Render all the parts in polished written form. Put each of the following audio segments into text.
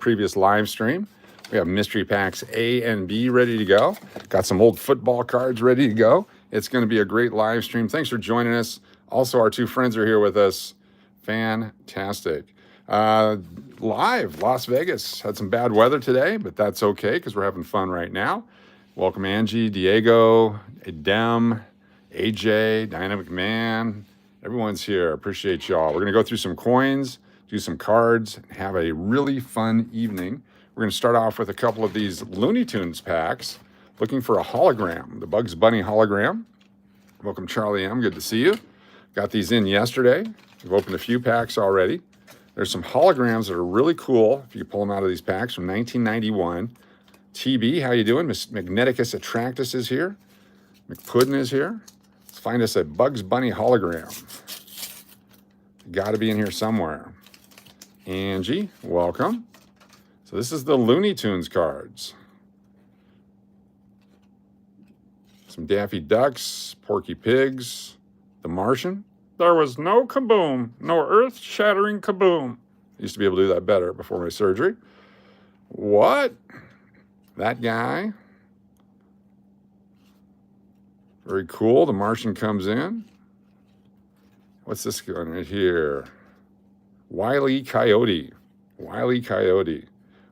previous live stream. We have mystery packs A and B ready to go. Got some old football cards ready to go. It's going to be a great live stream. Thanks for joining us. Also, our two friends are here with us. Fantastic. Live, Las Vegas. Had some bad weather today, but that's okay because we're having fun right now. Welcome Angie, Diego, Dem, AJ, Dynamic Man. Everyone's here. Appreciate y'all. We're going to go through some coins, do some cards, and have a really fun evening. We're going to start off with a couple of these Looney Tunes packs. Looking for a hologram, the Bugs Bunny hologram. Welcome, Charlie M. Good to see you. Got these in yesterday. We've opened a few packs already. There's some holograms that are really cool, if you pull them out of these packs, from 1991. TB, how you doing? Miss Magneticus Attractus is here. McPuddin is here. Let's find us a Bugs Bunny hologram. Got to be in here somewhere. Angie, welcome. So this is the Looney Tunes cards. Some Daffy Ducks, Porky Pigs, The Martian. There was no kaboom, no earth-shattering kaboom. I used to be able to do that better before my surgery. What? That guy. Very cool. The Martian comes in. What's this going right here? Wile E. Coyote. Wile E. Coyote.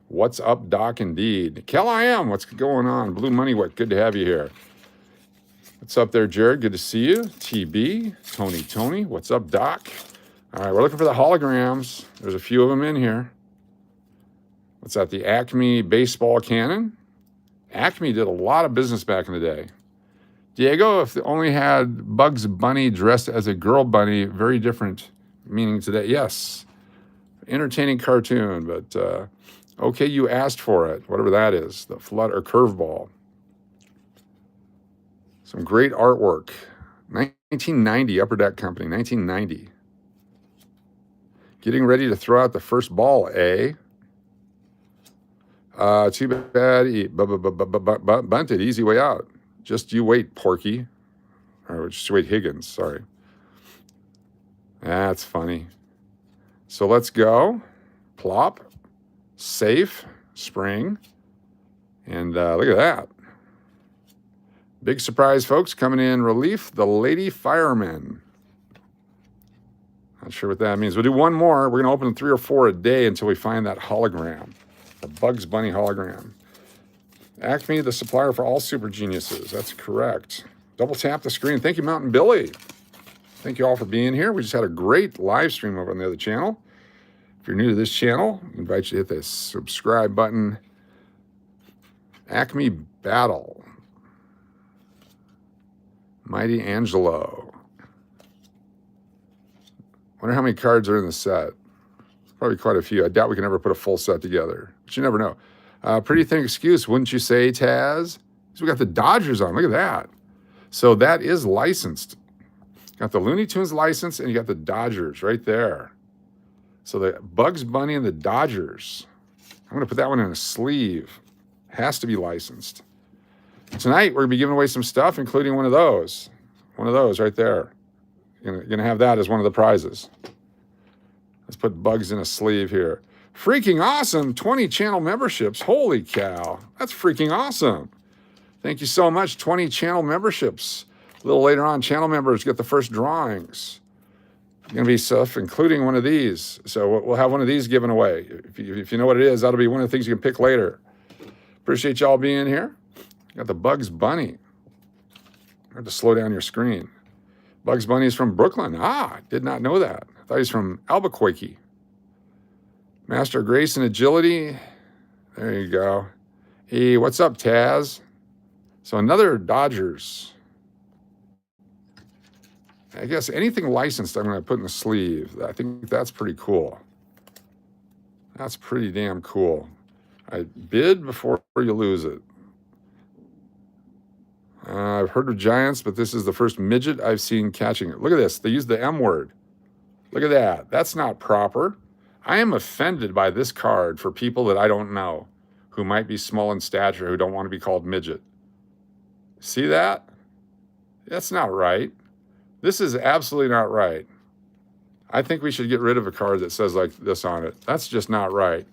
What's up, Doc, indeed. Kel I am. What's going on? Bluemoneywick, good to have you here. What's up there, Jared? Good to see you. TB, Tony. What's up, Doc? All right, we're looking for the holograms. There's a few of them in here. What's that, the Acme baseball cannon? Acme did a lot of business back in the day. Diego, if they only had Bugs Bunny dressed as a girl bunny, very different meaning today. Yes, entertaining cartoon, but okay, you asked for it, whatever that is, the flood or curveball. Some great artwork. 1990, Upper Deck Company, 1990. Getting ready to throw out the first ball, eh? Too bad, bunted, easy way out. Just you wait, Porky. Or just wait, Higgins, sorry. That's funny. So let's go. Plop, safe, spring. And look at that. Big surprise, folks, coming in relief, the Lady Fireman. Not sure what that means. We'll do one more. We're going to open 3 or 4 a day until we find that hologram, the Bugs Bunny hologram. Acme, the supplier for all super geniuses. That's correct. Double tap the screen. Thank you, Mountain Billy. Thank you all for being here. We just had a great live stream over on the other channel. If you're new to this channel, I invite you to hit the subscribe button. Acme Battle. Mighty Angelo. Wonder how many cards are in the set. Probably quite a few. I doubt we can ever put a full set together, but you never know. Pretty thin excuse, wouldn't you say, Taz? So we got the Dodgers on. Look at that. So that is licensed. Got the Looney Tunes license, and you got the Dodgers right there. So the Bugs Bunny and the Dodgers. I'm going to put that one in a sleeve. Has to be licensed. Tonight, we're going to be giving away some stuff, including one of those. One of those right there. You're going to have that as one of the prizes. Let's put Bugs in a sleeve here. Freaking awesome. 20 channel memberships. Holy cow. That's freaking awesome. Thank you so much. 20 channel memberships. A little later on, channel members get the first drawings. Going to be stuff, including one of these. So we'll have one of these given away. If you know what it is, that'll be one of the things you can pick later. Appreciate y'all being here. Got the Bugs Bunny. I have to slow down your screen. Bugs Bunny is from Brooklyn. Did not know that. I thought he's from Albuquerque. Master of Grace and Agility. There you go. Hey, what's up, Taz? So another Dodgers. I guess anything licensed I'm going to put in the sleeve. I think that's pretty cool. That's pretty damn cool. I bid before you lose it. I've heard of Giants, but this is the first midget I've seen catching it. Look at this. They use the M word. Look at that. That's not proper. I am offended by this card for people that I don't know, who might be small in stature, who don't want to be called midget. See that? That's not right. This is absolutely not right. I think we should get rid of a card that says like this on it. That's just not right.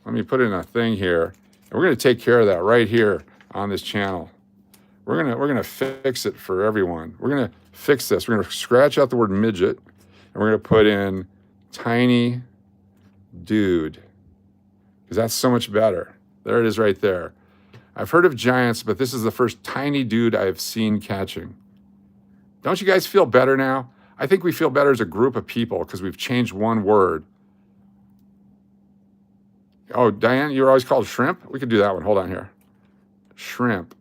Let me put in a thing here. And we're going to take care of that right here on this channel. We're gonna fix it for everyone. We're going to fix this. We're going to scratch out the word midget, and we're going to put in tiny dude, because that's so much better. There it is right there. I've heard of giants, but this is the first tiny dude I've seen catching. Don't you guys feel better now? I think we feel better as a group of people because we've changed one word. Oh, Diane, you were always called shrimp? We could do that one. Hold on here. Shrimp.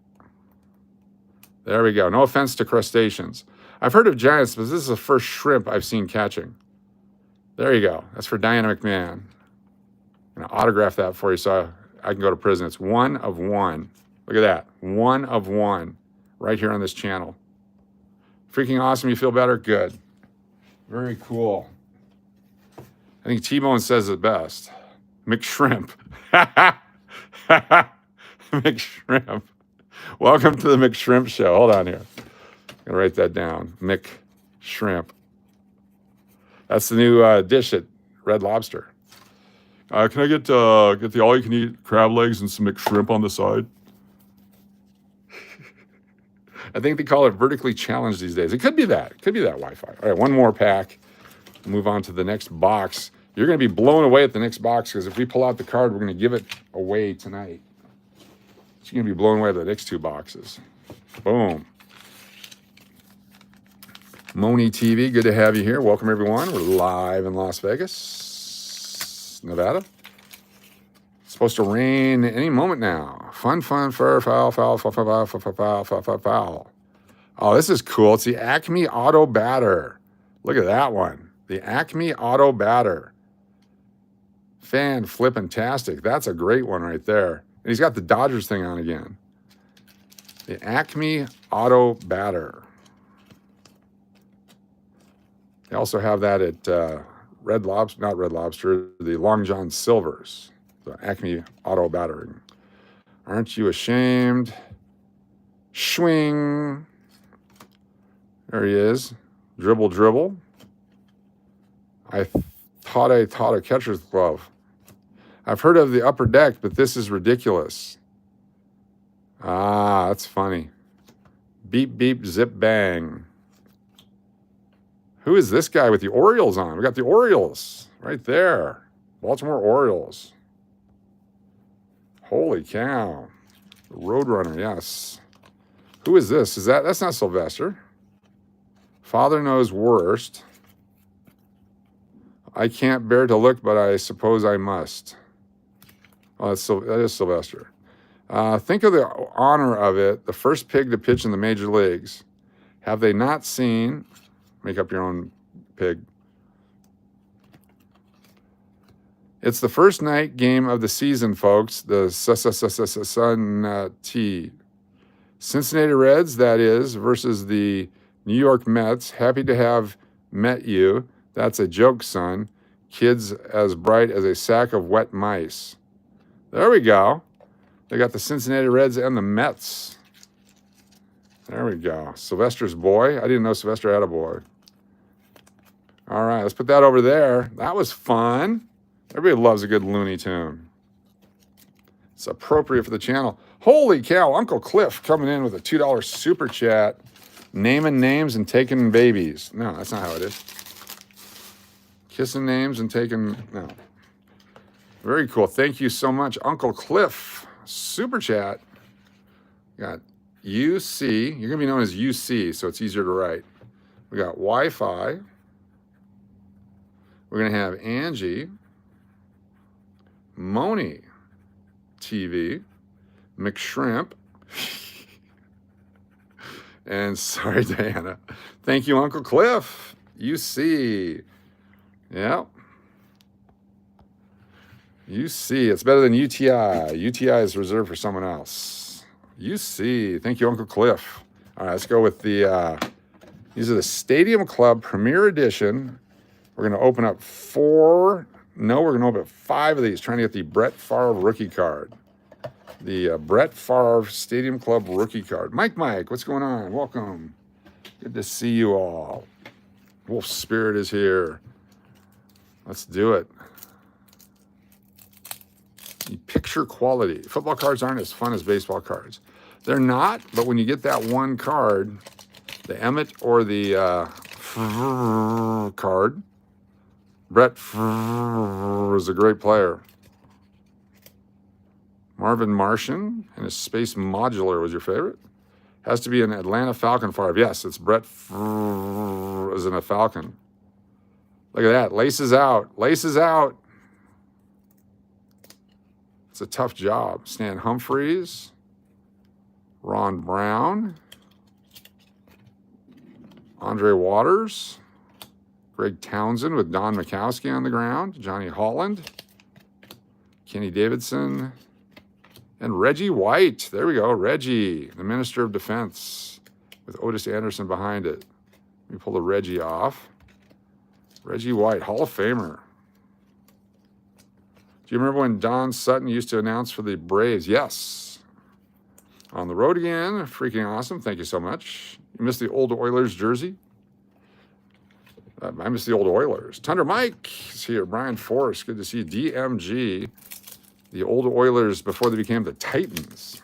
There we go. No offense to crustaceans. I've heard of giants, but this is the first shrimp I've seen catching. There you go. That's for Diana McMahon. I'm going to autograph that for you so I can go to prison. It's 1 of 1. Look at that. 1 of 1 right here on this channel. Freaking awesome. You feel better? Good. Very cool. I think T-Bone says it best. McShrimp. McShrimp. Welcome to the McShrimp Show. Hold on here. I'm going to write that down. McShrimp. That's the new dish at Red Lobster. Can I get the all-you-can-eat crab legs and some McShrimp on the side? I think they call it vertically challenged these days. It could be that. It could be that Wi-Fi. All right, one more pack. We'll move on to the next box. You're going to be blown away at the next box because if we pull out the card, we're going to give it away tonight. So you're going to be blown away at the next 2 boxes. Boom. Moni TV, good to have you here. Welcome, everyone. We're live in Las Vegas, Nevada. It's supposed to rain any moment now. Fun, fur, foul. Oh, this is cool. It's the Acme Auto Batter. Look at that one. The Acme Auto Batter. Fan-flippin-tastic. That's a great one right there. And he's got the Dodgers thing on again. The Acme Auto Batter. They also have that at Red Lobster, not Red Lobster, the Long John Silver's, the Acme Auto Battering. Aren't you ashamed? Swing. There he is. Dribble, dribble. I thought I taught a catcher's glove. I've heard of the Upper Deck, but this is ridiculous. Ah, that's funny. Beep, beep, zip, bang. Who is this guy with the Orioles on? We got the Orioles right there. Baltimore Orioles. Holy cow. Roadrunner, yes. Who is this? That's not Sylvester. Father knows worst. I can't bear to look, but I suppose I must. Oh, that is Sylvester. Think of the honor of it, the first pig to pitch in the major leagues. Have they not seen... Make up your own pig. It's the first night game of the season, folks. The Sun T. Cincinnati Reds, that is, versus the New York Mets. Happy to have met you. That's a joke, son. Kids as bright as a sack of wet mice. There we go. They got the Cincinnati Reds and the Mets. There we go. Sylvester's boy. I didn't know Sylvester had a boy. All right, let's put that over there. That was fun. Everybody loves a good Looney Tune. It's appropriate for the channel. Holy cow, Uncle Cliff coming in with a $2 super chat. Naming names and taking babies. No, that's not how it is. Kissing names and taking, no. Very cool. Thank you so much, Uncle Cliff. Super chat. Got UC. You're going to be known as UC, so it's easier to write. We got Wi-Fi. We're going to have Angie, Moni TV, McShrimp, and sorry, Diana. Thank you, Uncle Cliff. UC. Yeah. UC. It's better than UTI. UTI is reserved for someone else. UC. Thank you, Uncle Cliff. All right, let's go with the, these are the Stadium Club Premier Edition. We're going to open up 4. No, we're going to open up 5 of these, trying to get the Brett Favre rookie card. The Brett Favre Stadium Club rookie card. Mike, what's going on? Welcome. Good to see you all. Wolf Spirit is here. Let's do it. Picture quality. Football cards aren't as fun as baseball cards. They're not, but when you get that one card, the Emmett or the card, Brett is a great player. Marvin Martian and his Space Modular was your favorite. Has to be an Atlanta Falcon 5. Yes, it's Brett is in a Falcon. Look at that. Laces out. Laces out. It's a tough job. Stan Humphries. Ron Brown. Andre Waters. Greg Townsend with Don Mikowski on the ground. Johnny Holland. Kenny Davidson. And Reggie White. There we go. Reggie, the Minister of Defense, with Otis Anderson behind it. Let me pull the Reggie off. Reggie White, Hall of Famer. Do you remember when Don Sutton used to announce for the Braves? Yes. On the road again. Freaking awesome. Thank you so much. You missed the old Oilers jersey? I miss the old Oilers. Thunder Mike is here. Brian Forrest. Good to see you. DMG. The old Oilers before they became the Titans.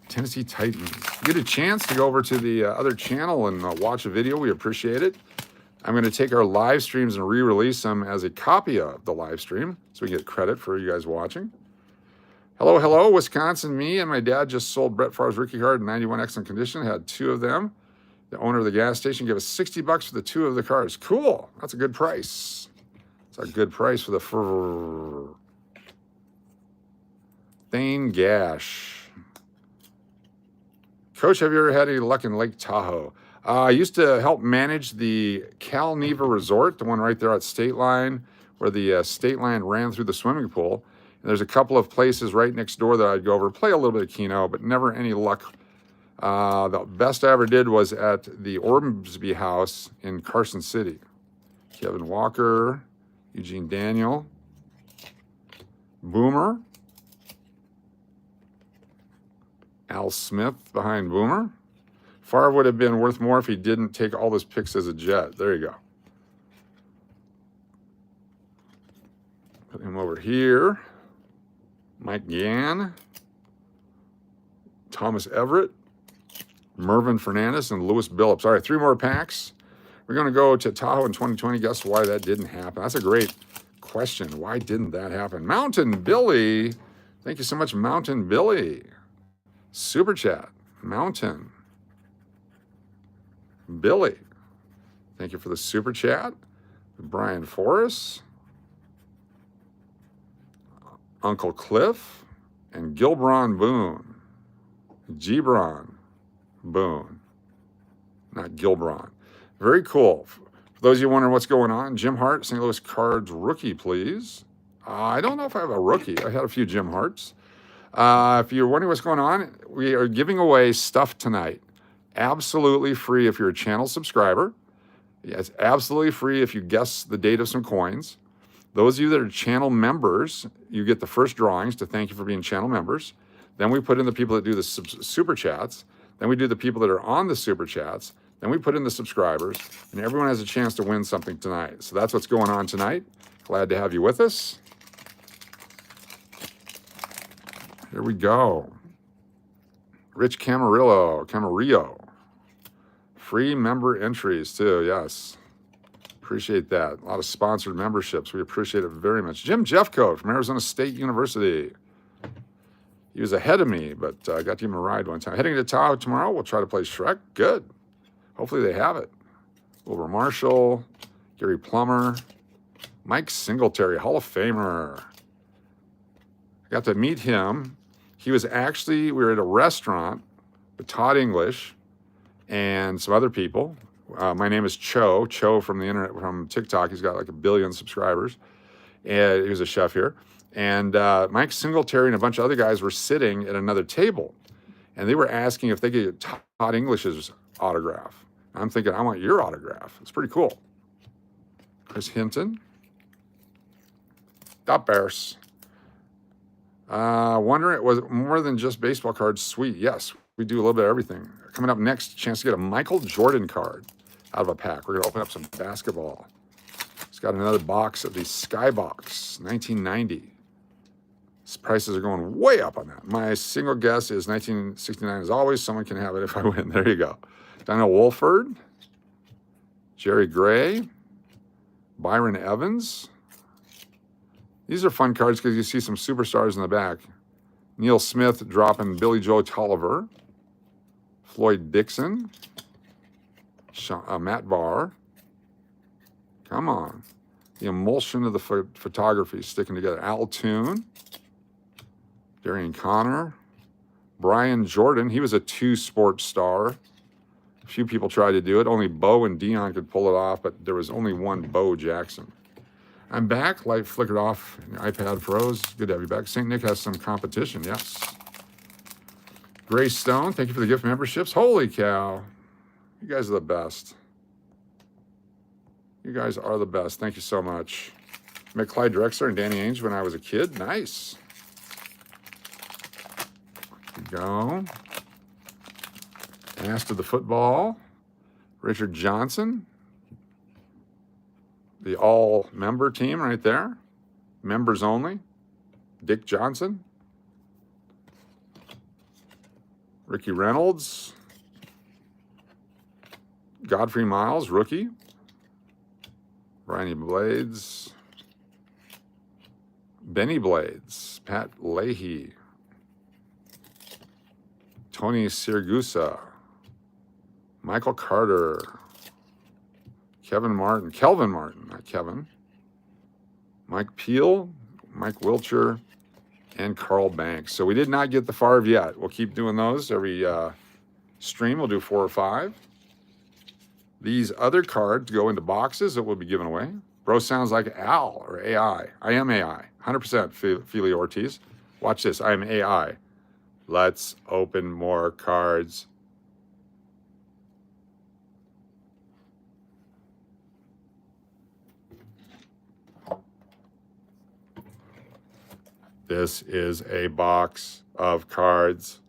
Tennessee Titans. You get a chance to go over to the other channel and watch a video. We appreciate it. I'm going to take our live streams and re-release them as a copy of the live stream so we get credit for you guys watching. Hello, hello, Wisconsin. Me and my dad just sold Brett Favre's rookie card in 91 excellent condition. Had 2 of them. The owner of the gas station gave us $60 for the 2 of the cards. Cool. That's a good price. It's a good price for the Thane Gash. Coach, have you ever had any luck in Lake Tahoe? I used to help manage the Cal Neva Resort, the one right there at State Line, where the State Line ran through the swimming pool. And there's a couple of places right next door that I'd go over, play a little bit of Keno, but never any luck. The best I ever did was at the Ormsby House in Carson City. Kevin Walker, Eugene Daniel, Boomer, Al Smith behind Boomer. Favre would have been worth more if he didn't take all his picks as a Jet. There you go. Put him over here. Mike Gann, Thomas Everett, Mervyn Fernandez, and Louis Billups. All right, 3 more packs. We're going to go to Tahoe in 2020. Guess why that didn't happen? That's a great question. Why didn't that happen? Mountain Billy. Thank you so much, Mountain Billy. Super chat. Mountain Billy. Thank you for the super chat. Brian Forrest, Uncle Cliff, and Gilbron Boone. Gibron Boone, not Gilbron. Very cool. For those of you wondering what's going on, Jim Hart, St. Louis Cards rookie, please. I don't know if I have a rookie. I had a few Jim Harts. If you're wondering what's going on, we are giving away stuff tonight. Absolutely free if you're a channel subscriber. Yeah, it's absolutely free if you guess the date of some coins. Those of you that are channel members, you get the first drawings to thank you for being channel members. Then we put in the people that do the super chats. Then we do the people that are on the super chats. Then we put in the subscribers. And everyone has a chance to win something tonight. So that's what's going on tonight. Glad to have you with us. Here we go. Rich Camarillo. Free member entries too, yes. Appreciate that. A lot of sponsored memberships. We appreciate it very much. Jim Jeffcoat from Arizona State University. He was ahead of me, but I got to give him a ride one time. Heading to Tahoe tomorrow, we'll try to play Shrek. Good. Hopefully they have it. Wilbur Marshall, Gary Plummer, Mike Singletary, Hall of Famer. I got to meet him. He was actually, we were at a restaurant with Todd English and some other people. My name is Cho from the internet, from TikTok. He's got like 1 billion subscribers. And he was a chef here. And Mike Singletary and a bunch of other guys were sitting at another table. And they were asking if they could get Todd English's autograph. I'm thinking, I want your autograph. It's pretty cool. Chris Hinton. Dot Bears. Wondering, was it more than just baseball cards? Sweet. Yes, we do a little bit of everything. Coming up next, chance to get a Michael Jordan card out of a pack. We're going to open up some basketball. It's got another box of the Skybox 1990 Prices are going way up on that. My single guess is 1969 as always. Someone can have it if I win. There you go. Daniel Wolford, Jerry Gray, Byron Evans. These are fun cards because you see some superstars in the back. Neil Smith dropping Billy Joe Tolliver, Floyd Dixon, Matt Barr. Come on. The emulsion of the photography sticking together. Al Toon, Darian Connor, Brian Jordan. He was a 2-sport star. A few people tried to do it. Only Bo and Dion could pull it off, but there was only one Bo Jackson. I'm back. Light flickered off. iPad froze. Good to have you back. St. Nick has some competition. Yes. Gray Stone, thank you for the gift memberships. Holy cow. You guys are the best. You guys are the best. Thank you so much. Met Clyde Drexler and Danny Ainge when I was a kid. Nice. There you go. Master of the football. Richard Johnson. The all-member team right there. Members only. Dick Johnson. Ricky Reynolds. Godfrey Miles, rookie. Brian Blades. Benny Blades. Pat Leahy. Tony Siragusa. Michael Carter. Kelvin Martin, not Kevin. Mike Peel, Mike Wilcher, and Carl Banks. So we did not get the Favre yet. We'll keep doing those every stream. We'll do 4 or 5. These other cards go into boxes that will be given away. Bro sounds like Al or AI. I am AI. 100% Feely Ortiz. Watch this. I am AI. Let's open more cards. This is a box of cards.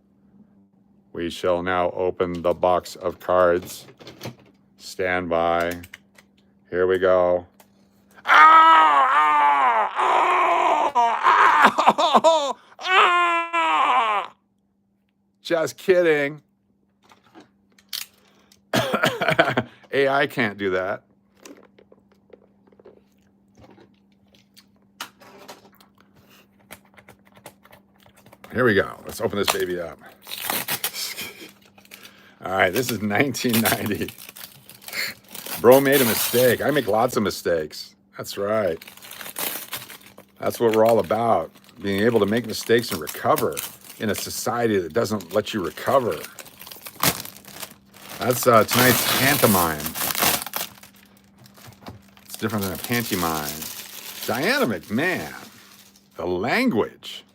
We shall now open the box of cards. Stand by. Here we go. Just kidding. AI can't do that. Here we go. Let's open this baby up. All right, this is 1990. Bro made a mistake. I make lots of mistakes. That's right. That's what we're all about. Being able to make mistakes and recover in a society that doesn't let you recover. That's tonight's pantomime. It's different than a pantomime. Diana McMahon. The language.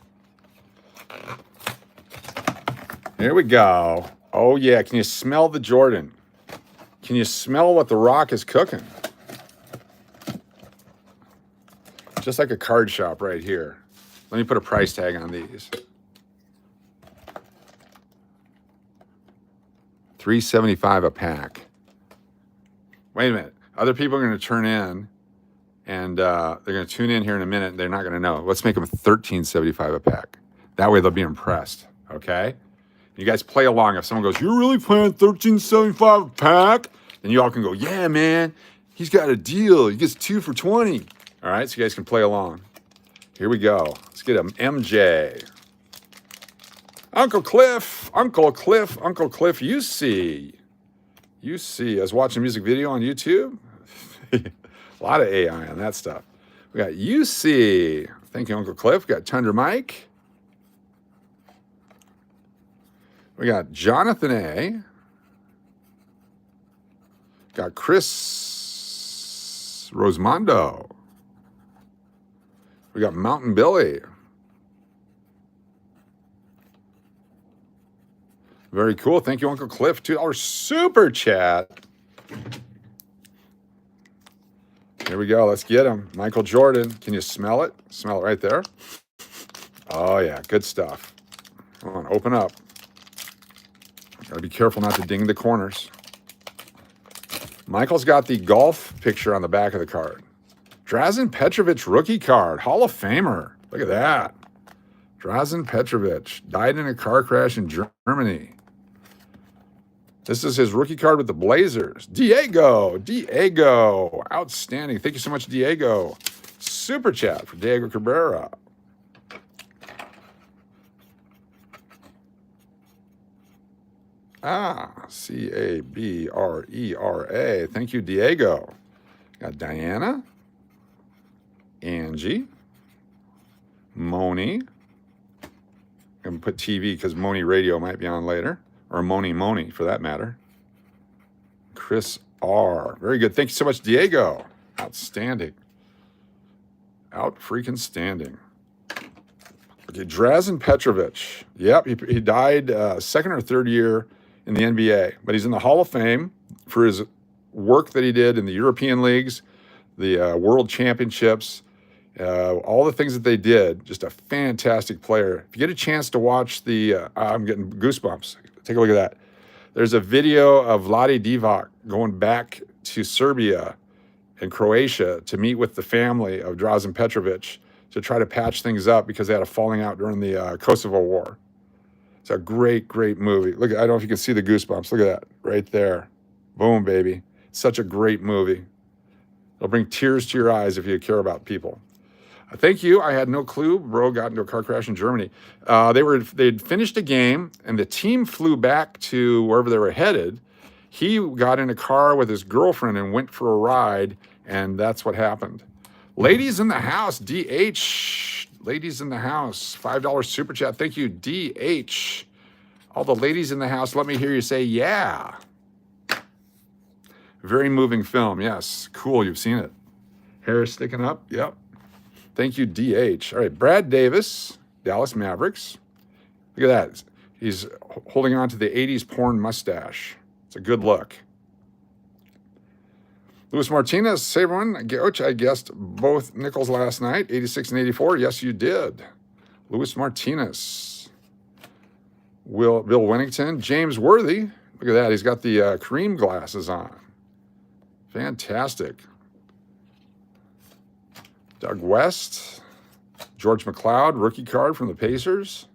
Here we go. Oh, yeah. Can you smell the Jordan? Can you smell what the Rock is cooking? Just like a card shop right here. Let me put a price tag on these. $3.75 a pack. Wait a minute. Other people are going to turn in, and they're going to tune in here in a minute, and they're not going to know. Let's make them $13.75 a pack. That way they'll be impressed, okay? You guys play along. If someone goes, you're really playing $13.75 a pack? Then you all can go, yeah, man, he's got a deal. He gets 2 for $20. All right, so you guys can play along. Here we go. Let's get an MJ. Uncle Cliff, you see. I was watching a music video on YouTube. A lot of AI on that stuff. We got UC. Thank you, Uncle Cliff. We got Tundra Mike. We got Jonathan A. Got Chris Rosmondo. We got Mountain Billy. Very cool. Thank you, Uncle Cliff. $2 super chat. Here we go. Let's get him. Michael Jordan. Can you smell it? Smell it right there. Oh, yeah. Good stuff. Come on. Open up. Gotta be careful not to ding the corners. Michael's got the golf picture on the back of the card. Drazen Petrovic rookie card. Hall of Famer. Look at that. Drazen Petrovic died in a car crash in Germany. This is his rookie card with the Blazers. Diego. Outstanding. Thank you so much, Diego. Super chat for Diego Cabrera. Cabrera. Thank you, Diego. Got Diana, Angie, Moni. I'm going to put TV because Moni Radio might be on later. Or Moni for that matter. Chris R. Very good. Thank you so much, Diego. Outstanding. Out-freaking-standing. Okay, Drazen Petrovic. Yep, he died second or third year in the NBA, but he's in the Hall of Fame for his work that he did in the European leagues, the World Championships, all the things that they did. Just a fantastic player. If you get a chance to watch I'm getting goosebumps. Take a look at that. There's a video of Vlade Divac going back to Serbia and Croatia to meet with the family of Drazen Petrovic to try to patch things up because they had a falling out during the Kosovo War. It's a great, great movie. Look, I don't know if you can see the goosebumps. Look at that right there. Boom, baby. Such a great movie. It'll bring tears to your eyes if you care about people. Thank you. I had no clue. Bro got into a car crash in Germany. They'd finished a game, and the team flew back to wherever they were headed. He got in a car with his girlfriend and went for a ride, and that's what happened. Ladies in the house, DH. Ladies in the house, $5 super chat. Thank you, DH. All the ladies in the house, let me hear you say, yeah. Very moving film, yes. Cool, you've seen it. Hair sticking up, yep. Thank you, DH. All right, Brad Davis, Dallas Mavericks. Look at that. He's holding on to the 80s porn mustache. It's a good look. Luis Martinez, hey everyone. Coach, I guessed both nickels last night, 86 and 84. Yes, you did. Luis Martinez. Bill Winnington. James Worthy. Look at that. He's got the cream glasses on. Fantastic. Doug West. George McLeod, rookie card from the Pacers.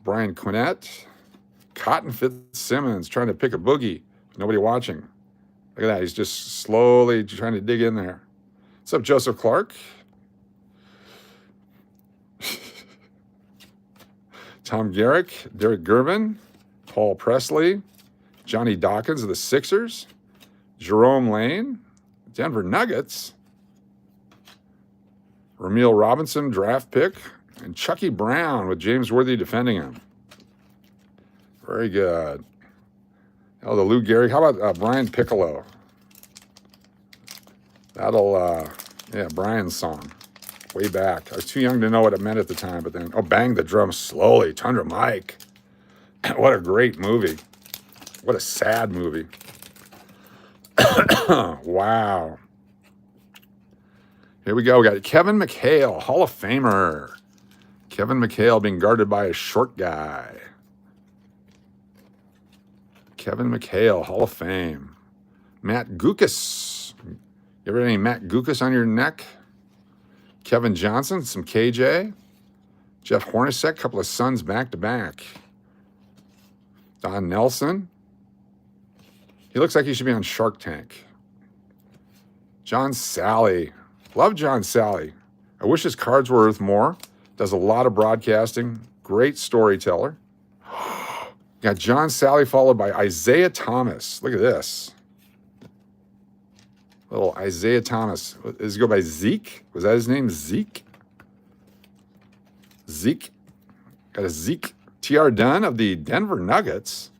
Brian Quinnett. Cotton Fitzsimmons trying to pick a boogie. Nobody watching. Look at that. He's just slowly trying to dig in there. What's up, Joseph Clark? Tom Garrick, Derek Gervin, Paul Pressley, Johnny Dawkins of the Sixers, Jerome Lane, Denver Nuggets, Ramil Robinson, draft pick, and Chucky Brown with James Worthy defending him. Very good. Oh, the Lou Gehrig. How about Brian Piccolo? That'll, Brian's song. Way back. I was too young to know what it meant at the time, but then, Bang the Drum Slowly. Tundra Mike. What a great movie. What a sad movie. Wow. Here we go. We got Kevin McHale, Hall of Famer. Kevin McHale being guarded by a short guy. Kevin McHale, Hall of Fame. Matt Gukas. You ever had any Matt Gukas on your neck? Kevin Johnson, some KJ. Jeff Hornacek, couple of Suns back to back. Don Nelson. He looks like he should be on Shark Tank. John Sally. Love John Sally. I wish his cards were worth more. Does a lot of broadcasting. Great storyteller. Got John Sally followed by Isaiah Thomas. Look at this. Little Isaiah Thomas. Does he go by Zeke? Was that his name? Zeke? Zeke. Got a Zeke. T.R. Dunn of the Denver Nuggets.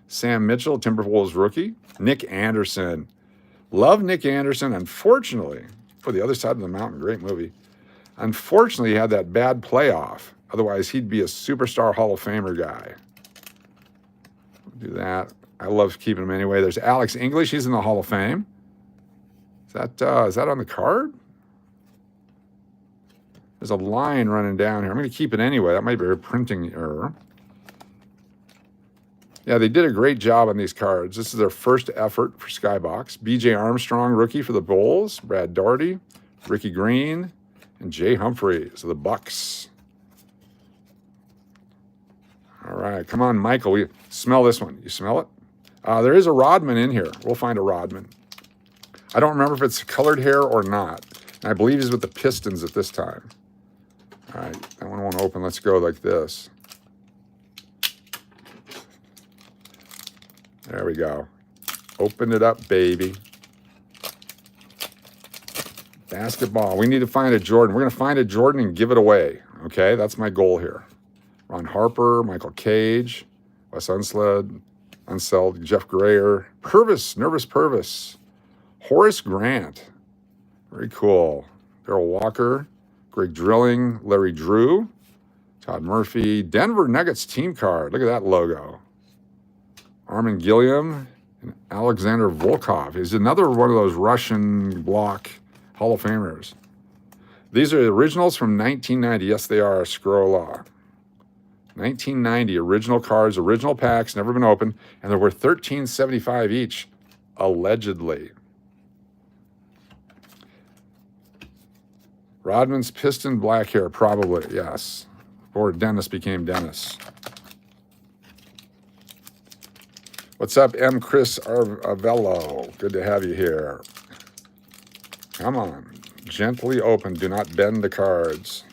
Sam Mitchell, Timberwolves rookie. Nick Anderson. Love Nick Anderson. Unfortunately, for the other side of the mountain, great movie. Unfortunately, he had that bad playoff. Otherwise, he'd be a superstar Hall of Famer guy. Do that. I love keeping him anyway. There's Alex English. He's in the Hall of Fame. Is that on the card? There's a line running down here. I'm going to keep it anyway. That might be a printing error. Yeah, they did a great job on these cards. This is their first effort for Skybox. B.J. Armstrong, rookie for the Bulls. Brad Daugherty, Ricky Green, and Jay Humphries of the Bucks. right, come on, Michael. We smell this one. You smell it? There is a Rodman in here. We'll find a Rodman. I don't remember if it's colored hair or not. And I believe he's with the Pistons at this time. All right, that one won't open. Let's go like this. There we go. Open it up, baby. Basketball. We need to find a Jordan. We're going to find a Jordan and give it away. Okay, that's my goal here. Ron Harper, Michael Cage, Wes Unseld, Jeff Grayer, Purvis, Nervous Purvis, Horace Grant. Very cool. Darrell Walker, Greg Drilling, Larry Drew, Todd Murphy, Denver Nuggets team card. Look at that logo. Armin Gilliam and Alexander Volkov. He's another one of those Russian block Hall of Famers. These are the originals from 1990. Yes, they are. Scrolla. 1990 original cards, original packs, never been opened, and they're worth $13.75 each, allegedly. Rodman's piston black hair, probably, yes. Before Dennis became Dennis. What's up, M. Chris Arvello? Good to have you here. Come on. Gently open. Do not bend the cards.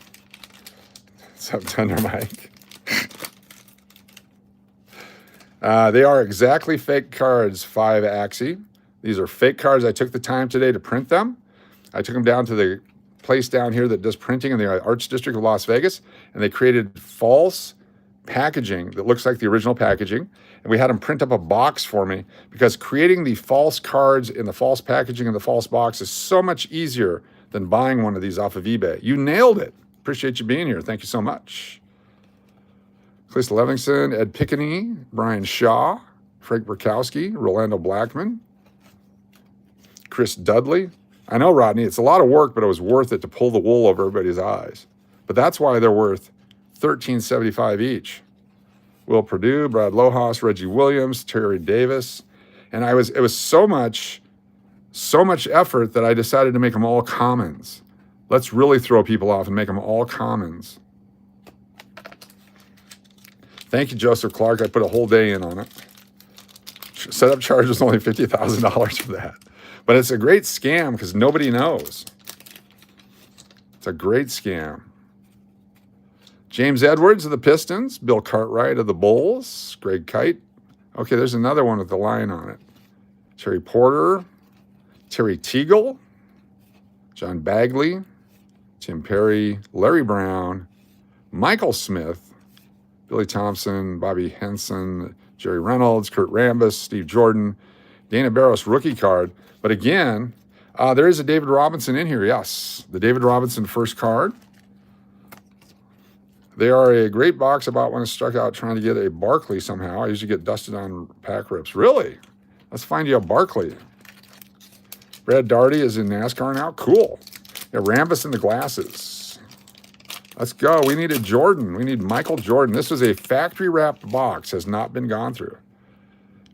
What's up, Thunder Mike? They are exactly fake cards, 5 Axie. These are fake cards. I took the time today to print them. I took them down to the place down here that does printing in the Arts District of Las Vegas, and they created false packaging that looks like the original packaging. And we had them print up a box for me because creating the false cards in the false packaging and the false box is so much easier than buying one of these off of eBay. You nailed it. Appreciate you being here. Thank you so much. Chris Levingston, Ed Pickney, Brian Shaw, Frank Burkowski, Rolando Blackman, Chris Dudley. I know, Rodney, it's a lot of work, but it was worth it to pull the wool over everybody's eyes. But that's why they're worth $13.75 each. Will Perdue, Brad Lohaus, Reggie Williams, Terry Davis. And it was so much effort that I decided to make them all commons. Let's really throw people off and make them all commons. Thank you, Joseph Clark. I put a whole day in on it. Setup charge was only $50,000 for that. But it's a great scam because nobody knows. It's a great scam. James Edwards of the Pistons, Bill Cartwright of the Bulls, Greg Kite. Okay, there's another one with the line on it. Terry Porter, Terry Teagle, John Bagley, Tim Perry, Larry Brown, Michael Smith, Billy Thompson, Bobby Henson, Jerry Reynolds, Kurt Rambis, Steve Jordan, Dana Barros rookie card. But again, there is a David Robinson in here, yes. The David Robinson first card. They are a great box. I bought one and struck out trying to get a Barkley somehow. I usually get dusted on pack rips. Really? Let's find you a Barkley. Brad Daugherty is in NASCAR now. Cool. Yeah, Rambus in the glasses. Let's go. We need a Jordan. We need Michael Jordan. This is a factory-wrapped box. Has not been gone through.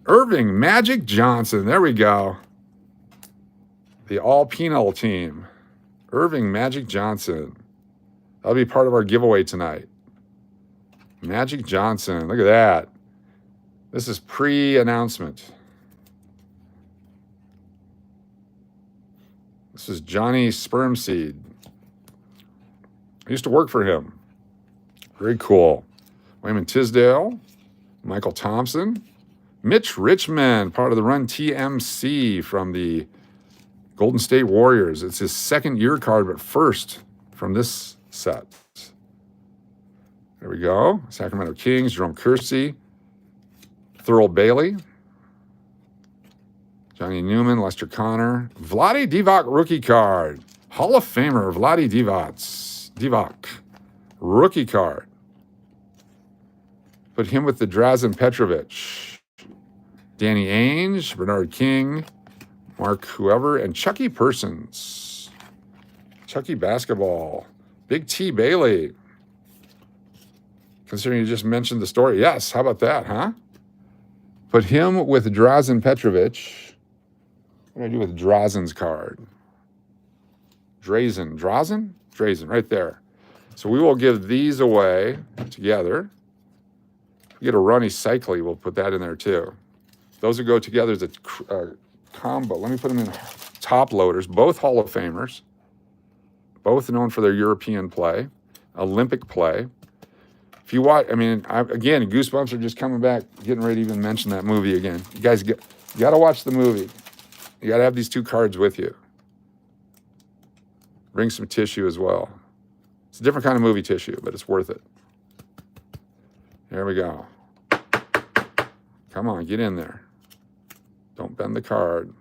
Irving Magic Johnson. There we go. The all-penal team. Irving Magic Johnson. That'll be part of our giveaway tonight. Magic Johnson. Look at that. This is pre-announcement. This is Johnny Spermseed. I used to work for him. Very cool. Wayman Tisdale. Michael Thompson. Mitch Richmond, part of the Run TMC from the Golden State Warriors. It's his second year card, but first from this set. There we go. Sacramento Kings, Jerome Kersey, Thurl Bailey, Johnny Newman, Lester Connor, Vlade Divac rookie card. Hall of Famer Vlade Divac rookie card. Put him with the Drazen Petrovic. Danny Ainge, Bernard King, Mark whoever, and Chucky Persons. Chucky Basketball. Big T. Bailey. Considering you just mentioned the story. Yes, how about that, huh? Put him with Drazen Petrovic. What do I do with Drazen's card? Drazen, right there. So we will give these away together. You get a runny cycly, we'll put that in there too. Those would go together as a combo. Let me put them in top loaders, both Hall of Famers, both known for their European play, Olympic play. If you watch, I mean, again, goosebumps are just coming back, getting ready to even mention that movie again. You guys you got to watch the movie. You got to have these two cards with you. Bring some tissue as well. It's a different kind of movie tissue, but it's worth it. There we go. Come on, get in there. Don't bend the card.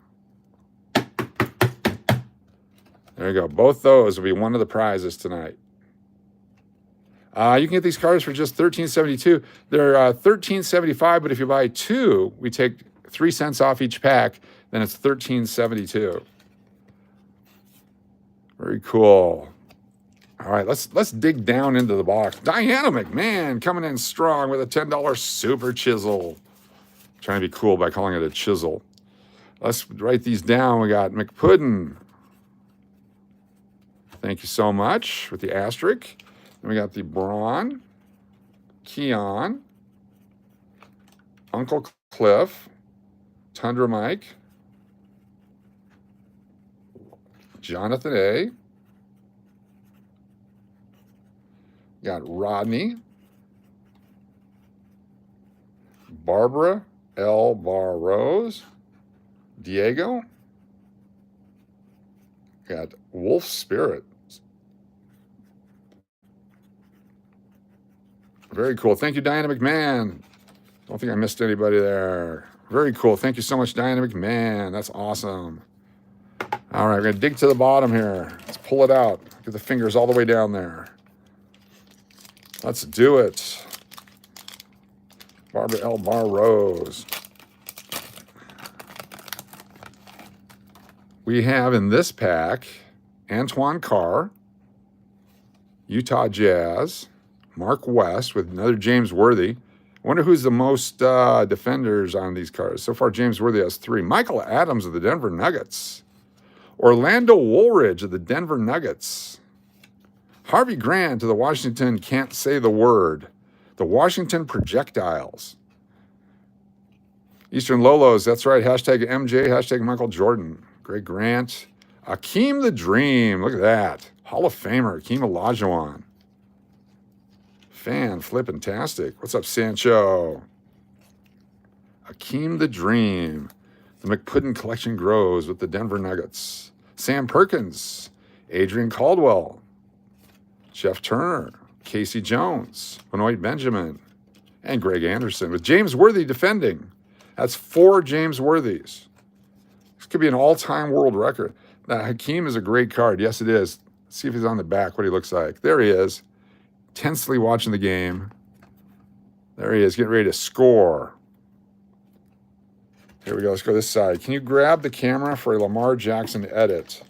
There you go. Both those will be one of the prizes tonight. You can get these cards for just $13.72. They're $13.75, but if you buy two, we take 3 cents off each pack. Then it's $13.72. Very cool. All right, let's dig down into the box. Diana McMahon coming in strong with a $10 super chisel. Trying to be cool by calling it a chisel. Let's write these down. We got McPuddin. Thank you so much with the asterisk. Then we got the Braun, Keon, Uncle Cliff, Tundra Mike, Jonathan A. Got Rodney, Barbara L. Barrose, Diego. Got Wolf Spirit. Very cool. Thank you, Diana McMahon. Don't think I missed anybody there. Very cool. Thank you so much, Diana McMahon. That's awesome. All right, we're going to dig to the bottom here. Let's pull it out. Get the fingers all the way down there. Let's do it. Barbara L. Barrose. We have in this pack Antoine Carr, Utah Jazz, Mark West with another James Worthy. I wonder who's the most defenders on these cards. So far, James Worthy has 3. Michael Adams of the Denver Nuggets. Orlando Woolridge of the Denver Nuggets. Harvey Grant of the Washington Can't Say the Word. The Washington Projectiles. Eastern Lolos, that's right. Hashtag MJ, hashtag Michael Jordan. Greg Grant. Akeem the Dream, look at that. Hall of Famer, Akeem Olajuwon. Fan flippin-tastic. What's up, Sancho? Akeem the Dream. The McPuddin collection grows with the Denver Nuggets. Sam Perkins. Adrian Caldwell. Jeff Turner. Casey Jones. Benoit Benjamin. And Greg Anderson with James Worthy defending. That's 4 James Worthys. This could be an all-time world record. Now, Hakeem is a great card. Yes, it is. Let's see if he's on the back, what he looks like. There he is. Tensely watching the game. There he is, getting ready to score. Here we go. Let's go this side. Can you grab the camera for a Lamar Jackson edit?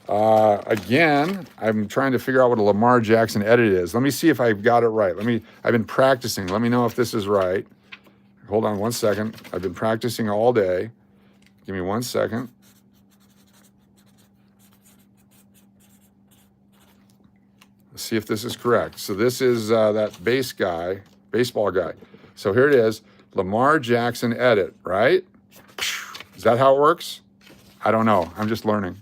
Again, I'm trying to figure out what a Lamar Jackson edit is. Let me see if I've got it right. I've been practicing. Let me know if this is right. Hold on one second. I've been practicing all day. Give me 1 second. Let's see if this is correct. So this is that baseball guy. So here it is, Lamar Jackson edit, right? Is that how it works? I don't know. I'm just learning.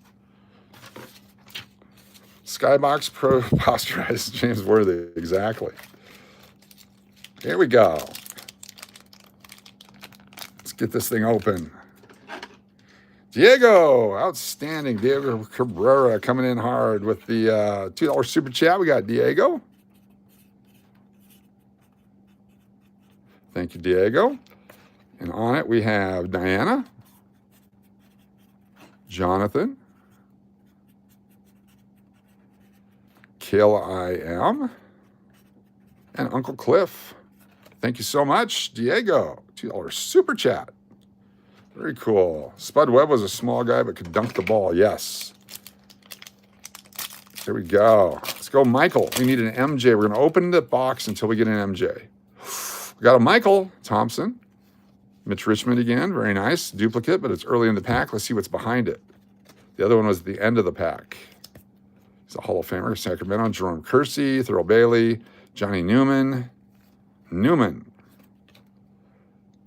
Skybox Pro posterized James Worthy. Exactly. Here we go. Let's get this thing open. Diego, outstanding. Diego Cabrera coming in hard with the $2 super chat. We got Diego. Thank you, Diego. And on it we have Diana, Jonathan, Kayla I.M., and Uncle Cliff. Thank you so much, Diego. $2 super chat. Very cool. Spud Webb was a small guy but could dunk the ball. Yes. Here we go. Let's go, Michael. We need an MJ. We're going to open the box until we get an MJ. We got a Michael Thompson. Mitch Richmond again. Very nice. Duplicate, but it's early in the pack. Let's see what's behind it. The other one was at the end of the pack. He's a Hall of Famer. Sacramento. Jerome Kersey, Thurl Bailey, Johnny Newman.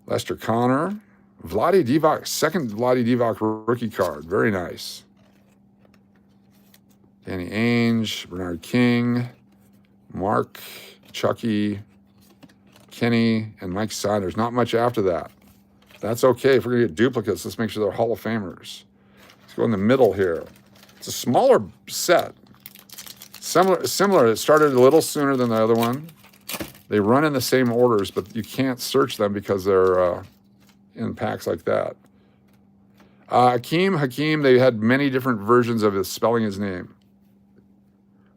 Lester Connor. Vlade Divac, second Vlade Divac rookie card. Very nice. Danny Ainge, Bernard King, Mark, Chucky, Kenny, and Mike Saunders. Not much after that. That's okay. If we're going to get duplicates, let's make sure they're Hall of Famers. Let's go in the middle here. It's a smaller set. Similar. It started a little sooner than the other one. They run in the same orders, but you can't search them because they're in packs like that. Hakeem, they had many different versions of spelling his name.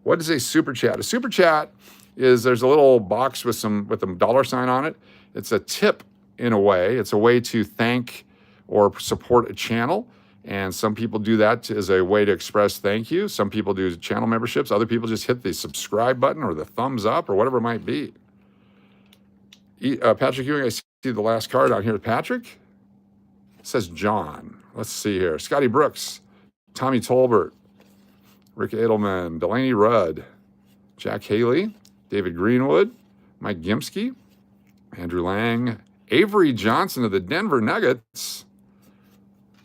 What is a super chat? A super chat is there's a little box with a dollar sign on it. It's a tip in a way. It's a way to thank or support a channel. And some people do that as a way to express thank you. Some people do channel memberships. Other people just hit the subscribe button or the thumbs up or whatever it might be. Patrick Ewing, I see the last card on here. Patrick? It says John. Let's see here. Scotty Brooks, Tommy Tolbert, Rick Edelman, Delaney Rudd, Jack Haley, David Greenwood, Mike Gimsky, Andrew Lang, Avery Johnson of the Denver Nuggets,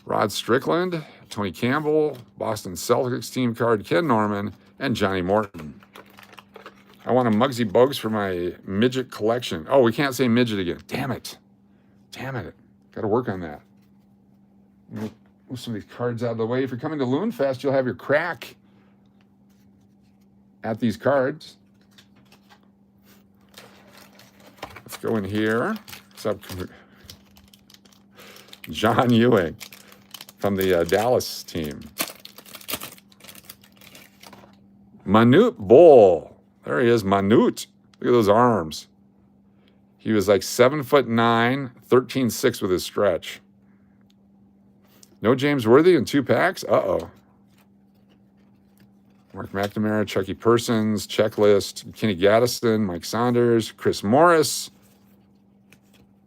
Rod Strickland, Tony Campbell, Boston Celtics team card, Ken Norman, and Johnny Morton. I want a Muggsy Bogues for my midget collection. Oh, we can't say midget again. Damn it. Got to work on that. Move some of these cards out of the way. If you're coming to Loonfest, you'll have your crack at these cards. Let's go in here. What's up? John Ewing from the Dallas team. Manute Bol. There he is, Manute. Look at those arms. He was like 7'9", 13'6" with his stretch. No James Worthy in 2 packs? Uh-oh. Mark McNamara, Chucky Persons, Checklist, Kenny Gaddison, Mike Saunders, Chris Morris,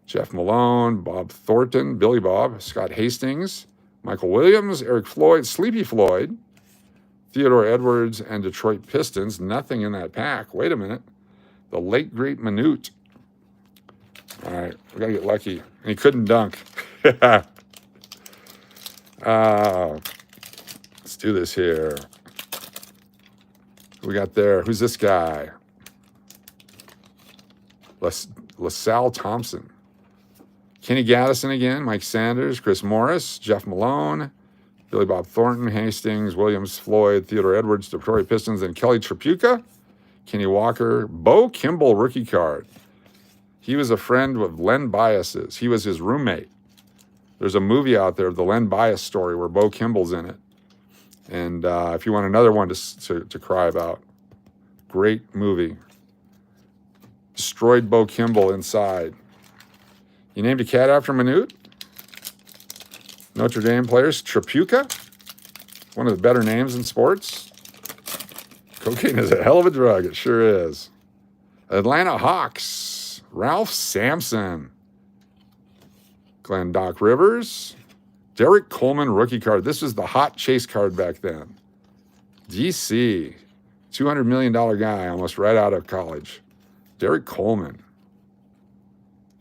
Jeff Malone, Bob Thornton, Billy Bob, Scott Hastings, Michael Williams, Eric Floyd, Sleepy Floyd, Theodore Edwards, and Detroit Pistons. Nothing in that pack. Wait a minute. The late, great Manute. All right, we got to get lucky. And he couldn't dunk. Let's do this here. Who we got there? Who's this guy? LaSalle Thompson. Kenny Gaddison again, Mike Sanders, Chris Morris, Jeff Malone, Billy Bob Thornton, Hastings, Williams, Floyd, Theodore Edwards, Detroit Pistons, and Kelly Tripucka, Kenny Walker, Bo Kimball rookie card. He was a friend with Len Bias's. He was his roommate. There's a movie out there, the Len Bias story, where Bo Kimball's in it. And if you want another one to cry about, great movie. Destroyed Bo Kimball inside. You named a cat after Manute? Notre Dame players, Tripucka, one of the better names in sports. Cocaine is a hell of a drug, it sure is. Atlanta Hawks, Ralph Sampson, Glenn Doc Rivers, Derek Coleman rookie card. This was the hot chase card back then. DC, $200 million guy, almost right out of college. Derek Coleman.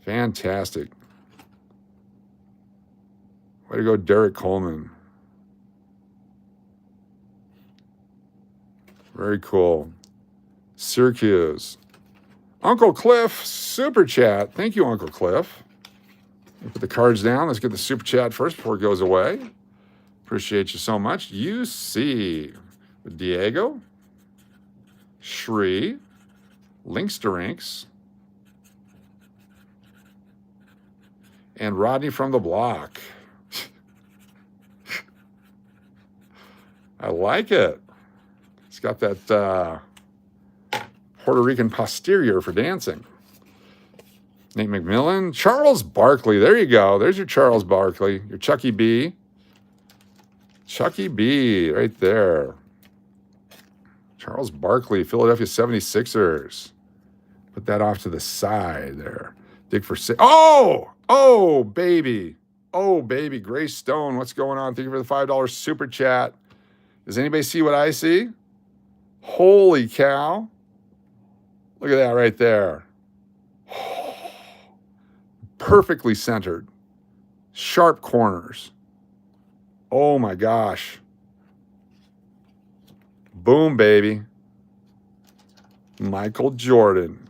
Fantastic. Way to go, Derek Coleman. Very cool. Syracuse. Uncle Cliff, super chat. Thank you, Uncle Cliff. Put the cards down. Let's get the super chat first before it goes away. Appreciate you so much. UC with Diego, Shree, Links to Rinks, and Rodney from the block. I like it. It's got that Puerto Rican posterior for dancing. Nate McMillan. Charles Barkley. There you go. There's your Charles Barkley. Your Chucky B. Chucky B right there. Charles Barkley, Philadelphia 76ers. Put that off to the side there. Dig for six. Oh, baby. Oh, baby. Grace Stone, what's going on? Thank you for the $5 super chat. Does anybody see what I see? Holy cow. Look at that right there. perfectly centered. Sharp corners. Oh my gosh. Boom, baby. Michael Jordan.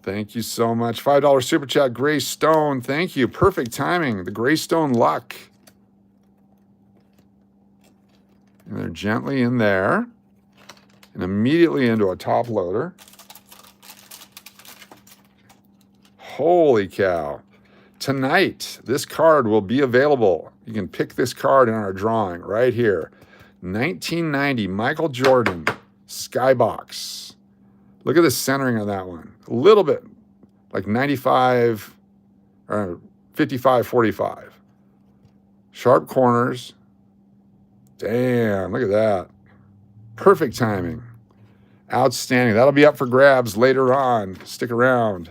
Thank you so much. $5 super chat, Gray Stone. Thank you. Perfect timing. The Gray Stone luck. And they're gently in there and immediately into a top loader. Holy cow. Tonight, this card will be available. You can pick this card in our drawing right here. 1990 Michael Jordan Skybox. Look at the centering on that one. A little bit like 95 or 55-45. Sharp corners. Damn, look at that. Perfect timing. Outstanding. That'll be up for grabs later on. Stick around.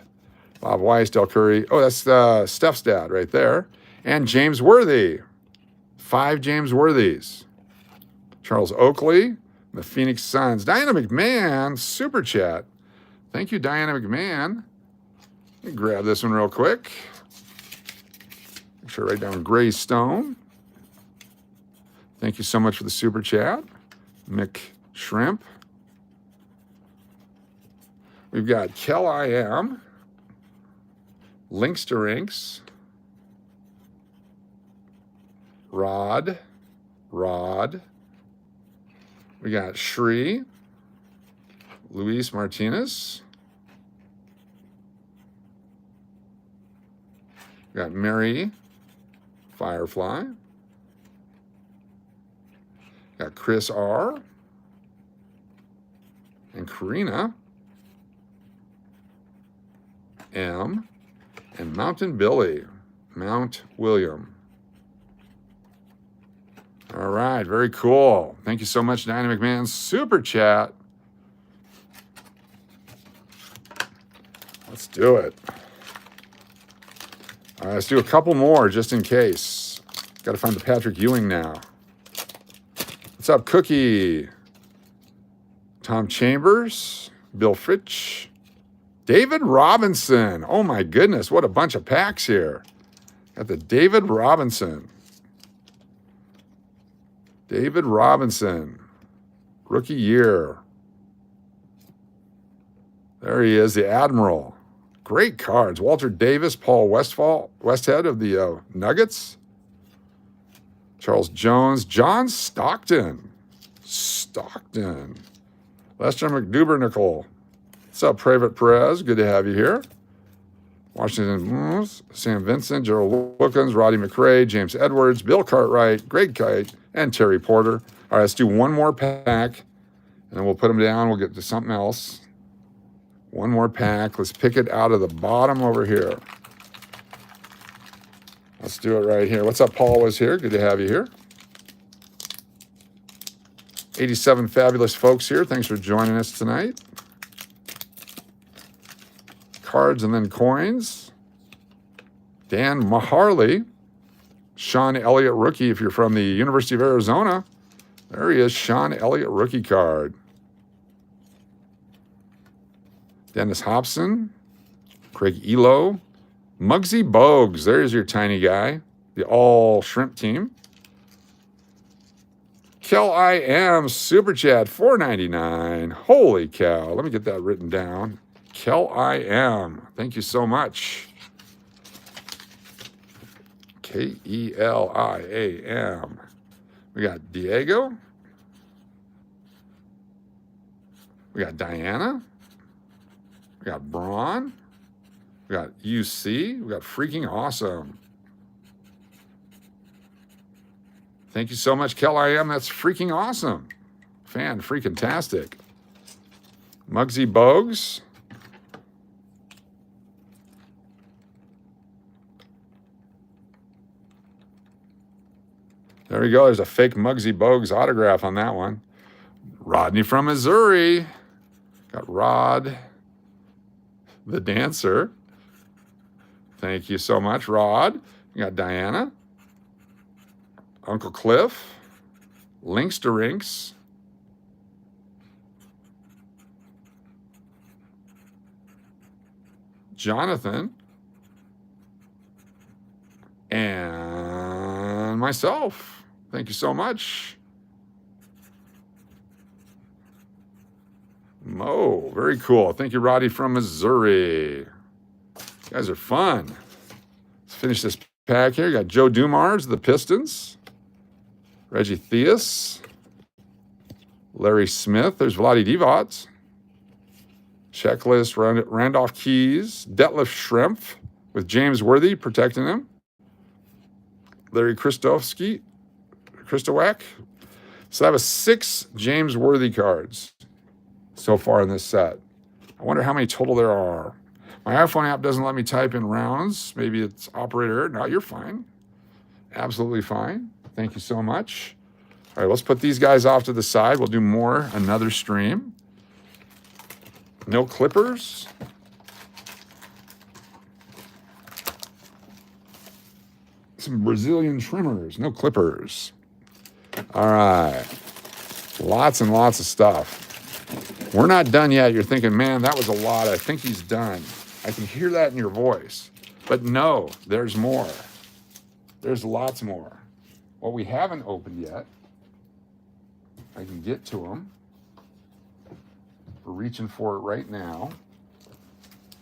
Bob Weiss, Del Curry. Oh, that's Steph's dad right there. And James Worthy. 5 James Worthys. Charles Oakley, the Phoenix Suns. Diana McMahon, super chat. Thank you, Diana McMahon. Let me grab this one real quick. Make sure I write down Gray Stone. Thank you so much for the super chat. Mick Shrimp. We've got Kel I Am. Links to Rinks. Rod. We got Shri. Luis Martinez. We got Mary. Firefly. Got Chris R. And Karina M. And Mountain Billy. Mount William. All right, very cool. Thank you so much, Diana McMahon. Super chat. Let's do it. All right, let's do a couple more just in case. Got to find the Patrick Ewing now. What's up, Cookie? Tom Chambers, Bill Fritch, David Robinson. Oh my goodness, what a bunch of packs here. Got the David Robinson. David Robinson, rookie year. There he is, the Admiral. Great cards. Walter Davis, Paul Westhead of the Nuggets. Charles Jones, John Stockton. Lester McDubernickel. What's up, Private Perez? Good to have you here. Washington Blues, Sam Vincent, Gerald Wilkins, Roddy McRae, James Edwards, Bill Cartwright, Greg Kite, and Terry Porter. All right, let's do one more pack, and then we'll put them down. We'll get to something else. One more pack. Let's pick it out of the bottom over here. Let's do it right here. What's up, Paul was here. Good to have you here. 87 fabulous folks here. Thanks for joining us tonight. Cards and then coins. Dan Maharley. Sean Elliott rookie if you're from the University of Arizona. There he is, Sean Elliott rookie card. Dennis Hobson. Craig Elo. Muggsy Bogues. There's your tiny guy. The all shrimp team. Kel I Am Super Chat $4.99. Holy cow. Let me get that written down. Kel I Am. Thank you so much. K-E-L-I-A-M. We got Diego. We got Diana. We got Braun. We got UC. We got Freaking Awesome. Thank you so much, Kel I Am. That's freaking awesome. Freaking-tastic. Muggsy Bogues. There we go. There's a fake Muggsy Bogues autograph on that one. Rodney from Missouri. Got Rod, the dancer. Thank you so much, Rod. You got Diana. Uncle Cliff. Links to Rinks. Jonathan, and myself. Thank you so much. Mo, very cool. Thank you, Roddy from Missouri. You guys are fun. Let's finish this pack here. You got Joe Dumars, the Pistons. Reggie Theus. Larry Smith. There's Vlade Divac. Checklist, Randolph Keys. Detlef Schrempf with James Worthy protecting him. Larry Kristowak. So I have 6 James Worthy cards so far in this set. I wonder how many total there are. My iPhone app doesn't let me type in rounds. Maybe it's operator. No, you're fine. Absolutely fine. Thank you so much. All right, let's put these guys off to the side. We'll do more another stream. No clippers. Some Brazilian trimmers. No clippers. All right. Lots and lots of stuff. We're not done yet. You're thinking, man, that was a lot. I think he's done. I can hear that in your voice. But no, there's more. There's lots more. What we haven't opened yet, I can get to them. We're reaching for it right now.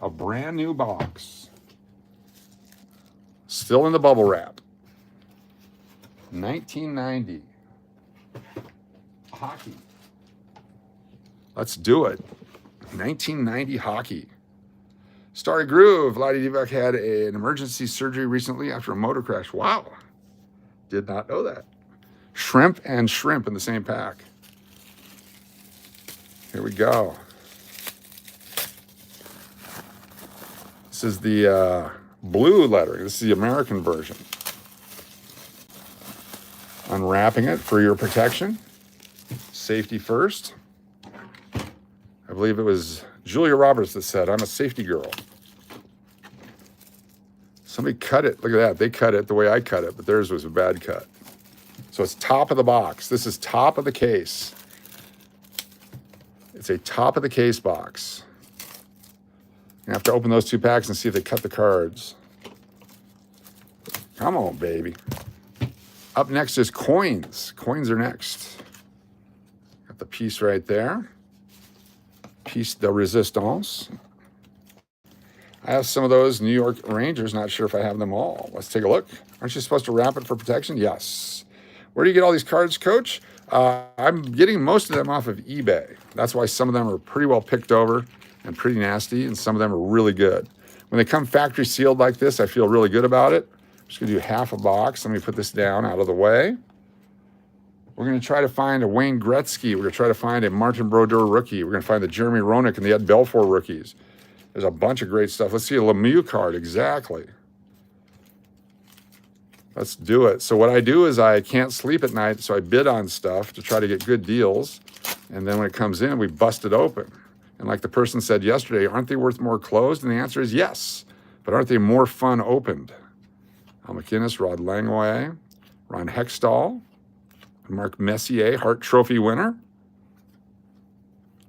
A brand new box. Still in the bubble wrap. 1990. Hockey. Let's do it. 1990 hockey. Starry Groove. Vlade Divac had an emergency surgery recently after a motor crash. Wow. Did not know that. Shrimp and shrimp in the same pack. Here we go. This is the blue lettering. This is the American version. Unwrapping it for your protection. Safety first. I believe it was Julia Roberts that said, I'm a safety girl. Somebody cut it. Look at that. They cut it the way I cut it, but theirs was a bad cut. So it's top of the box. This is top of the case. It's a top of the case box. You have to open those 2 packs and see if they cut the cards. Come on, baby. Up next is coins. Coins are next. Got the piece right there. Piece de resistance. I have some of those New York Rangers. Not sure if I have them all. Let's take a look. Aren't you supposed to wrap it for protection? Yes. Where do you get all these cards, Coach? I'm getting most of them off of eBay. That's why some of them are pretty well picked over and pretty nasty, and some of them are really good. When they come factory sealed like this, I feel really good about it. I'm just gonna do half a box. Let me put this down out of the way. We're gonna try to find a Wayne Gretzky. We're gonna try to find a Martin Brodeur rookie. We're gonna find the Jeremy Roenick and the Ed Belfour rookies. There's a bunch of great stuff. Let's see a Lemieux card, exactly. Let's do it. So what I do is I can't sleep at night, so I bid on stuff to try to get good deals. And then when it comes in, we bust it open. And like the person said yesterday, aren't they worth more closed? And the answer is yes. But aren't they more fun opened? Al McInnes, Rod Langway, Ron Hextall, Mark Messier, Hart Trophy winner,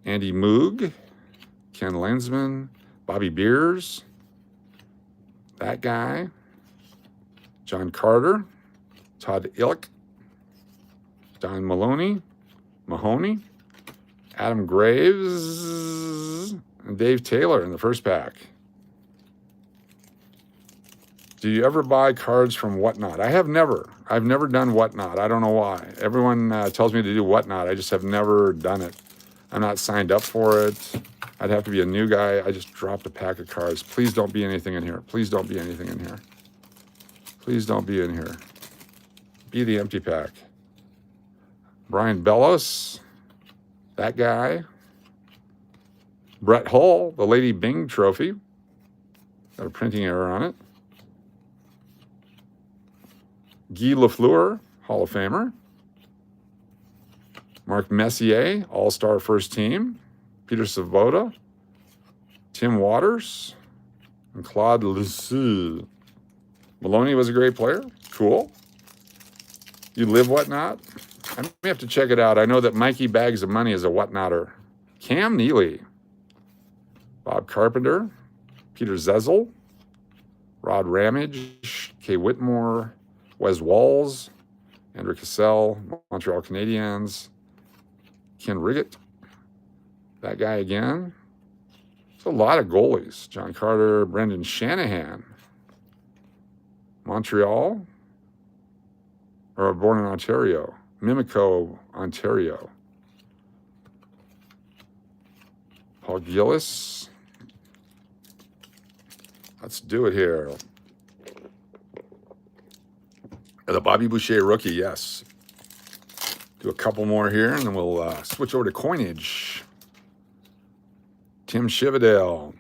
Andy Moog, Ken Lensman, Bobby Beers, that guy, John Carter, Todd Ilk, Don Mahoney, Adam Graves, and Dave Taylor in the first pack. Do you ever buy cards from Whatnot? I've never done Whatnot. I don't know why. Everyone tells me to do Whatnot. I just have never done it. I'm not signed up for it. I'd have to be a new guy. I just dropped a pack of cards. Please don't be anything in here. Please don't be anything in here. Please don't be in here. Be the empty pack. Brian Bellows, that guy. Brett Hull, the Lady Bing trophy. Got a printing error on it. Guy Lafleur, Hall of Famer. Mark Messier, All-Star First Team. Peter Svoboda. Tim Waters. And Claude Lusseux. Maloney was a great player. Cool. You live Whatnot? I may have to check it out. I know that Mikey Bags of Money is a Whatnotter. Cam Neely. Bob Carpenter. Peter Zezel, Rod Ramage, Kay Whitmore, Wes Walls, Andrew Cassell, Montreal Canadiens, Ken Riggett, that guy again. It's a lot of goalies. John Carter, Brendan Shanahan, Montreal, or born in Ontario, Mimico, Ontario. Paul Gillis. Let's do it here. The Bobby Boucher rookie, yes. Do a couple more here, and then we'll switch over to coinage. Tim Chivadale,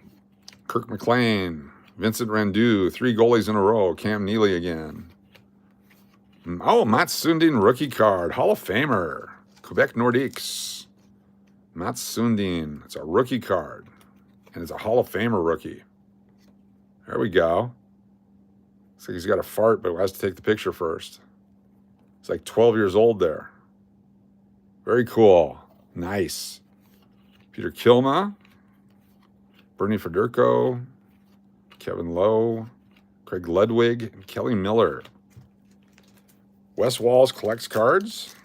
Kirk McLean, Vincent Rendu, 3 goalies in a row. Cam Neely again. Oh, Mats Sundin rookie card, Hall of Famer. Quebec Nordiques. Mats Sundin. It's a rookie card, and it's a Hall of Famer rookie. There we go. Looks like he's got a fart, but has to take the picture first. He's like 12 years old there. Very cool. Nice. Peter Kilma, Bernie Federko, Kevin Lowe, Craig Ludwig, and Kelly Miller. Wes Walls collects cards.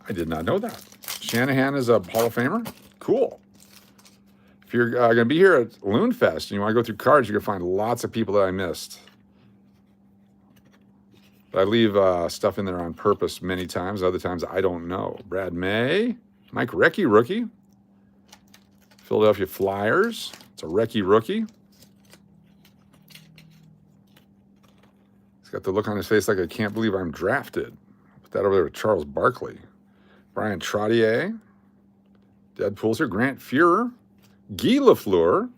I did not know that. Shanahan is a Hall of Famer. Cool. If you're going to be here at Loon Fest and you want to go through cards, you're going to find lots of people that I missed. But I leave stuff in there on purpose many times. Other times I don't know. Brad May, Mike Recchi, rookie. Philadelphia Flyers. It's a Recchi rookie. He's got the look on his face like I can't believe I'm drafted. Put that over there with Charles Barkley. Brian Trottier. Deadpool's here. Grant Fuhrer. Guy Lafleur.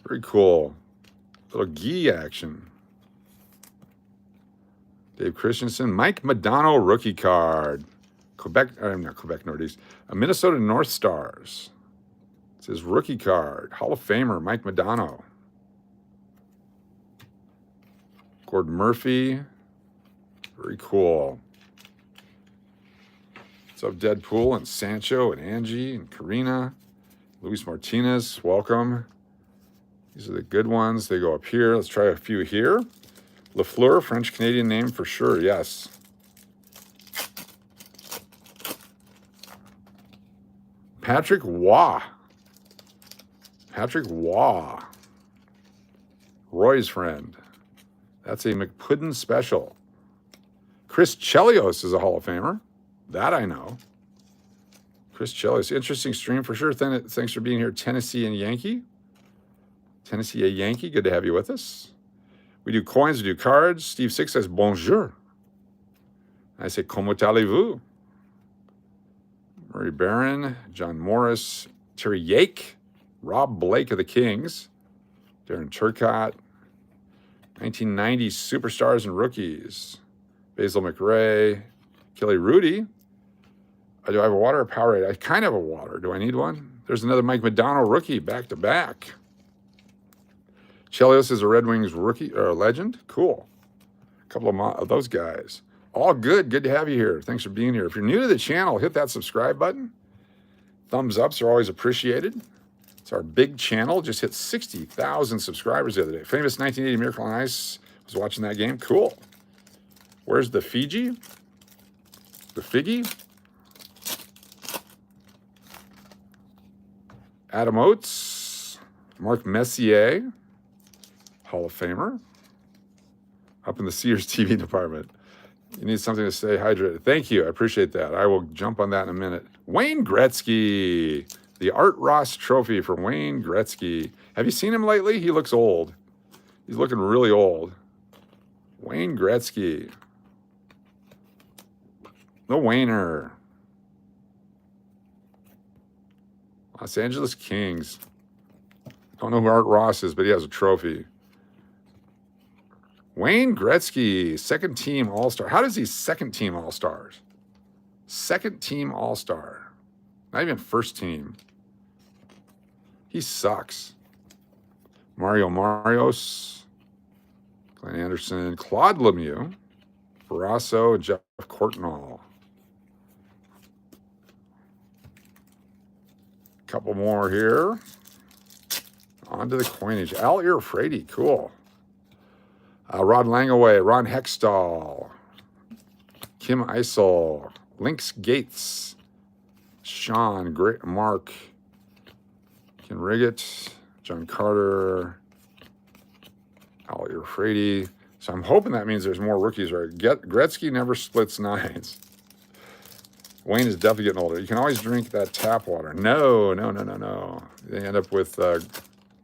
Very cool. Little Guy action. Dave Christensen. Mike Modano rookie card. Not Quebec Nordiques. Minnesota North Stars. It's his rookie card. Hall of Famer, Mike Modano. Gordon Murphy. Very cool. What's up, Deadpool and Sancho and Angie and Karina? Luis Martinez, welcome. These are the good ones. They go up here. Let's try a few here. Lafleur, French-Canadian name for sure, yes. Patrick Waugh. Patrick Waugh. Roy's friend. That's a McPuddin special. Chris Chelios is a Hall of Famer. That I know. Chris Chelios. Interesting stream for sure. Thanks for being here, Tennessee and Yankee. Tennessee, a Yankee. Good to have you with us. We do coins, we do cards. Steve Six says bonjour. I say comment allez-vous? Murray Barron, John Morris, Terry Yake, Rob Blake of the Kings, Darren Turcotte, 1990 Superstars and Rookies, Basil McRae, Kelly Rudy. Do I have a water or Powerade? I kind of have a water. Do I need one? There's another Mike Modano rookie back-to-back. Chelios is a Red Wings rookie or legend. Cool. A couple of those guys. All good. Good to have you here. Thanks for being here. If you're new to the channel, hit that subscribe button. Thumbs ups are always appreciated. It's our big channel. Just hit 60,000 subscribers the other day. Famous 1980 Miracle on Ice. Was watching that game. Cool. Where's the Fiji? The Figgy? Adam Oates. Mark Messier. Hall of Famer. Up in the Sears TV department. You need something to stay hydrated. Thank you. I appreciate that. I will jump on that in a minute. Wayne Gretzky. The Art Ross Trophy for Wayne Gretzky. Have you seen him lately? He looks old. He's looking really old. Wayne Gretzky. The Wayner. Los Angeles Kings. Don't know who Art Ross is, but he has a trophy. Wayne Gretzky, second team All-Star. How does he second team All-Stars? Second team All-Star. Not even first team. He sucks. Mario Marios, Glenn Anderson, Claude Lemieux, Barrasso, Jeff Courtnall. Couple more here. On to the coinage. Al Irafrady, cool. Rod Langaway, Ron Hextall, Kim Eisel, Lynx Gates, Sean, Mark, Ken Riggett, John Carter, Al Irafrady. So I'm hoping that means there's more rookies, right? Gretzky never splits nines. Wayne is definitely getting older. You can always drink that tap water. No. They end up with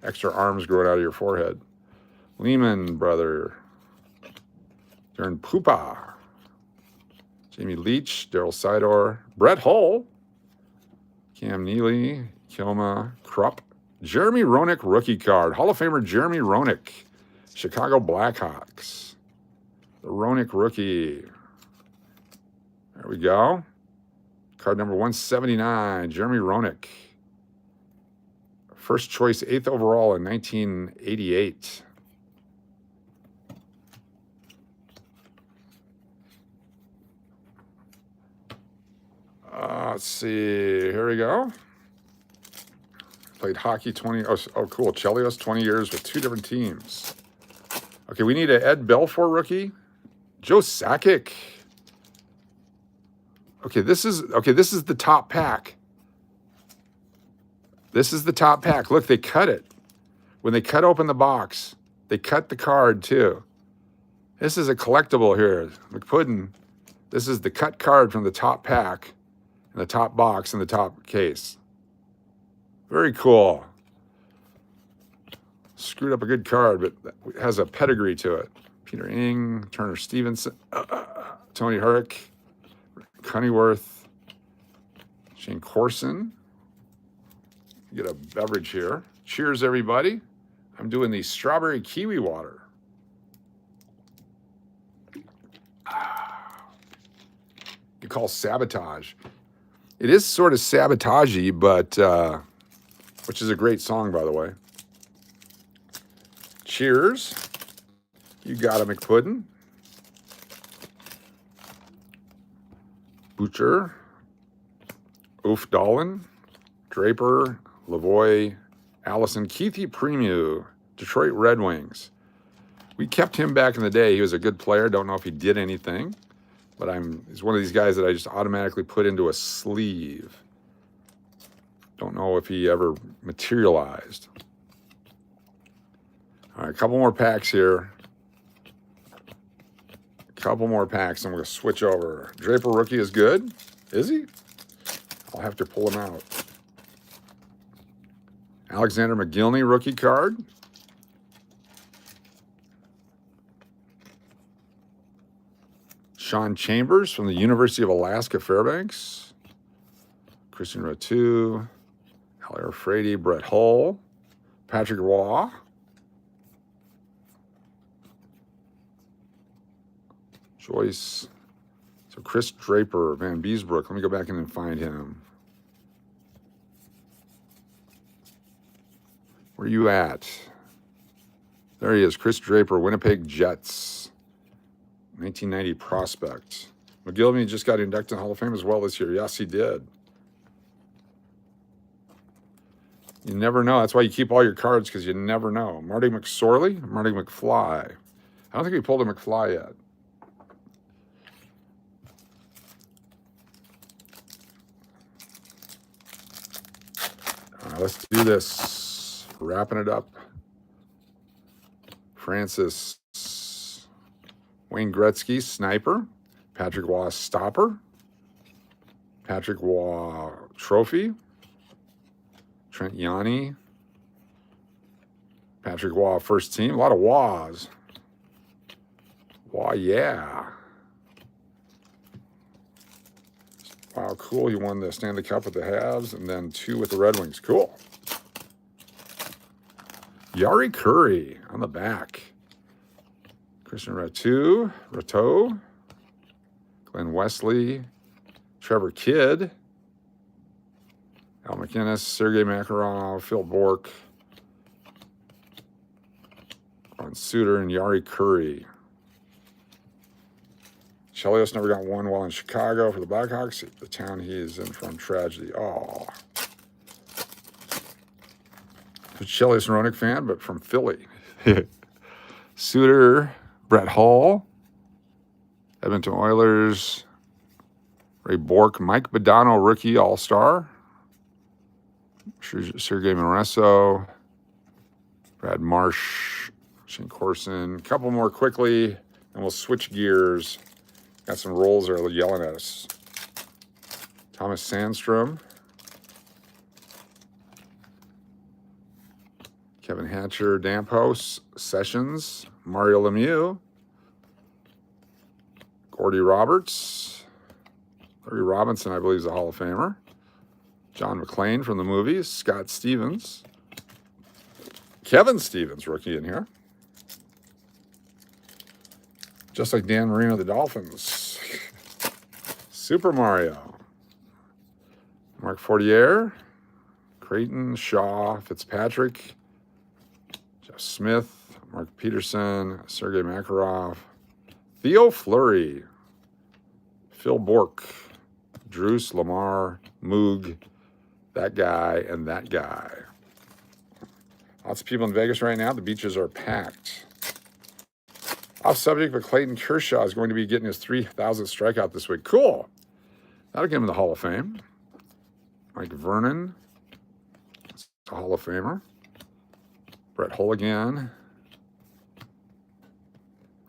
extra arms growing out of your forehead. Lehman brother. Darren Poopa. Jamie Leach. Daryl Sidor. Brett Hull. Cam Neely. Kilma Krupp. Jeremy Roenick rookie card. Hall of Famer Jeremy Roenick. Chicago Blackhawks. The Roenick rookie. There we go. Card number 179, Jeremy Roenick. First choice, 8th overall in 1988. Let's see, here we go. Played hockey 20, oh cool, Chelios, 20 years with 2 different teams. Okay, we need an Ed Belfour rookie. Joe Sakic. Okay, this is the top pack. This is the top pack. Look, they cut it. When they cut open the box, they cut the card too. This is a collectible here. McPuddin, this is the cut card from the top pack, and the top box, and the top case. Very cool. Screwed up a good card, but it has a pedigree to it. Peter Ing, Turner Stevenson, Tony Hurrick, Cunnyworth, Shane Corson. Get a beverage here. Cheers, everybody. I'm doing the strawberry kiwi water. You call sabotage. It is sort of sabotagey, but which is a great song, by the way. Cheers. You got a McPuddin. Butcher, Oof Dolan, Draper, Lavoie, Allison, Keithy Premu, Detroit Red Wings. We kept him back in the day. He was a good player. Don't know if he did anything, but he's one of these guys that I just automatically put into a sleeve. Don't know if he ever materialized. All right, a couple more packs here. Couple more packs, and we're going to switch over. Draper rookie is good. Is he? I'll have to pull him out. Alexander McGillney rookie card. Sean Chambers from the University of Alaska Fairbanks. Christian Rotu. Al Frady, Brett Hull. Patrick Roy. Joyce. So Chris Draper, Van Beesbrook. Let me go back in and find him. Where are you at? There he is, Chris Draper, Winnipeg Jets. 1990 prospect. McGillivray just got inducted in the Hall of Fame as well this year. Yes, he did. You never know. That's why you keep all your cards, because you never know. Marty McSorley, Marty McFly. I don't think we pulled a McFly yet. All right, let's do this. Wrapping it up. Francis, Wayne Gretzky, sniper. Patrick Waugh, stopper. Patrick Waugh, trophy. Trent Yanni. Patrick Waugh, first team. A lot of Waughs. Waugh, yeah. Wow, cool. He won the Stanley Cup with the Habs and then 2 with the Red Wings. Cool. Yari Curry on the back. Christian Rateau, Glenn Wesley, Trevor Kidd, Al McInnes, Sergei Makarov, Phil Bork, Ron Suter, and Yari Curry. Chelios never got one while in Chicago for the Blackhawks, the town he is in from tragedy. Oh. Shelly Saronic fan, but from Philly. Suter, Brett Hull, Edmonton Oilers, Ray Bork, Mike Badano, rookie all-star, Sergei Moresso, Brad Marsh, Shane Corson. A couple more quickly, and we'll switch gears. Got some rolls that are yelling at us. Thomas Sandstrom, Kevin Hatcher, Damphouse, Sessions, Mario Lemieux, Gordy Roberts, Larry Robinson, I believe, is a Hall of Famer, John McClane from the movies, Scott Stevens, Kevin Stevens, rookie in here, just like Dan Marino of the Dolphins, Super Mario, Mark Fortier, Creighton, Shaw, Fitzpatrick, Jeff Smith, Mark Peterson, Sergei Makarov, Theo Fleury, Phil Bork, Drews, Lamar, Moog, that guy, and that guy. Lots of people in Vegas right now. The beaches are packed. Off subject, but Clayton Kershaw is going to be getting his 3,000th strikeout this week. Cool. That'll get him in the Hall of Fame. Mike Vernon, a Hall of Famer. Brett Hull again.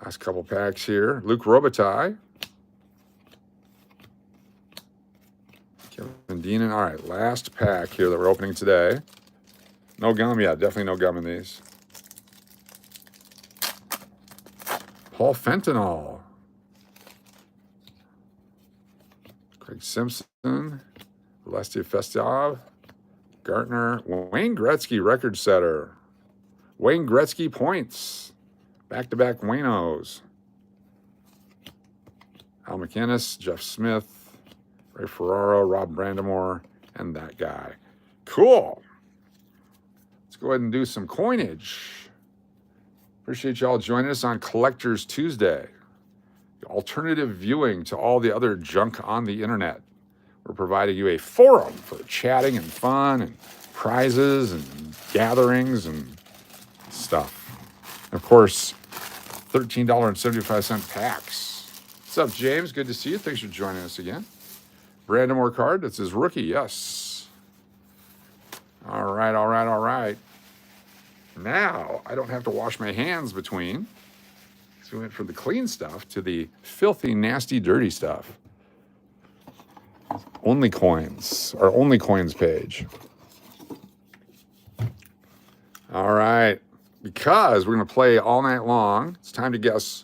Last couple packs here. Luke Robitaille. Kevin Deanon. All right, last pack here that we're opening today. No gum yet. Definitely no gum in these. Paul Fentanyl. Craig Simpson. Leslie Festov. Gartner. Wayne Gretzky, record setter. Wayne Gretzky points. Back-to-back Waynos. Al McInnes, Jeff Smith, Ray Ferraro, Rob Brandamore, and that guy. Cool. Let's go ahead and do some coinage. Appreciate y'all joining us on Collectors Tuesday. Alternative viewing to all the other junk on the internet. We're providing you a forum for chatting and fun and prizes and gatherings and stuff. And of course, $13.75 packs. What's up, James? Good to see you. Thanks for joining us again. Brandamore card. That's his rookie. Yes. All right, all right, all right. Now, I don't have to wash my hands between. So we went from the clean stuff to the filthy, nasty, dirty stuff. Only Coins, our Only Coins page. All right. Because we're going to play all night long, it's time to guess.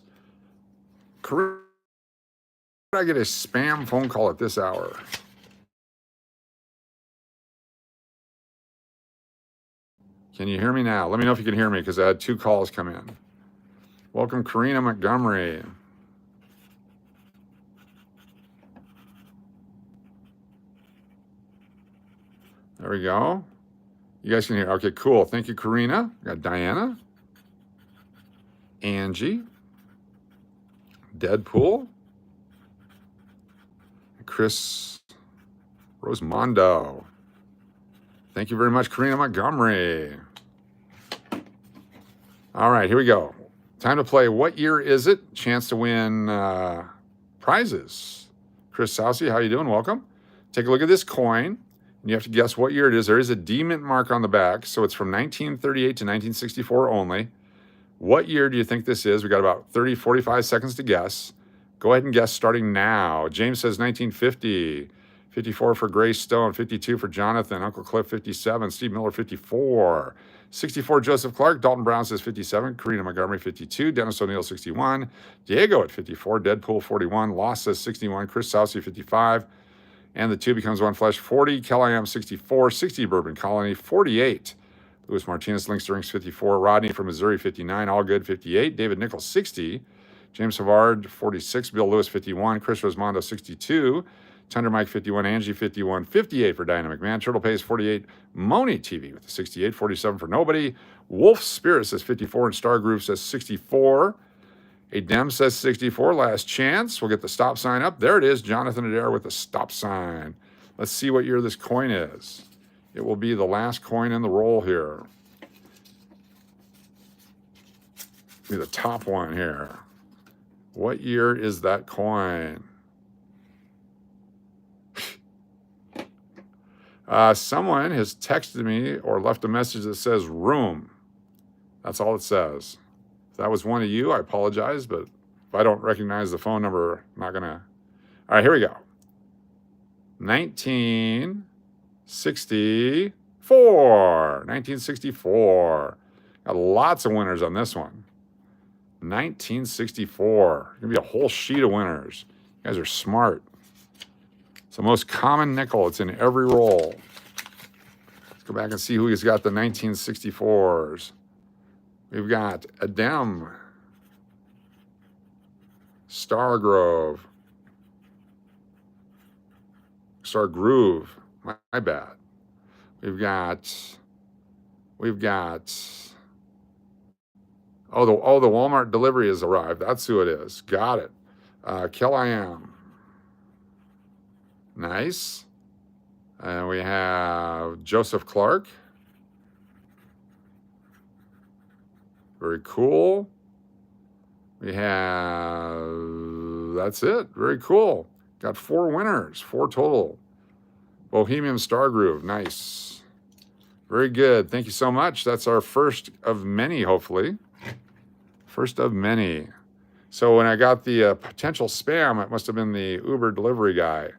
Did I get a spam phone call at this hour? Can you hear me now? Let me know if you can hear me because I had 2 calls come in. Welcome, Karina Montgomery. There we go. You guys can hear. Okay, cool. Thank you, Karina. We got Diana, Angie, Deadpool, Chris Rosemondo. Thank you very much, Karina Montgomery. All right, here we go. Time to play What Year Is It? Chance to win prizes. Chris Sousey, how you doing? Welcome. Take a look at this coin. And you have to guess what year it is. There is a D mint mark on the back, so it's from 1938 to 1964 only. What year do you think this is? We got about 30, 45 seconds to guess. Go ahead and guess starting now. James says 1950. 54 for Grace Stone. 52 for Jonathan. Uncle Cliff, 57. Steve Miller, 54. 64, Joseph Clark. Dalton Brown says 57. Karina Montgomery, 52. Dennis O'Neill, 61. Diego at 54. Deadpool, 41. Lost says 61. Chris Sousey, 55. And the 2 becomes 1 flesh, 40. Kellam, 64. 60, Bourbon Colony, 48. Luis Martinez, Links Drinks, 54. Rodney from Missouri, 59. All Good, 58. David Nichols, 60. James Havard, 46. Bill Lewis, 51. Chris Rosmondo, 62. Tender Mike, 51. Angie, 51. 58 for Dynamic Man. Turtle Pays, 48. Moni TV with the 68. 47 for Nobody. Wolf Spirit says 54. And Star Groove says 64. A Dem says 64. Last chance. We'll get the stop sign up. There it is. Jonathan Adair with the stop sign. Let's see what year this coin is. It will be the last coin in the roll here. Be the top one here. What year is that coin? Someone has texted me or left a message that says room. That's all it says. If that was one of you, I apologize, but if I don't recognize the phone number, I'm not gonna. All right, here we go. 1964. 1964. Got lots of winners on this one. 1964. Gonna be a whole sheet of winners. You guys are smart. It's the most common nickel. It's in every roll. Let's go back and see who has got the 1964s. We've got Adem, Stargroove, my bad. We've got, oh, the Walmart delivery has arrived. That's who it is. Got it. Kell-I-Am. Nice. And we have Joseph Clark. Very cool. We have, that's it. Very cool. Got 4 winners, 4 total. Bohemian Star Groove, nice. Very good. Thank you so much. That's our first of many, hopefully. First of many. So when I got the potential spam, it must have been the Uber delivery guy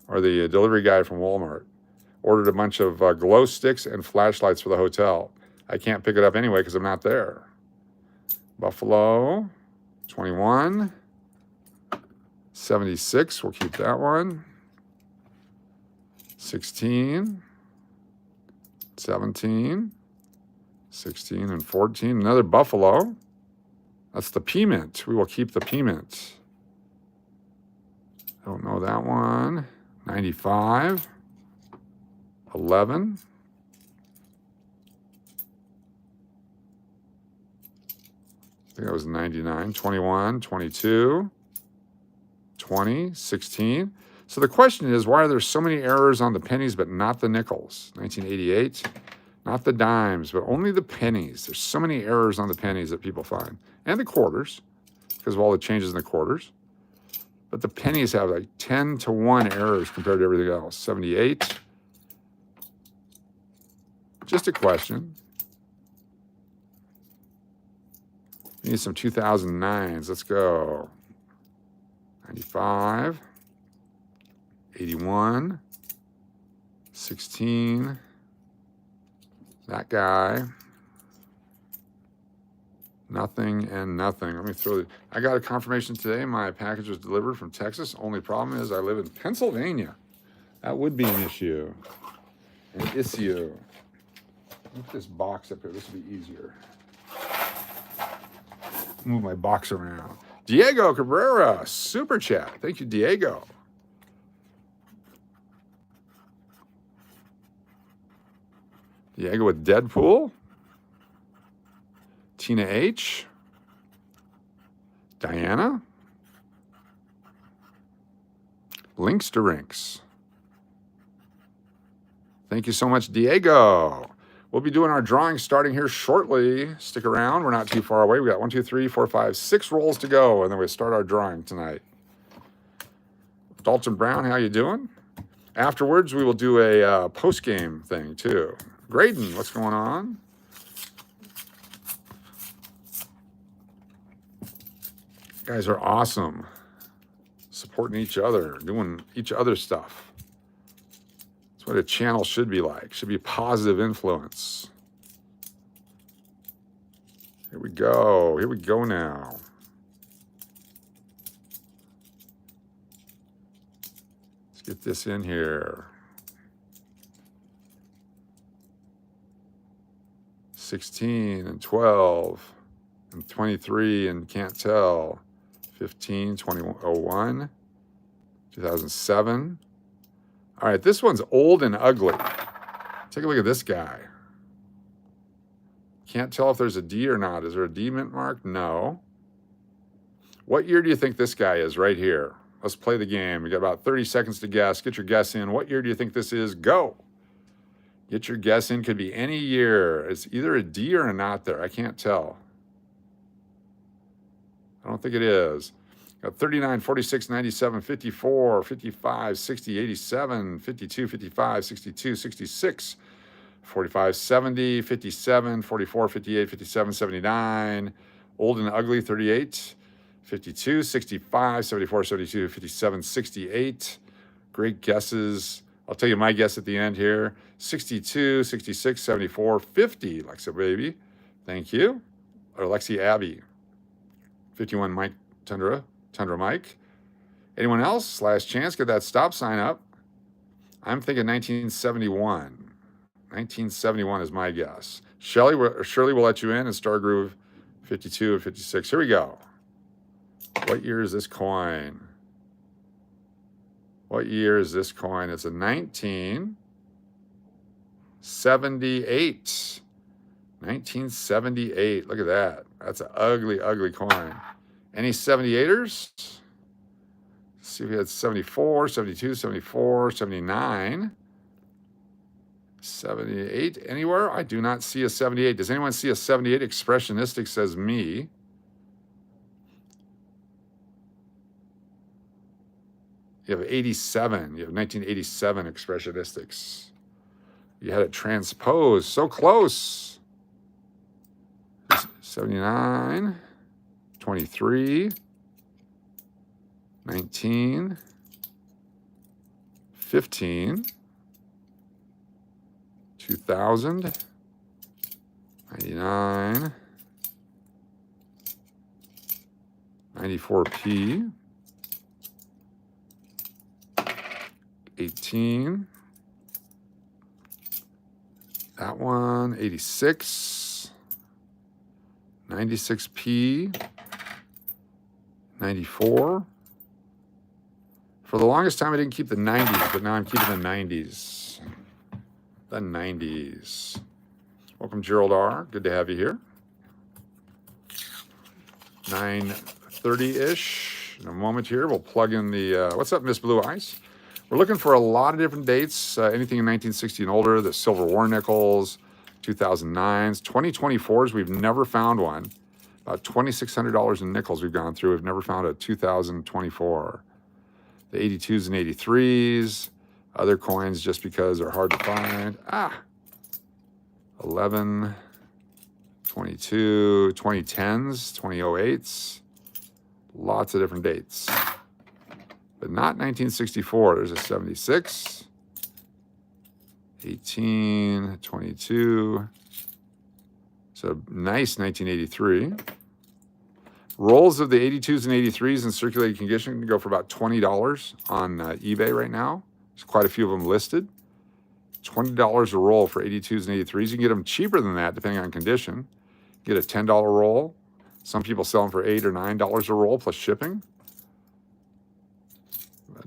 or the delivery guy from Walmart. Ordered a bunch of glow sticks and flashlights for the hotel. I can't pick it up anyway because I'm not there. Buffalo, 21. 76, we'll keep that one. 16. 17. 16 and 14. Another Buffalo. That's the P-Mint. We will keep the P-Mint. Don't know that one. 95. 11. I think that was 99. 21, 22, 20, 16. So the question is, why are there so many errors on the pennies but not the nickels? 1988, not the dimes, but only the pennies. There's so many errors on the pennies that people find. And the quarters, because of all the changes in the quarters. But the pennies have like 10 to 1 errors compared to everything else. 78. Just a question. We need some 2009s. Let's go. 95. 81. 16. That guy. Nothing and nothing. Let me throw it. I got a confirmation today. My package was delivered from Texas. Only problem is I live in Pennsylvania. That would be an issue. An issue. Move this box up here. This will be easier. Move my box around. Diego Cabrera, super chat. Thank you, Diego. Diego with Deadpool. Tina H. Diana. Links to Rinks. Thank you so much, Diego. We'll be doing our drawing starting here shortly. Stick around. We're not too far away. We got 1, 2, 3, 4, 5, 6 rolls to go, and then we start our drawing tonight. Dalton Brown, how you doing? Afterwards, we will do a post-game thing, too. Graydon, what's going on? You guys are awesome. Supporting each other, doing each other stuff. That's what a channel should be like. Should be positive influence. Here we go. Here we go now. Let's get this in here. 16 and 12 and 23 and can't tell. 15, 2101, 2007. All right, this one's old and ugly. Take a look at this guy. Can't tell if there's a D or not. Is there a D mint mark? No. What year do you think this guy is right here? Let's play the game. We got about 30 seconds to guess. Get your guess in. What year do you think this is? Go. Get your guess in. Could be any year. It's either a D or a not there. I can't tell. I don't think it is. Got 39, 46, 97, 54, 55, 60, 87, 52, 55, 62, 66, 45, 70, 57, 44, 58, 57, 79. Old and ugly, 38, 52, 65, 74, 72, 57, 68. Great guesses. I'll tell you my guess at the end here. 62, 66, 74, 50. Alexa baby. Thank you. Or Lexi Abby. 51 Mike Tundra Mike. Anyone else? Last chance. Get that stop sign up. I'm thinking 1971. 1971 is my guess. Shirley will let you in and Star Groove 52 and 56. Here we go. What year is this coin? What year is this coin? It's a 1978. 1978. Look at that. That's an ugly, ugly coin. Any 78ers? Let's see if we had 74, 72, 74, 79. 78 anywhere? I do not see a 78. Does anyone see a 78? Expressionistic says me. You have 87. You have 1987 expressionistics. You had it transposed. So close. 79, 23, 19, 15, 2000, 99, 94p, 18, that one, 86, 96p, 94. For the longest time, I didn't keep the 90s, but now I'm keeping the 90s. The 90s. Welcome, Gerald R. Good to have you here. 9:30-ish. In a moment here, we'll plug in the, what's up, Miss Blue Eyes? We're looking for a lot of different dates, anything in 1960 and older, the silver war nickels, 2009s, 2024s, we've never found one. About $2,600 in nickels we've gone through. We've never found a 2024. The 82s and 83s, other coins just because they're hard to find. 11, 22, 2010s, 2008s, lots of different dates. But not 1964. There's a 76, 18, 22. So nice 1983. Rolls of the 82s and 83s in circulating condition can go for about $20 on eBay right now. There's quite a few of them listed. $20 a roll for 82s and 83s. You can get them cheaper than that depending on condition. Get a $10 roll. Some people sell them for $8 or $9 a roll plus shipping.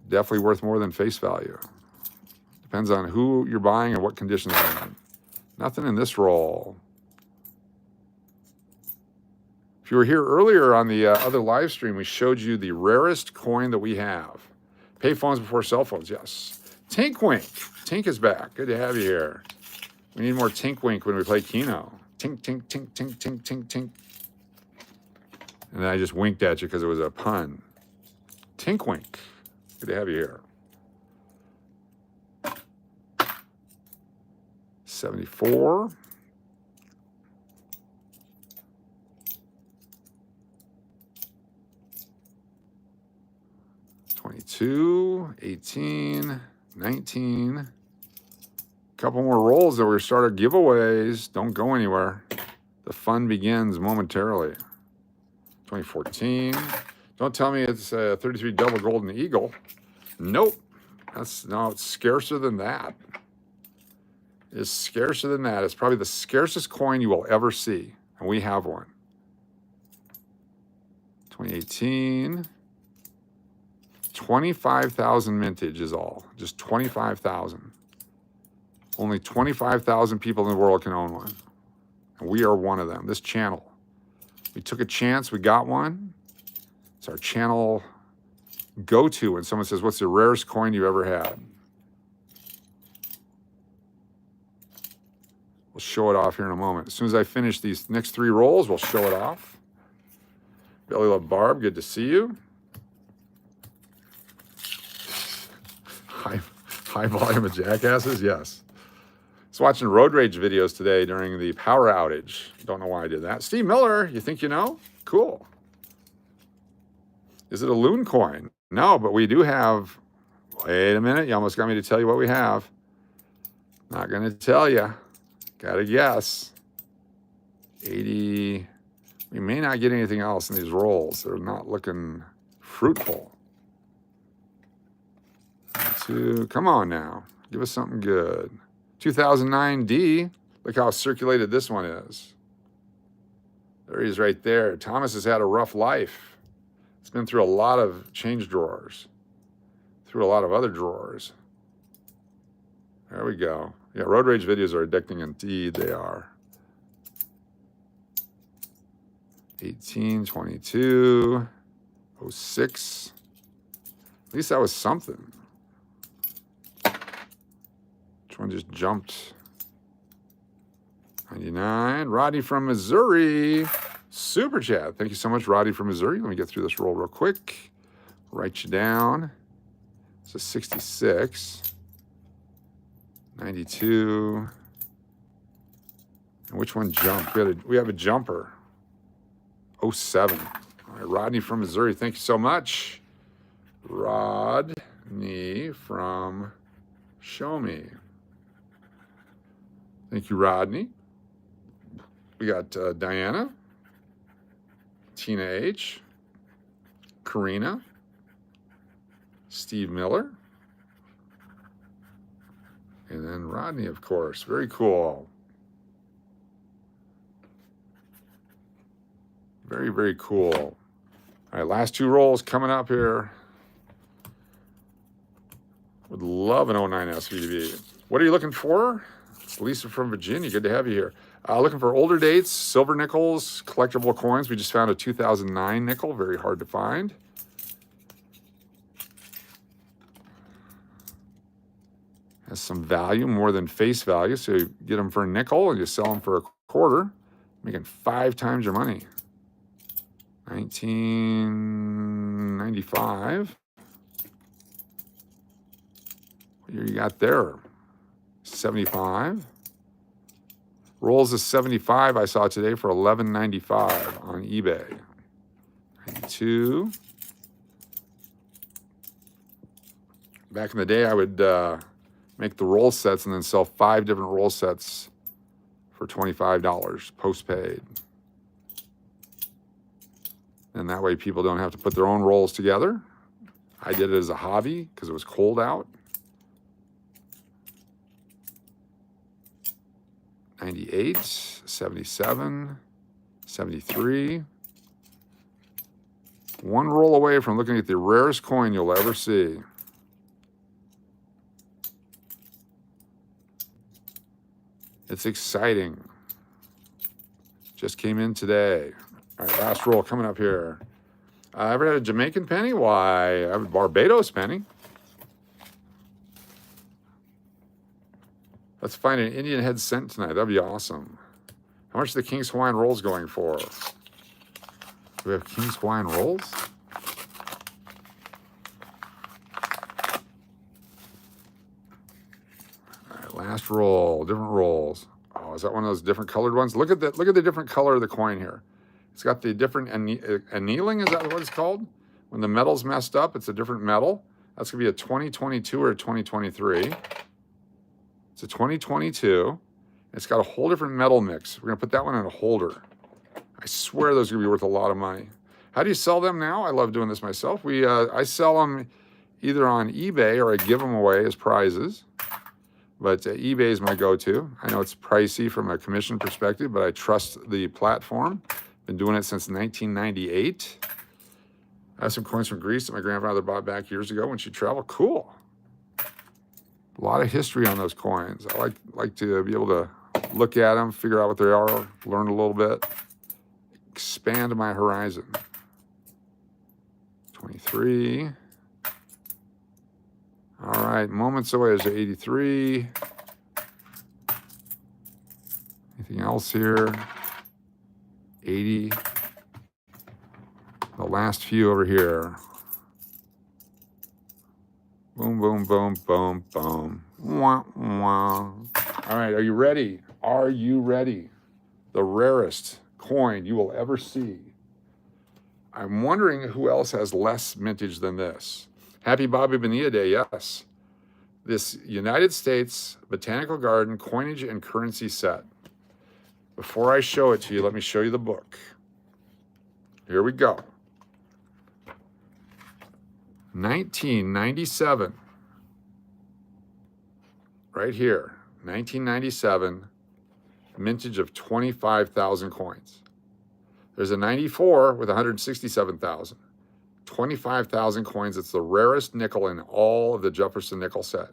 Definitely worth more than face value. Depends on who you're buying and what condition they're in. Nothing in this roll. If you were here earlier on the other live stream, we showed you the rarest coin that we have. Pay phones before cell phones, yes. Tinkwink. Tink is back. Good to have you here. We need more Tinkwink when we play Keno. Tink, tink, tink, tink, tink, tink, tink. And then I just winked at you because it was a pun. Tinkwink. Good to have you here. 74. 22, 18, 19. Couple more rolls that we're starting giveaways. Don't go anywhere. The fun begins momentarily. 2014. Don't tell me it's a 33 double golden eagle. Nope. No, it's scarcer than that. It's scarcer than that. It's probably the scarcest coin you will ever see. And we have one. 2018. 25,000 mintage is all. Just 25,000. Only 25,000 people in the world can own one. And we are one of them, this channel. We took a chance, we got one. It's our channel go-to when someone says, what's the rarest coin you've ever had? We'll show it off here in a moment. As soon as I finish these next 3 rolls, we'll show it off. Billy Love Barb, good to see you. High volume of jackasses, yes. I was watching road rage videos today during the power outage. Don't know why I did that. Steve Miller, you think you know? Cool. Is it a loon coin? No, but we do have, wait a minute, you almost got me to tell you what we have. Not gonna tell you, gotta guess. 80, we may not get anything else in these rolls. They're not looking fruitful. 2, come on now, give us something good. 2009 D, look how circulated this one is. There he is right there. Thomas has had a rough life. It's been through a lot of change drawers, through a lot of other drawers. There we go. Yeah, road rage videos are addicting indeed, they are. 18, 22, 06. At least that was something. Which one just jumped? 99. Rodney from Missouri. Super chat. Thank you so much, Rodney from Missouri. Let me get through this roll real quick. Write you down. It's a 66. 92. And which one jumped? We have a jumper. 07. All right, Rodney from Missouri. Thank you so much. Rodney from Show Me. Thank you, Rodney. We got Diana, Tina H, Karina, Steve Miller, and then Rodney, of course. Very cool. Very, very cool. All right, last 2 rolls coming up here. Would love an 09 SVB. What are you looking for? It's Lisa from Virginia. Good to have you here. Looking for older dates, silver nickels, collectible coins. We just found a 2009 nickel. Very hard to find. Has some value, more than face value. So you get them for a nickel and you sell them for a quarter, making 5 times your money. 1995. What year you got there? 75. Rolls of 75 I saw today for $11.95 on eBay. 92. Back in the day, I would make the roll sets and then sell 5 different roll sets for $25 postpaid. And that way people don't have to put their own rolls together. I did it as a hobby because it was cold out. 98, 77, 73. One roll away from looking at the rarest coin you'll ever see. It's exciting. Just came in today. All right, last roll coming up here. Ever had a Jamaican penny? Why, I have a Barbados penny. Let's find an Indian head cent tonight. That'd be awesome. How much are the King's Hawaiian rolls going for? Do we have King's Hawaiian rolls? All right, last roll, different rolls. Oh, is that one of those different colored ones? Look at the different color of the coin here. It's got the different annealing, is that what it's called? When the metal's messed up, it's a different metal. That's gonna be a 2022 or a 2023. It's a 2022. It's got a whole different metal mix. We're gonna put that one in a holder. I swear those are gonna be worth a lot of money. How do you sell them now? I love doing this myself. I sell them either on eBay or I give them away as prizes. But eBay is my go-to. I know it's pricey from a commission perspective, but I trust the platform. Been doing it since 1998. I have some coins from Greece that my grandfather bought back years ago when she traveled. Cool. A lot of history on those coins. I like to be able to look at them, figure out what they are, learn a little bit, expand my horizon. 23. All right, moments away is 83. Anything else here? 80. The last few over here. Boom, boom, boom, boom, boom. Wah, wah. All right, are you ready? Are you ready? The rarest coin you will ever see. I'm wondering who else has less mintage than this. Happy Bobby Bonilla Day, yes. This United States Botanical Garden coinage and currency set. Before I show it to you, let me show you the book. Here we go. 1997. Right here, 1997, mintage of 25,000 coins. There's a 94 with 167,000. 25,000 coins. It's the rarest nickel in all of the Jefferson nickel set.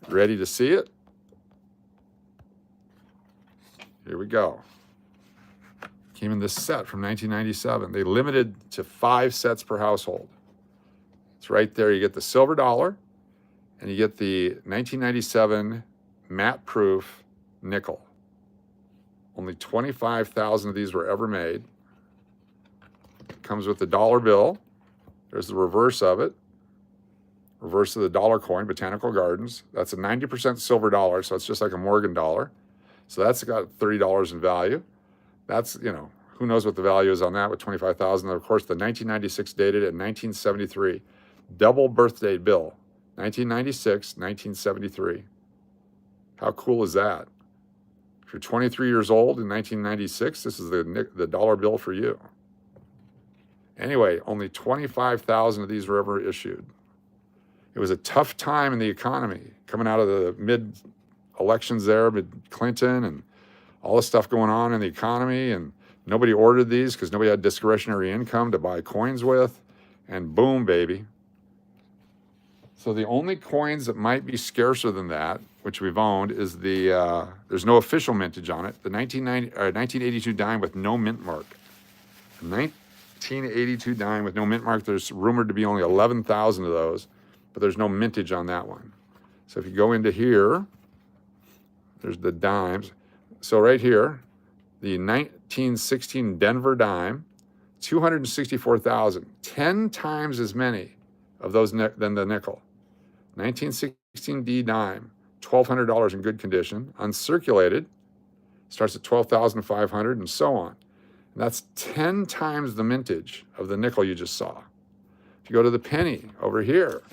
Ready to see it? Here we go. Came in this set from 1997. They limited to 5 sets per household. It's right there. You get the silver dollar and you get the 1997 matte proof nickel. Only 25,000 of these were ever made. It comes with the dollar bill. There's the reverse of it. Reverse of the dollar coin, Botanical Gardens. That's a 90% silver dollar, so it's just like a Morgan dollar. So that's got $30 in value. That's, you know, who knows what the value is on that with 25,000. Of course, the 1996 dated at 1973. Double birthday bill. 1996, 1973. How cool is that? If you're 23 years old in 1996, this is the dollar bill for you. Anyway, only 25,000 of these were ever issued. It was a tough time in the economy, coming out of the mid-elections there, mid-Clinton, and all the stuff going on in the economy, and nobody ordered these because nobody had discretionary income to buy coins with, and boom, baby. So the only coins that might be scarcer than that, which we've owned, is the, there's no official mintage on it, the 1982 dime with no mint mark. 1982 dime with no mint mark, there's rumored to be only 11,000 of those, but there's no mintage on that one. So if you go into here, there's the dimes. So right here, the 1916 Denver dime, 264,000, 10 times as many of those than the nickel. 1916 D dime, $1,200 in good condition, uncirculated, starts at 12,500 and so on. And that's 10 times the mintage of the nickel you just saw. If you go to the penny over here,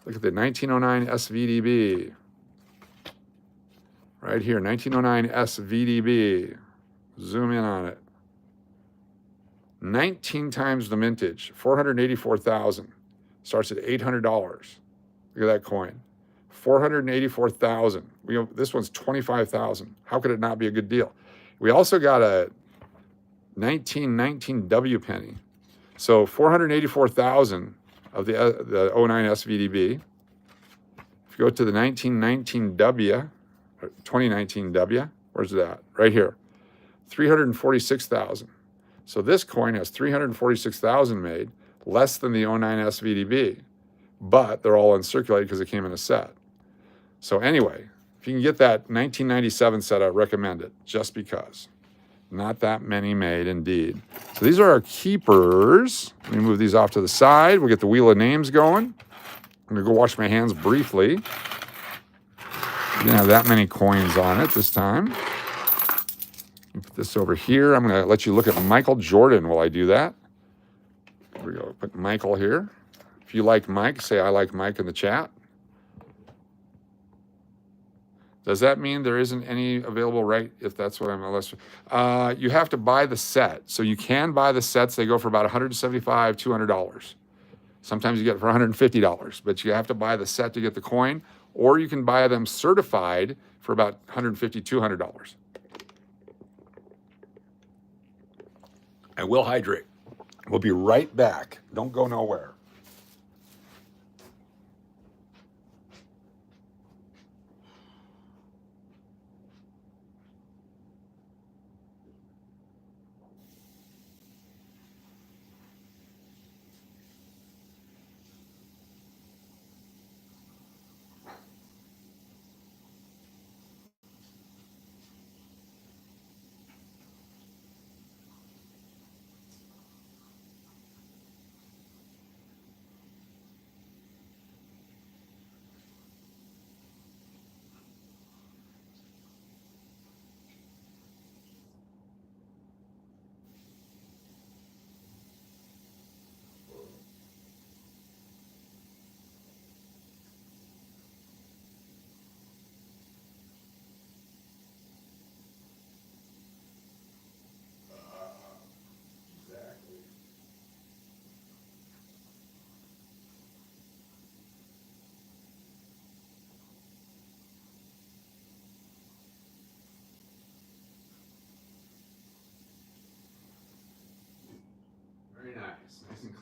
look at the 1909 SVDB. Right here, 1909 SVDB. Zoom in on it. 19 times the mintage, 484,000. Starts at $800. Look at that coin. 484,000. This one's 25,000. How could it not be a good deal? We also got a 1919 W penny. So 484,000 of the 09 SVDB. If you go to the 1919 W, 2019 W, where's that? Right here. 346,000. So this coin has 346,000 made, less than the 09 SVDB, but they're all uncirculated because it came in a set. So anyway, if you can get that 1997 set, I recommend it, just because. Not that many made, indeed. So these are our keepers. Let me move these off to the side. We'll get the wheel of names going. I'm going to go wash my hands briefly. Didn't have that many coins on it this time. Put this over here. I'm going to let you look at Michael Jordan while I do that. Here we go. Put Michael here. If you like Mike, say I like Mike in the chat. Does that mean there isn't any available, right? If that's what I'm less. You have to buy the set. So you can buy the sets. They go for about $175, $200. Sometimes you get it for $150, but you have to buy the set to get the coin, or you can buy them certified for about $150, $200. I will hydrate. We'll be right back. Don't go nowhere.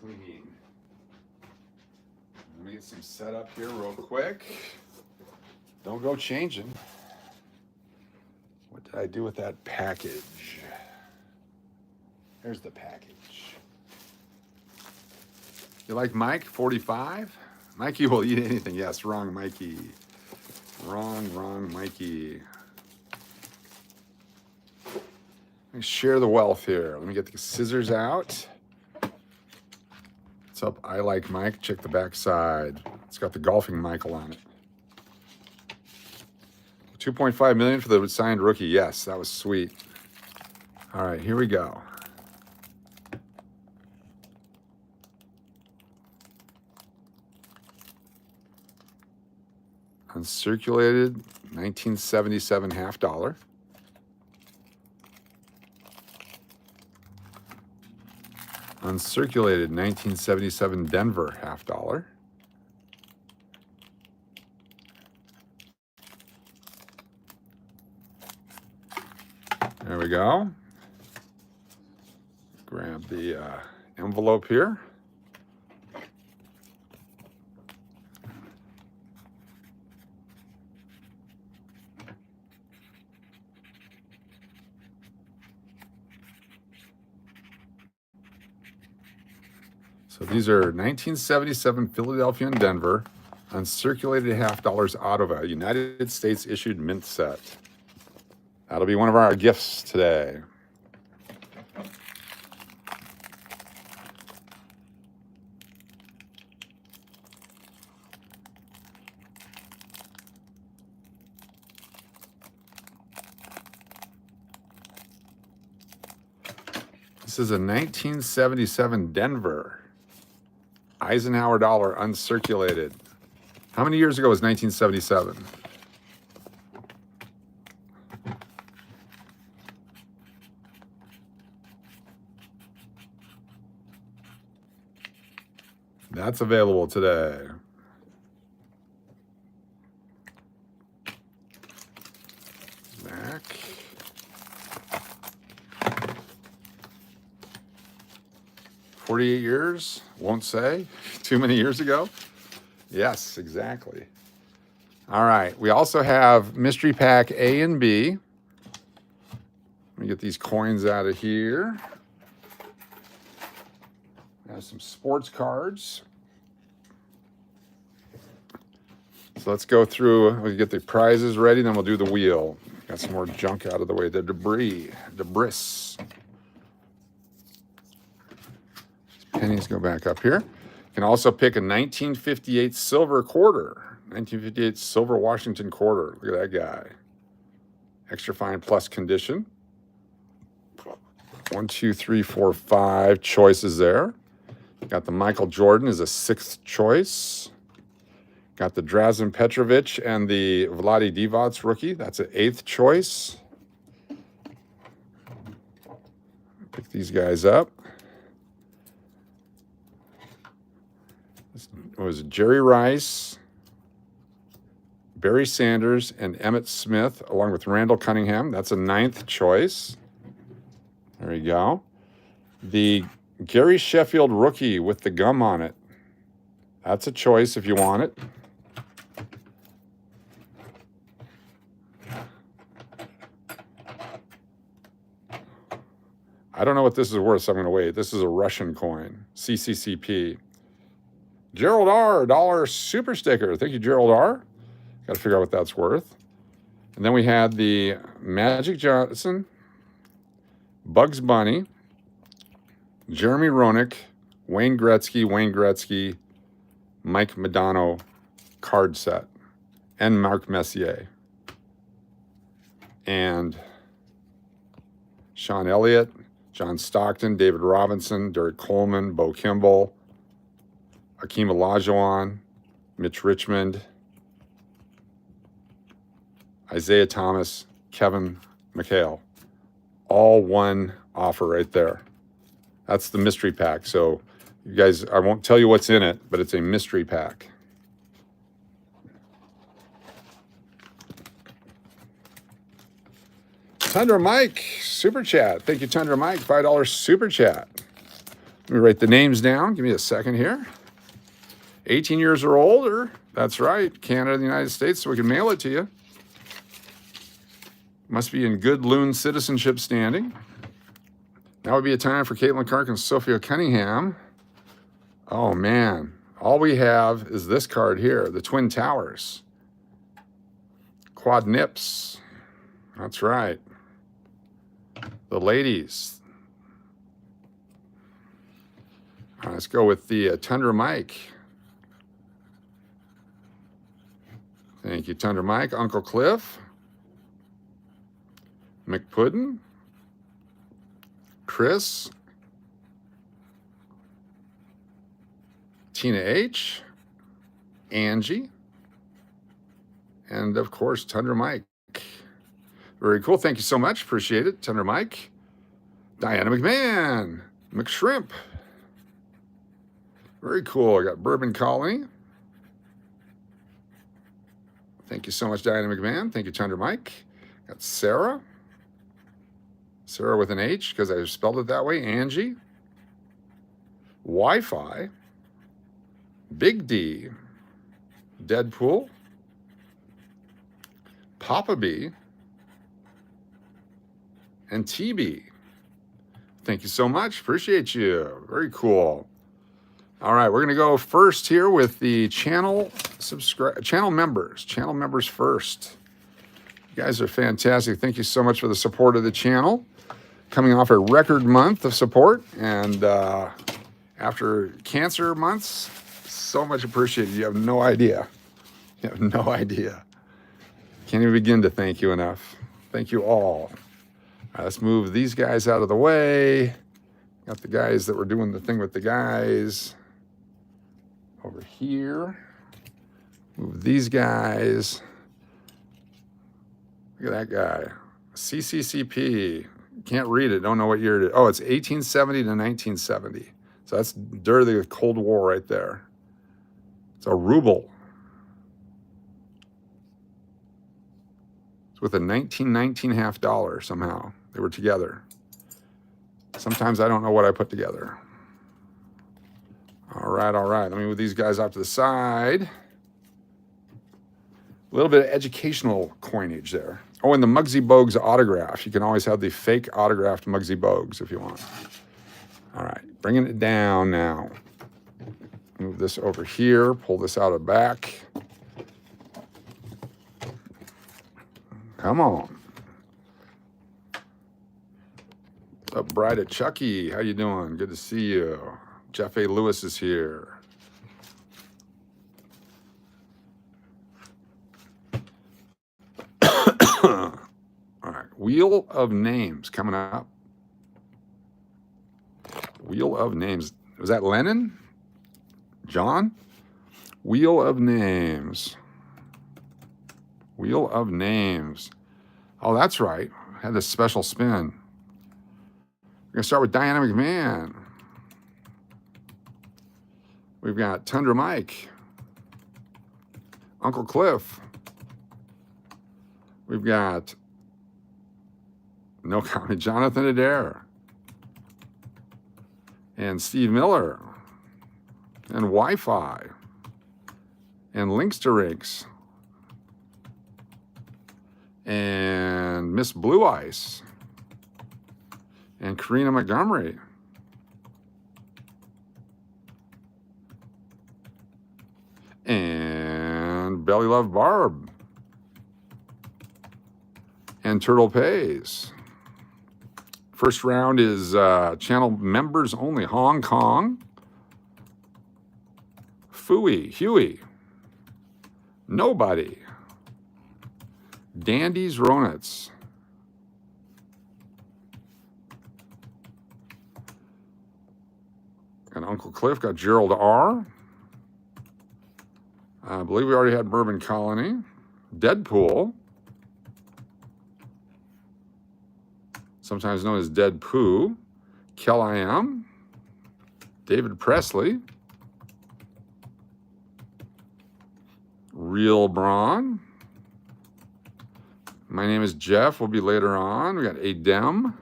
clean. Let me get some set up here real quick. Don't go changing. What did I do with that package? Here's the package. You like Mike, 45? Mikey will eat anything. Yes, wrong Mikey. Wrong Mikey. Let me share the wealth here. Let me get the scissors out. What's up? I like Mike. Check the back side. It's got the golfing Michael on it. 2.5 million for the signed rookie. Yes, that was sweet. All right, here we go. Uncirculated, 1977 half dollar. Uncirculated, 1977 Denver half dollar. There we go. Grab the envelope here. So these are 1977 Philadelphia and Denver uncirculated half dollars out of a United States issued mint set. That'll be one of our gifts today. This is a 1977 Denver Eisenhower dollar uncirculated. How many years ago was 1977? That's available today. Back. "48 years, won't say. Too many years ago?" Yes, exactly. All right, we also have mystery pack A and B. Let me get these coins out of here. Have some sports cards. So let's go through, we'll get the prizes ready, then we'll do the wheel. Got some more junk out of the way, the debris. Pennies go back up here. You can also pick a 1958 silver quarter. 1958 silver Washington quarter. Look at that guy. Extra fine plus condition. 1, 2, 3, 4, 5 choices there. Got the Michael Jordan as a 6th choice. Got the Drazen Petrovic and the Vlade Divac rookie. That's an 8th choice. Pick these guys up. This was Jerry Rice, Barry Sanders, and Emmett Smith, along with Randall Cunningham. That's a 9th choice. There you go. The Gary Sheffield rookie with the gum on it. That's a choice if you want it. I don't know what this is worth, so I'm going to wait. This is a Russian coin, CCCP. Gerald R., dollar super sticker. Thank you, Gerald R. Got to figure out what that's worth. And then we had the Magic Johnson, Bugs Bunny, Jeremy Roenick, Wayne Gretzky, Mike Modano card set, and Mark Messier. And Sean Elliott, John Stockton, David Robinson, Derek Coleman, Bo Kimball, Akeem Olajuwon, Mitch Richmond, Isaiah Thomas, Kevin McHale. All one offer right there. That's the mystery pack. So you guys, I won't tell you what's in it, but it's a mystery pack. Tundra Mike, super chat. Thank you, Tundra Mike, $5 super chat. Let me write the names down. Give me a second here. 18 years or older. That's right. Canada and the United States, so we can mail it to you. Must be in good loon citizenship standing. Now would be a time for Caitlin Clark and Sophia Cunningham. Oh, man. All we have is this card here, the Twin Towers. Quad Nips. That's right. The ladies. Let's go with the Tundra Mike. Thank you, Tundra Mike. Uncle Cliff. McPuddin. Chris. Tina H. Angie. And, of course, Tundra Mike. Very cool. Thank you so much. Appreciate it, Tundra Mike. Diana McMahon. McShrimp. Very cool. I got Bourbon Colony. Thank you so much, Diana McMahon. Thank you, Tundra Mike. Got Sarah. Sarah with an H, because I spelled it that way. Angie. Wi-Fi. Big D. Deadpool. PapaJ. And TB. Thank you so much. Appreciate you. Very cool. All right, we're going to go first here with the channel members. Channel members first. You guys are fantastic. Thank you so much for the support of the channel. Coming off a record month of support, and after cancer months, so much appreciated. You have no idea. You have no idea. Can't even begin to thank you enough. Thank you all. All right, let's move these guys out of the way. Got the guys that were doing the thing with the guys over here. Move these guys. Look at that guy. CCCP. Can't read it. Don't know what year it is. Oh, it's 1870 to 1970. So that's during the Cold War right there. It's a ruble. It's with a 1919 half dollar somehow. They were together. Sometimes I don't know what I put together. All right, all right. Let me move these guys off to the side. A little bit of educational coinage there. Oh, and the Muggsy Bogues autograph. You can always have the fake autographed Muggsy Bogues if you want. All right, bringing it down now. Move this over here. Pull this out of back. Come on. What's up, Bride of Chucky? How you doing? Good to see you. Jeff A. Lewis is here. All right, Wheel of Names coming up. Wheel of Names. Was that Lennon? John? Wheel of Names. Wheel of Names. Oh, that's right. Had this special spin. We're going to start with Diana McMahon. We've got Tundra Mike. Uncle Cliff. We've got no comment, Jonathan Adair. And Steve Miller. And Wi-Fi. And Links to Rinks. And Miss Blue Ice. And Karina Montgomery. And Belly Love Barb. And Turtle Pays. First round is channel members only. Hong Kong. Fooey. Huey. Nobody. Dandy's Ronuts. And Uncle Cliff got Gerald R. I believe we already had Bourbon Colony. Deadpool. Sometimes known as Dead Pooh. Kel-I-Am. David Pressley. Real Braun. My name is Jeff. Will be later on. We got Adem.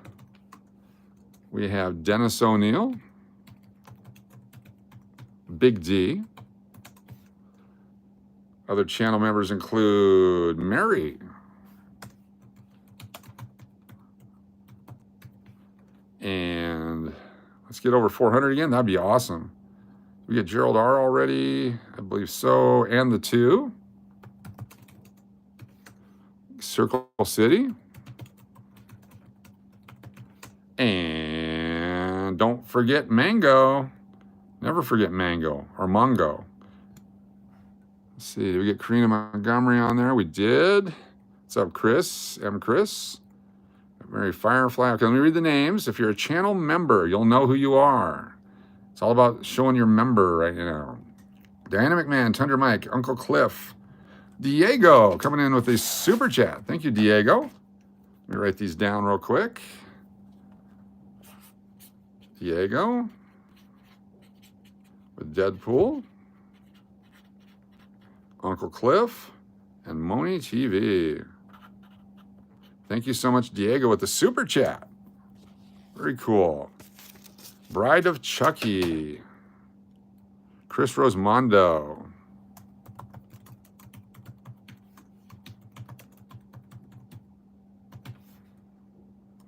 We have Dennis O'Neill. Big D. Other channel members include Mary, and let's get over 400 again. That'd be awesome. We get Gerald R already, I believe so, and the 2. Circle City. And don't forget Mango. Never forget Mango or Mongo. Let's see, did we get Karina Montgomery on there? We did. What's up, Chris? Chris. Mary Firefly. Okay, let me read the names. If you're a channel member, you'll know who you are. It's all about showing your member right now. Diana McMahon, Tundra Mike, Uncle Cliff, Diego coming in with a super chat. Thank you, Diego. Let me write these down real quick. Diego with Deadpool, Uncle Cliff, and Moni TV. Thank you so much, Diego, with the super chat. Very cool. Bride of Chucky, Chris Rosemondo.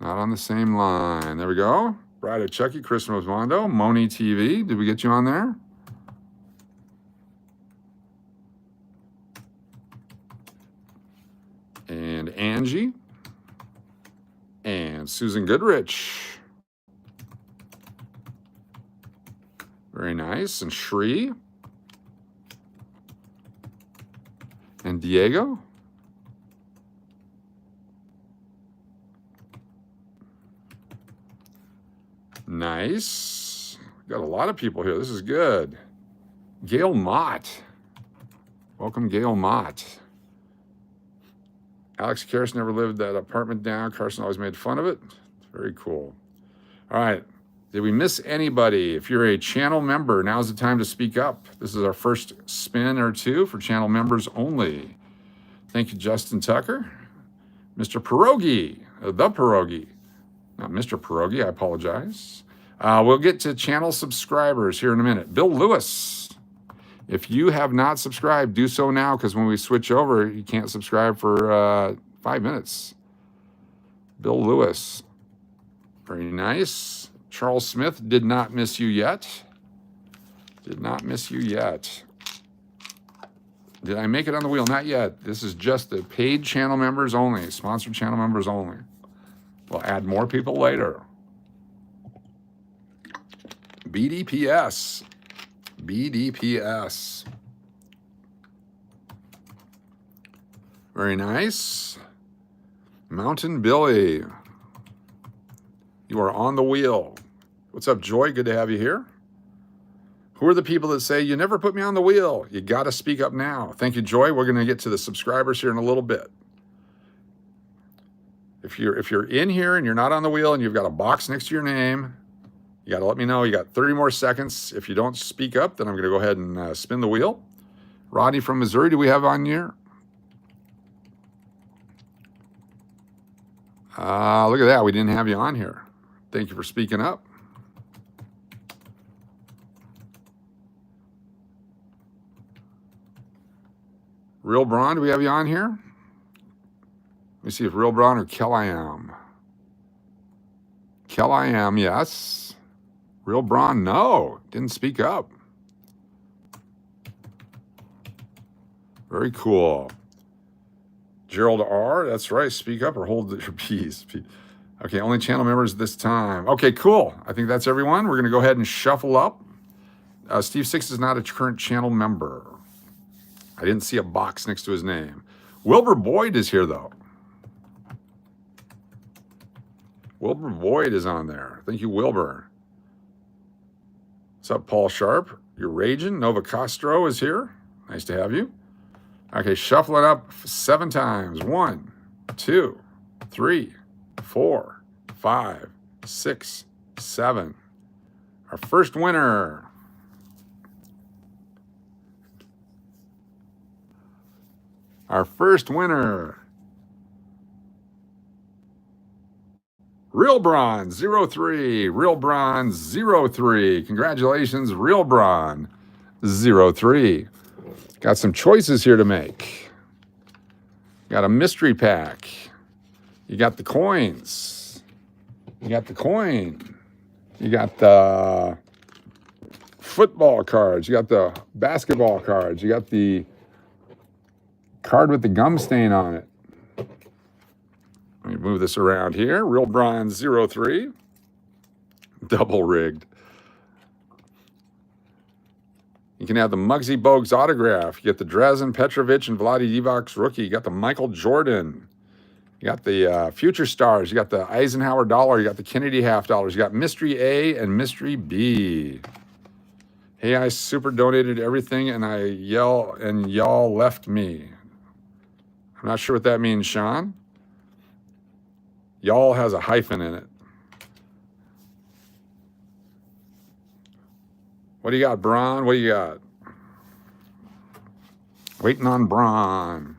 Not on the same line. There we go. Bride of Chucky, Chris Rosemondo, Moni TV. Did we get you on there? And Angie. And Susan Goodrich. Very nice. And Shri. And Diego. Nice. Got a lot of people here. This is good. Gail Mott. Welcome, Gail Mott. Alex Karras never lived that apartment down. Carson always made fun of it. Very cool. All right. Did we miss anybody? If you're a channel member, now's the time to speak up. This is our first spin or two for channel members only. Thank you, Justin Tucker. Mr. Pierogi, the Pierogi. Not Mr. Pierogi, I apologize. We'll get to channel subscribers here in a minute. Bill Lewis. If you have not subscribed, do so now, because when we switch over, you can't subscribe for 5 minutes. Bill Lewis. Very nice. Charles Smith, did not miss you yet. Did not miss you yet. Did I make it on the wheel? Not yet. This is just the paid channel members only, sponsored channel members only. We'll add more people later. BDPS. BDPS. Very nice. Mountain Billy. You are on the wheel. What's up, Joy? Good to have you here. Who are the people that say, you never put me on the wheel? You got to speak up now. Thank you, Joy. We're going to get to the subscribers here in a little bit. If you're in here and you're not on the wheel and you've got a box next to your name, you got to let me know. You got 30 more seconds. If you don't speak up, then I'm going to go ahead and spin the wheel. Rodney from Missouri, do we have on here? Look at that. We didn't have you on here. Thank you for speaking up. Real Braun, do we have you on here? Let me see if Real Braun or Kel I Am. Kel I Am, yes. Real Braun, no. Didn't speak up. Very cool. Gerald R, that's right. Speak up or hold your peace. Okay, only channel members this time. Okay, cool. I think that's everyone. We're going to go ahead and shuffle up. Steve Six is not a current channel member. I didn't see a box next to his name. Wilbur Boyd is here, though. Wilbur Boyd is on there. Thank you, Wilbur. What's up, Paul Sharp? You're raging. Nova Castro is here. Nice to have you. Okay, shuffling up 7 times. 1, 2, 3, 4, 5, 6, 7. Our first winner. Our first winner. Real Bronze 03. Real Bronze 03. Congratulations, Real Bronze. 03. Got some choices here to make. Got a mystery pack. You got the coins. You got the coin. You got the football cards. You got the basketball cards. You got the card with the gum stain on it. Let me move this around here. Real bronze 03. Double rigged. You can have the Muggsy Bogues autograph. You get the Drazen Petrovic and Vlade Divac's rookie. You got the Michael Jordan. You got the Future Stars. You got the Eisenhower dollar. You got the Kennedy half dollars. You got Mystery A and Mystery B. Hey, I super donated everything and I yell and y'all left me. I'm not sure what that means, Sean. Y'all has a hyphen in it. What do you got, Braun? What do you got? Waiting on Braun.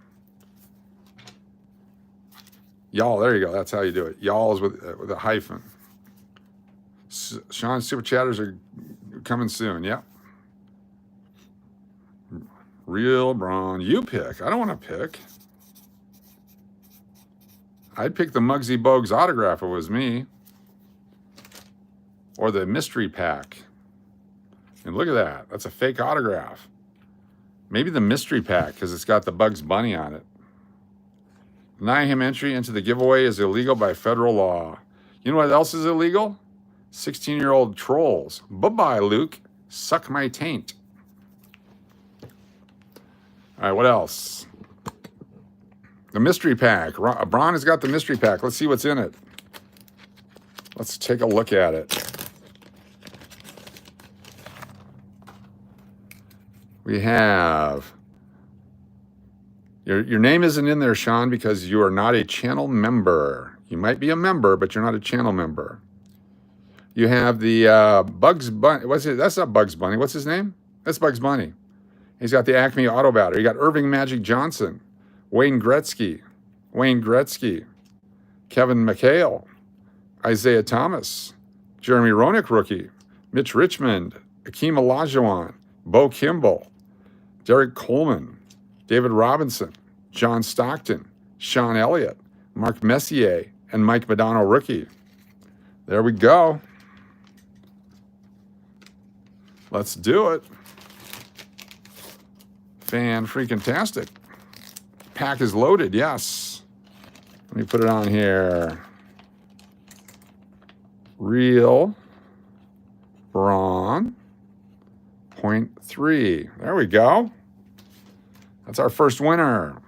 Y'all, there you go. That's how you do it. Y'all is with a hyphen. Sean's super chatters are coming soon. Yep. Real Braun. You pick. I don't want to pick. I'd pick the Muggsy Bogues autograph if it was me. Or the mystery pack. And look at that. That's a fake autograph. Maybe the mystery pack because it's got the Bugs Bunny on it. Denying him entry into the giveaway is illegal by federal law. You know what else is illegal? 16-year-old trolls. Bye-bye, Luke. Suck my taint. All right, what else? The mystery pack. Braun has got the mystery pack. Let's see what's in it. Let's take a look at it. We have... Your name isn't in there, Sean, because you are not a channel member. You might be a member, but you're not a channel member. You have the Bugs Bunny. What's it? That's not Bugs Bunny. What's his name? That's Bugs Bunny. He's got the Acme Auto Batter. You got Irving Magic Johnson, Wayne Gretzky, Kevin McHale, Isaiah Thomas, Jeremy Roenick rookie, Mitch Richmond, Akeem Olajuwon, Bo Kimball, Derek Coleman, David Robinson, John Stockton, Sean Elliott, Mark Messier, and Mike Modano rookie. There we go. Let's do it. Fan-freaking-tastic. Pack is loaded, yes. Let me put it on here. Real Braun 0.3. There we go. That's our first winner.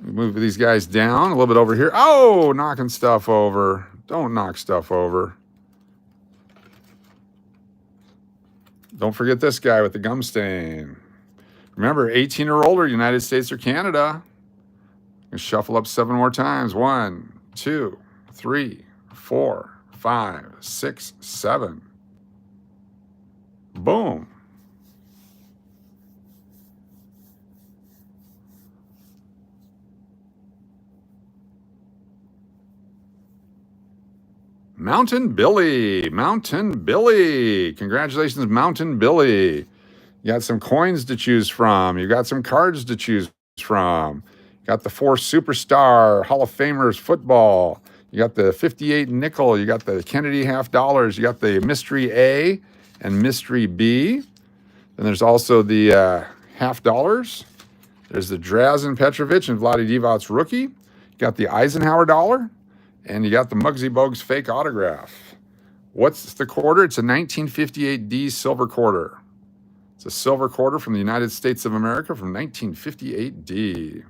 Move these guys down a little bit over here. Oh, knocking stuff over. Don't knock stuff over. Don't forget this guy with the gum stain. Remember, 18 or older, United States or Canada. Shuffle up 7 more times. 1, 2, 3, 4, 5, 6, 7. Boom. Mountain Billy. Congratulations, Mountain Billy. You got some coins to choose from. You got some cards to choose from. You got the 4 Superstar Hall of Famers football. You got the 58 nickel. You got the Kennedy half dollars. You got the Mystery A and Mystery B. Then there's also the half dollars. There's the Drazen Petrovic and Vlade Divac's rookie. You got the Eisenhower dollar. And you got the Muggsy Bogues fake autograph. What's the quarter? It's a 1958 D silver quarter. It's a silver quarter from the United States of America from 1958 D.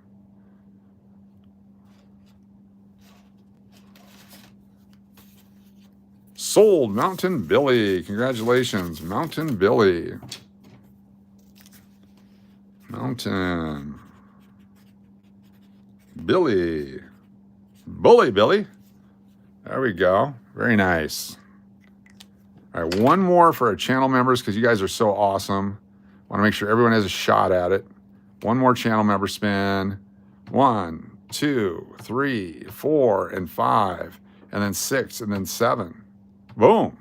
Sold, Mountain Billy. Congratulations, Mountain Billy. Mountain Billy. Bully Billy. There we go. Very nice. All right, one more for our channel members because you guys are so awesome. I want to make sure everyone has a shot at it. One more channel member spin. 1, 2, 3, 4, and 5, and then 6, and then 7. Boom.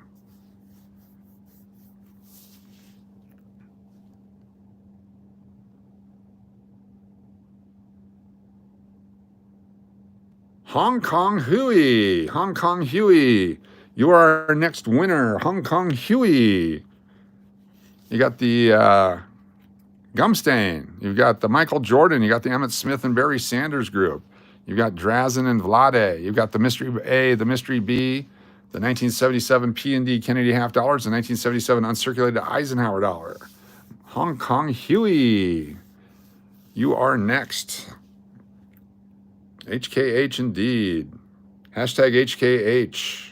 Hong Kong Huey. Hong Kong Huey. You are our next winner. Hong Kong Huey. You got the Gumstain. You've got the Michael Jordan. You got the Emmett Smith and Barry Sanders group. You've got Drazen and Vlade. You've got the Mystery A, the Mystery B, the 1977 P&D Kennedy half dollars, the 1977 uncirculated Eisenhower dollar. Hong Kong Huey. You are next. HKH indeed. Hashtag HKH.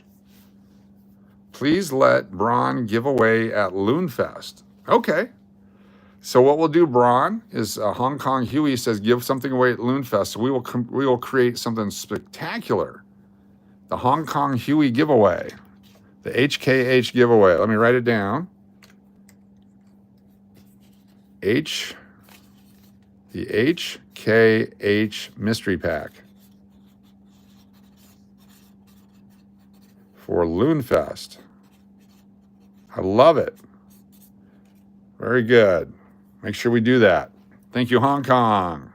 Please let Braun give away at Loonfest. Okay. So what we'll do, Braun, is Hong Kong Huey says give something away at Loonfest. So we will create something spectacular. The Hong Kong Huey giveaway. The HKH giveaway. Let me write it down. The HKH mystery pack for Loonfest. I love it. Very good. Make sure we do that. Thank you, Hong Kong.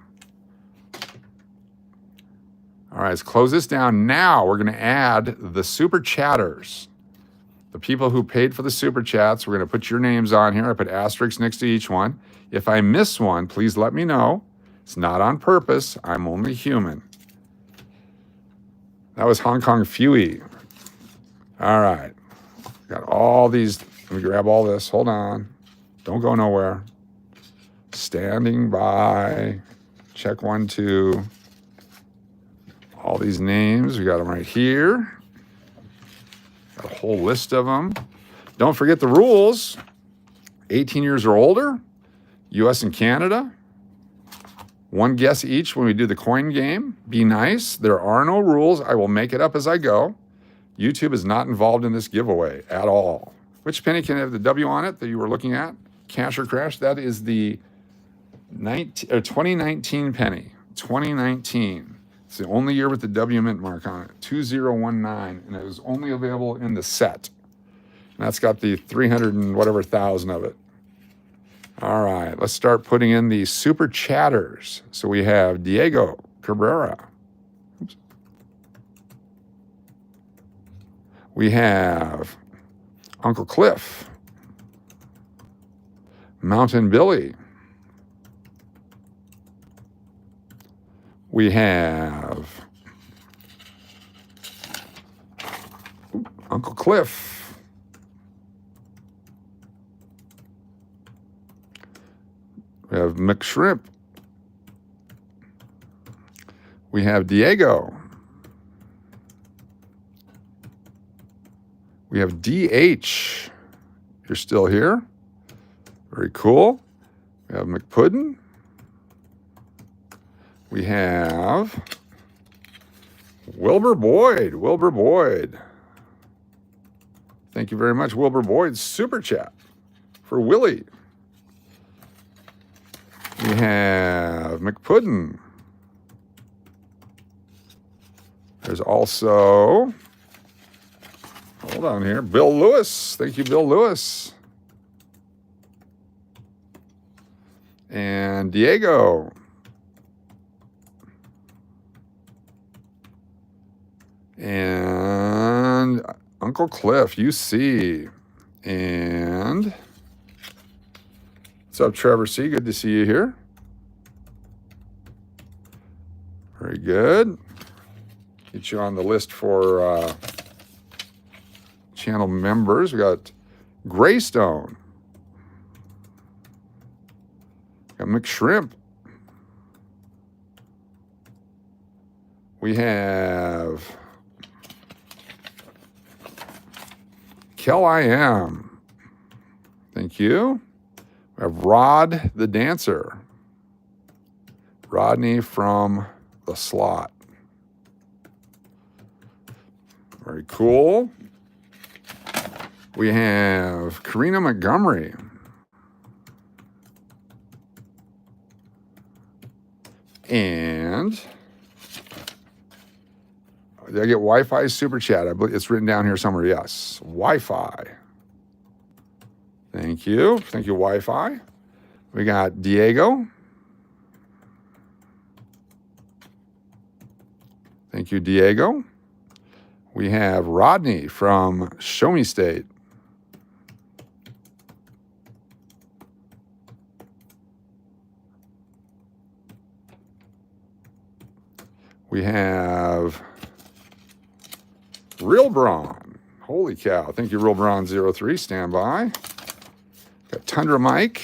All right, let's close this down. Now we're going to add the super chatters. The people who paid for the super chats, we're going to put your names on here. I put asterisks next to each one. If I miss one, please let me know. It's not on purpose. I'm only human. That was Hong Kong Huey. All right. Got all these. Let me grab all this. Hold on. Don't go nowhere. Standing by. Check 1, 2. All these names. We got them right here. Got a whole list of them. Don't forget the rules. 18 years or older. US and Canada. One guess each when we do the coin game. Be nice. There are no rules. I will make it up as I go. YouTube is not involved in this giveaway at all. Which penny can have the W on it that you were looking at? Cash or crash? That is the 2019 penny. 2019. It's the only year with the W mint mark on it. 2019. And it was only available in the set. And that's got the 300 and whatever thousand of it. All right, let's start putting in the super chatters. So we have Diego Cabrera. Oops. We have Uncle Cliff. Mountain Billy. We have Uncle Cliff. We have McShrimp. We have Diego. We have DH. You're still here. Very cool. We have McPuddin. We have Wilbur Boyd. Wilbur Boyd. Thank you very much, Wilbur Boyd. Super chat for Willie. We have McPuddin. There's also, hold on here, Bill Lewis. Thank you, Bill Lewis. And Diego. And Uncle Cliff, UC. And what's up, Trevor C? Good to see you here. Very good. Get you on the list for channel members. We got Greystone. Got McShrimp. We have Kel I Am. Thank you. We have Rod the Dancer. Rodney from the Slot. Very cool. We have Karina Montgomery. And did I get Wi-Fi super chat? I believe it's written down here somewhere. Yes, Wi-Fi. Thank you. Thank you, Wi-Fi. We got Diego. Thank you, Diego. We have Rodney from Show Me State. We have Real Braun. Holy cow. Thank you, Real Braun 03. Stand by. Got Tundra Mike.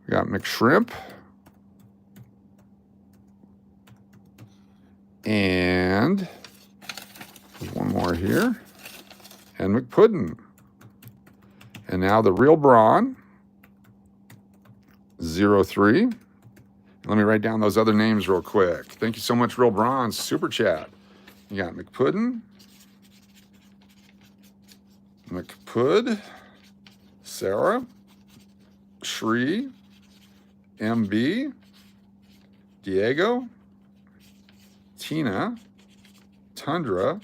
We got McShrimp. And there's one more here. And McPuddin. And now the Real Braun 03. Let me write down those other names real quick. Thank you so much, Real Braun. Super chat. You got McPuddin. McPud. Sarah. Shree. MB. Diego. Tina. Tundra.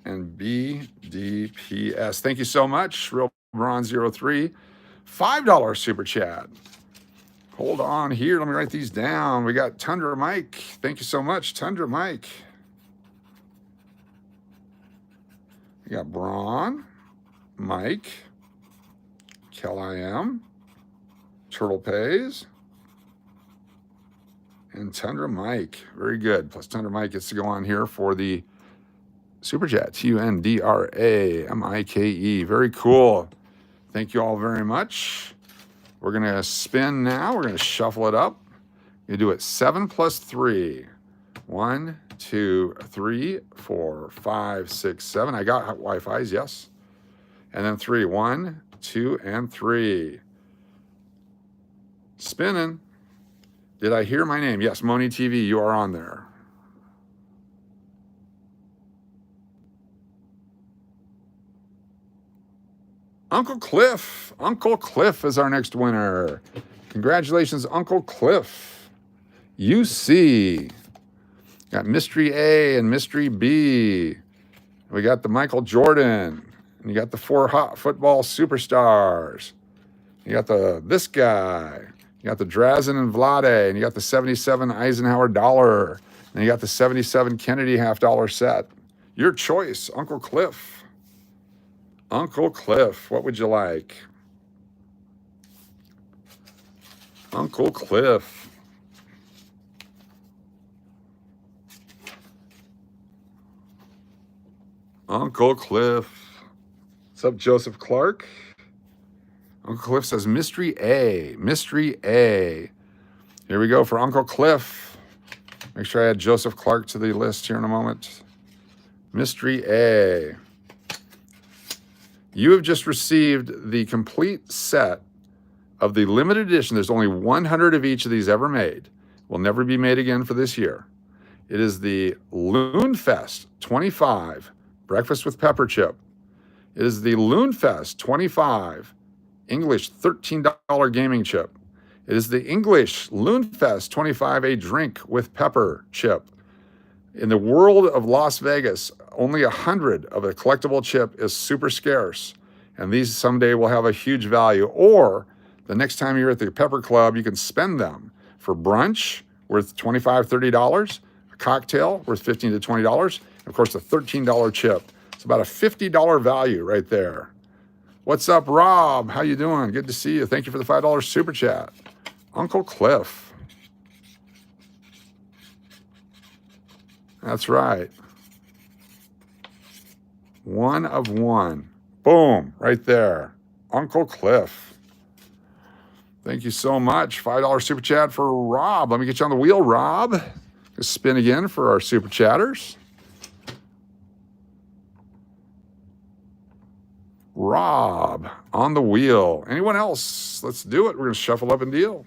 And BDPS. Thank you so much, Real Braun 03. $5 super chat. Hold on here. Let me write these down. We got Tundra Mike. Thank you so much, Tundra Mike. We got Braun, Mike, Kel-I-M, Turtle Pays, and Tundra Mike. Very good. Plus Tundra Mike gets to go on here for the Super Chat. TUNDRAMIKE. Very cool. Thank you all very much. We're going to spin now. We're going to shuffle it up. You do it 7 plus 3. 1, 2, 3, 4, 5, 6, 7. I got Wi-Fi's, yes. And then 3. 1, 2, and 3. Spinning. Did I hear my name? Yes, Moni TV, you are on there. Uncle Cliff. Uncle Cliff is our next winner. Congratulations, Uncle Cliff. UC. Got Mystery A and Mystery B. We got the Michael Jordan. And you got the 4 hot football superstars. You got this guy. You got the Drazen and Vlade. And you got the 77 Eisenhower dollar. And you got the 77 Kennedy $half set. Your choice, Uncle Cliff. Uncle Cliff, what would you like? Uncle Cliff. Uncle Cliff. What's up, Joseph Clark? Uncle Cliff says Mystery A. Mystery A. Here we go for Uncle Cliff. Make sure I add Joseph Clark to the list here in a moment. Mystery A. You have just received the complete set of the limited edition. There's only 100 of each of these ever made. Will never be made again for this year. It is the Loonfest 25 Breakfast with Pepper Chip. It is the Loonfest 25 English $13 gaming chip. It is the English Loonfest 25 A drink with pepper chip. In the world of Las Vegas, only 100 of a collectible chip is super scarce, and these someday will have a huge value. Or the next time you're at the Pepper Club, you can spend them for brunch worth $25, $30, a cocktail worth $15 to $20, and of course the $13 chip. It's about a $50 value right there. What's up, Rob? How you doing? Good to see you. Thank you for the $5 super chat. Uncle Cliff. That's right. 1 of 1. Boom, right there. Uncle Cliff. Thank you so much. $5 super chat for Rob. Let me get you on the wheel, Rob. Just spin again for our super chatters. Rob on the wheel. Anyone else? Let's do it. We're going to shuffle up and deal.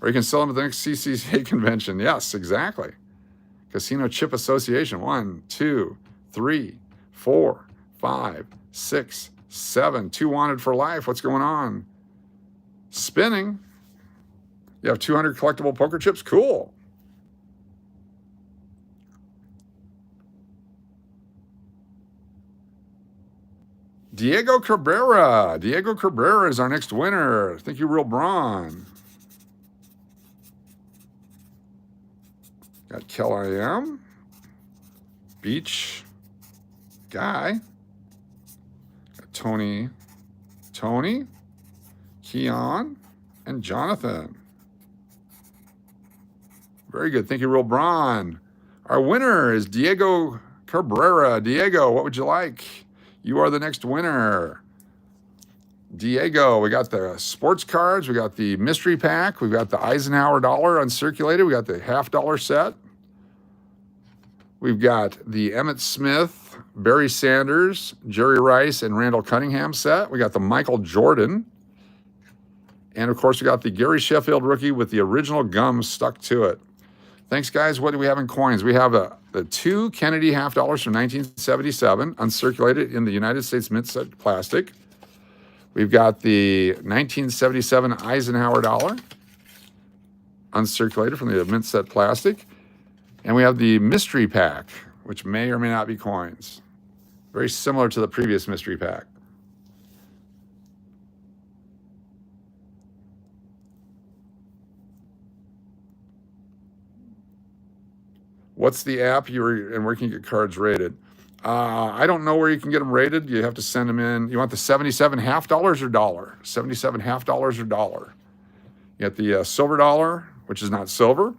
Or you can sell them at the next CCCA convention. Yes, exactly. Casino Chip Association. 1, 2, 3, 4, 5, 6, 7. 2 wanted for life. What's going on? Spinning. You have 200 collectible poker chips? Cool. Diego Cabrera. Diego Cabrera is our next winner. Thank you, Real Braun. Got KelIM, Beach, Guy, got Tony, Keon, and Jonathan. Very good. Thank you, Real Braun. Our winner is Diego Cabrera. Diego, what would you like? You are the next winner. Diego, we got the sports cards. We got the mystery pack. We got the Eisenhower dollar uncirculated. We got the $50 set. We've got the Emmitt Smith, Barry Sanders, Jerry Rice, and Randall Cunningham set. We got the Michael Jordan. And, of course, we got the Gary Sheffield rookie with the original gum stuck to it. Thanks, guys. What do we have in coins? We have the 2 Kennedy $50 from 1977, uncirculated in the United States mint set plastic. We've got the 1977 Eisenhower dollar, uncirculated from the mint set plastic. And we have the mystery pack, which may or may not be coins. Very similar to the previous mystery pack. What's the app and where can you get cards rated? I don't know where you can get them rated. You have to send them in. You want the 77 $50 or dollar? 77 $50 or dollar? You got the silver dollar, which is not silver,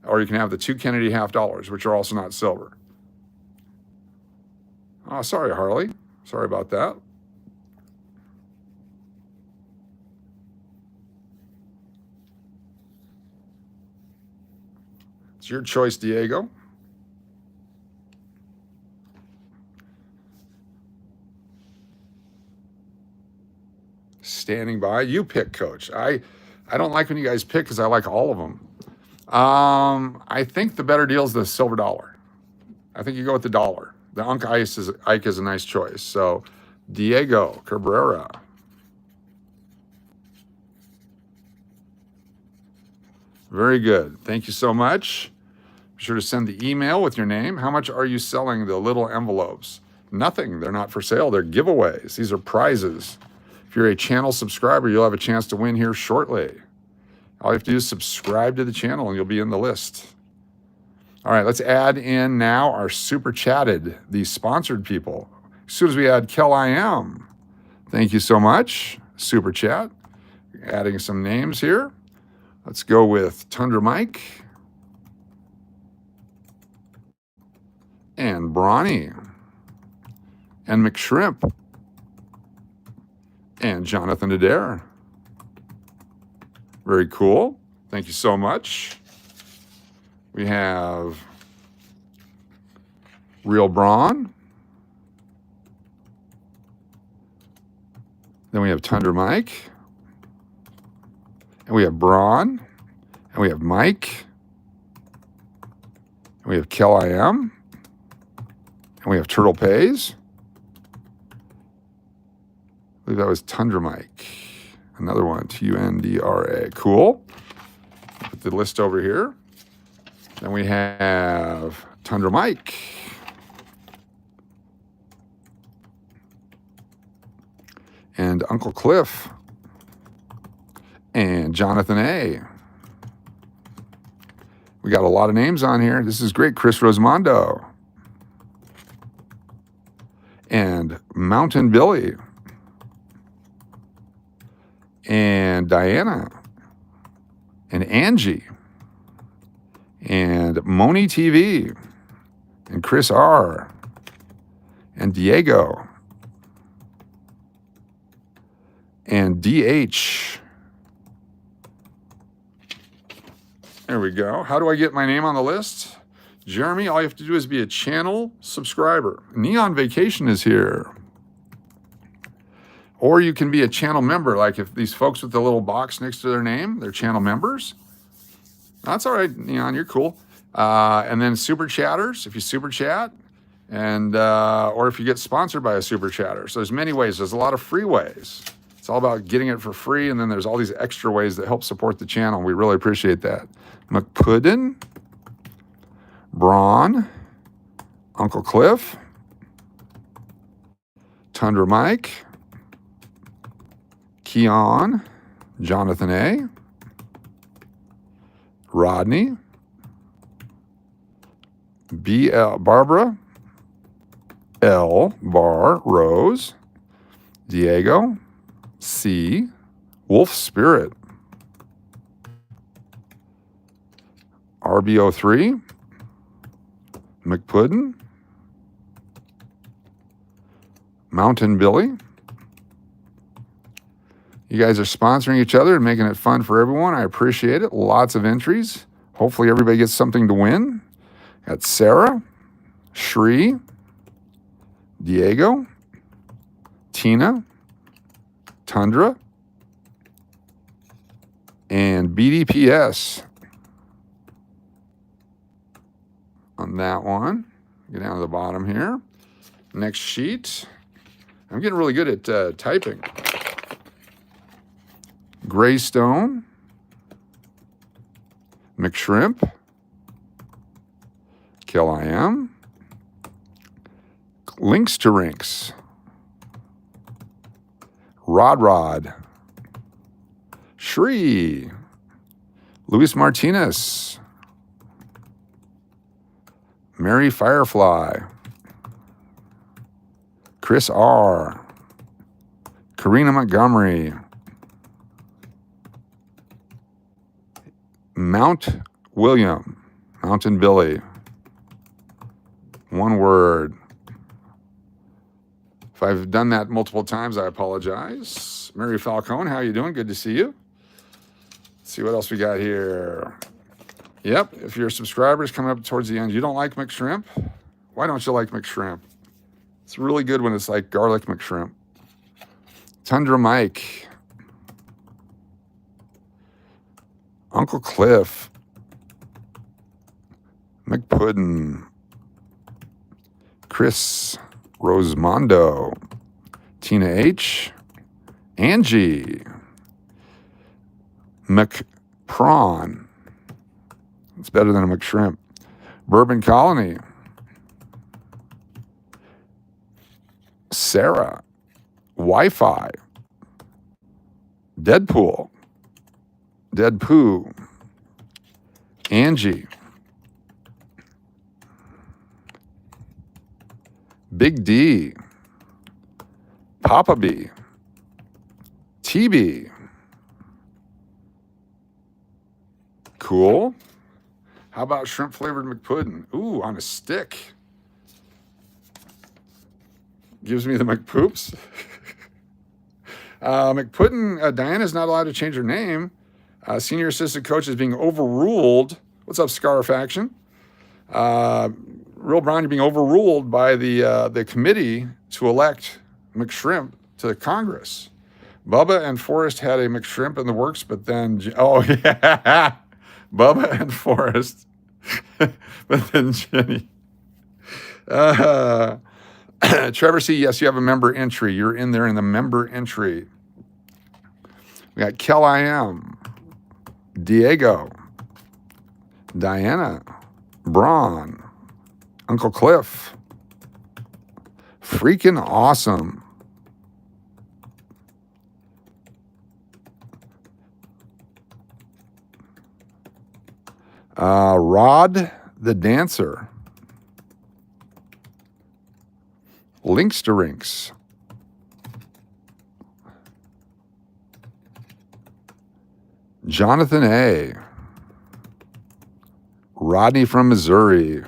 or you can have the 2 Kennedy $50, which are also not silver. Oh, sorry, Harley. Sorry about that. It's your choice, Diego. Standing by. You pick, Coach. I don't like when you guys pick because I like all of them. I think the better deal is the silver dollar. I think you go with the dollar. The Ike is a nice choice. So, Diego Cabrera. Very good. Thank you so much. Be sure to send the email with your name. How much are you selling the little envelopes? Nothing. They're not for sale. They're giveaways. These are prizes. If you're a channel subscriber, you'll have a chance to win here shortly. All you have to do is subscribe to the channel and you'll be in the list. All right, let's add in now our super chatted, the sponsored people. As soon as we add KelIM, thank you so much. Super chat. Adding some names here. Let's go with Tundra Mike and Brawny and McShrimp and Jonathan Adair. Very cool. Thank you so much. We have Real Braun. Then we have Tundra Mike. And we have Braun. And we have Mike. And we have KelIM. And we have Turtle Pays. I believe that was Tundra Mike. Another one, Tundra. Cool. Put the list over here. Then we have Tundra Mike. And Uncle Cliff. And Jonathan A. We got a lot of names on here. This is great. Chris Rosamondo. And Mountain Billy. And Diana. And Angie. And Moni TV. And Chris R. And Diego. And DH. There we go. How do I get my name on the list? Jeremy, all you have to do is be a channel subscriber. Neon Vacation is here. Or you can be a channel member, like if these folks with the little box next to their name, they're channel members. That's all right, Neon, you're cool. And then super chatters, if you super chat, and or if you get sponsored by a super chatter. So there's many ways. There's a lot of free ways. It's all about getting it for free, and then there's all these extra ways that help support the channel. We really appreciate that. McPuddin, Braun, Uncle Cliff, Tundra Mike, Keon, Jonathan A., Rodney, BL Barbara, L Bar Rose, Diego, C Wolf Spirit, RBO3, McPuddin, Mountain Billy. You guys are sponsoring each other and making it fun for everyone. I appreciate it. Lots of entries. Hopefully everybody gets something to win. Got Sarah, Shri, Diego, Tina, Tundra, and BDPS on that one. Get down to the bottom here. Next sheet. I'm getting really good at typing. Greystone, McShrimp, Kill I Am, Links to Rinks, Rod, Shri, Luis Martinez, Mary Firefly, Chris R, Karina Montgomery, Mount William, Mountain Billy, one word. If I've done that multiple times, I apologize. Mary Falcone, how you doing? Good to see you. Let's see what else we got here. Yep, if your subscribers coming up towards the end, you don't like McShrimp? Why don't you like McShrimp? It's really good when it's like garlic McShrimp. Tundra Mike, Uncle Cliff, McPuddin, Chris Rosemondo, Tina H, Angie, McPrawn. It's better than a McShrimp. Bourbon Colony, Sarah, Wi-Fi, Deadpool, Deadpoo, Angie, Big D, PapaJ, TB, cool. How about shrimp flavored McPuddin? Ooh, on a stick. Gives me the McPoops. McPuddin, Diana's not allowed to change her name. Senior assistant coach is being overruled. What's up, Scar Faction? Real Brown, you're being overruled by the committee to elect McShrimp to Congress. Bubba and Forrest had a McShrimp in the works, but then, oh yeah, Bubba and Forrest, but then Jenny. Trevor C, yes, you have a member entry. You're in there in the member entry. We got Kel I Am, Diego, Diana, Braun, Uncle Cliff, freaking awesome. Rod the Dancer, Links to Rinks, Jonathan A, Rodney from Missouri.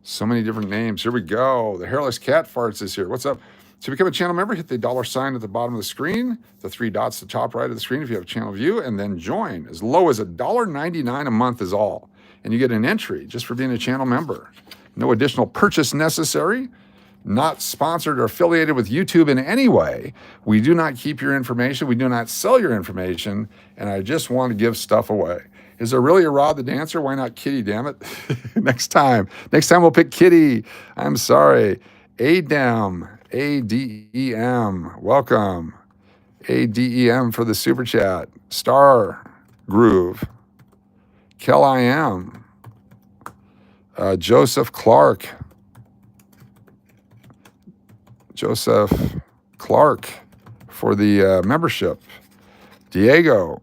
So many different names. Here we go. The Hairless Cat Farts is here. What's up? To become a channel member, hit the $sign at the bottom of the screen, the 3 dots at the top right of the screen if you have a channel view, and then join. As low as $1.99 a month is all. And you get an entry just for being a channel member. No additional purchase necessary. Not sponsored or affiliated with YouTube in any way. We do not keep your information. We do not sell your information. And I just want to give stuff away. Is there really a Rod the Dancer? Why not Kitty, damn it? Next time. Next time we'll pick Kitty. I'm sorry. Adem, A-D-E-M. Welcome. A-D-E-M for the super chat. Star Groove. Kel I Am. Joseph Clark. Joseph Clark for the membership. Diego.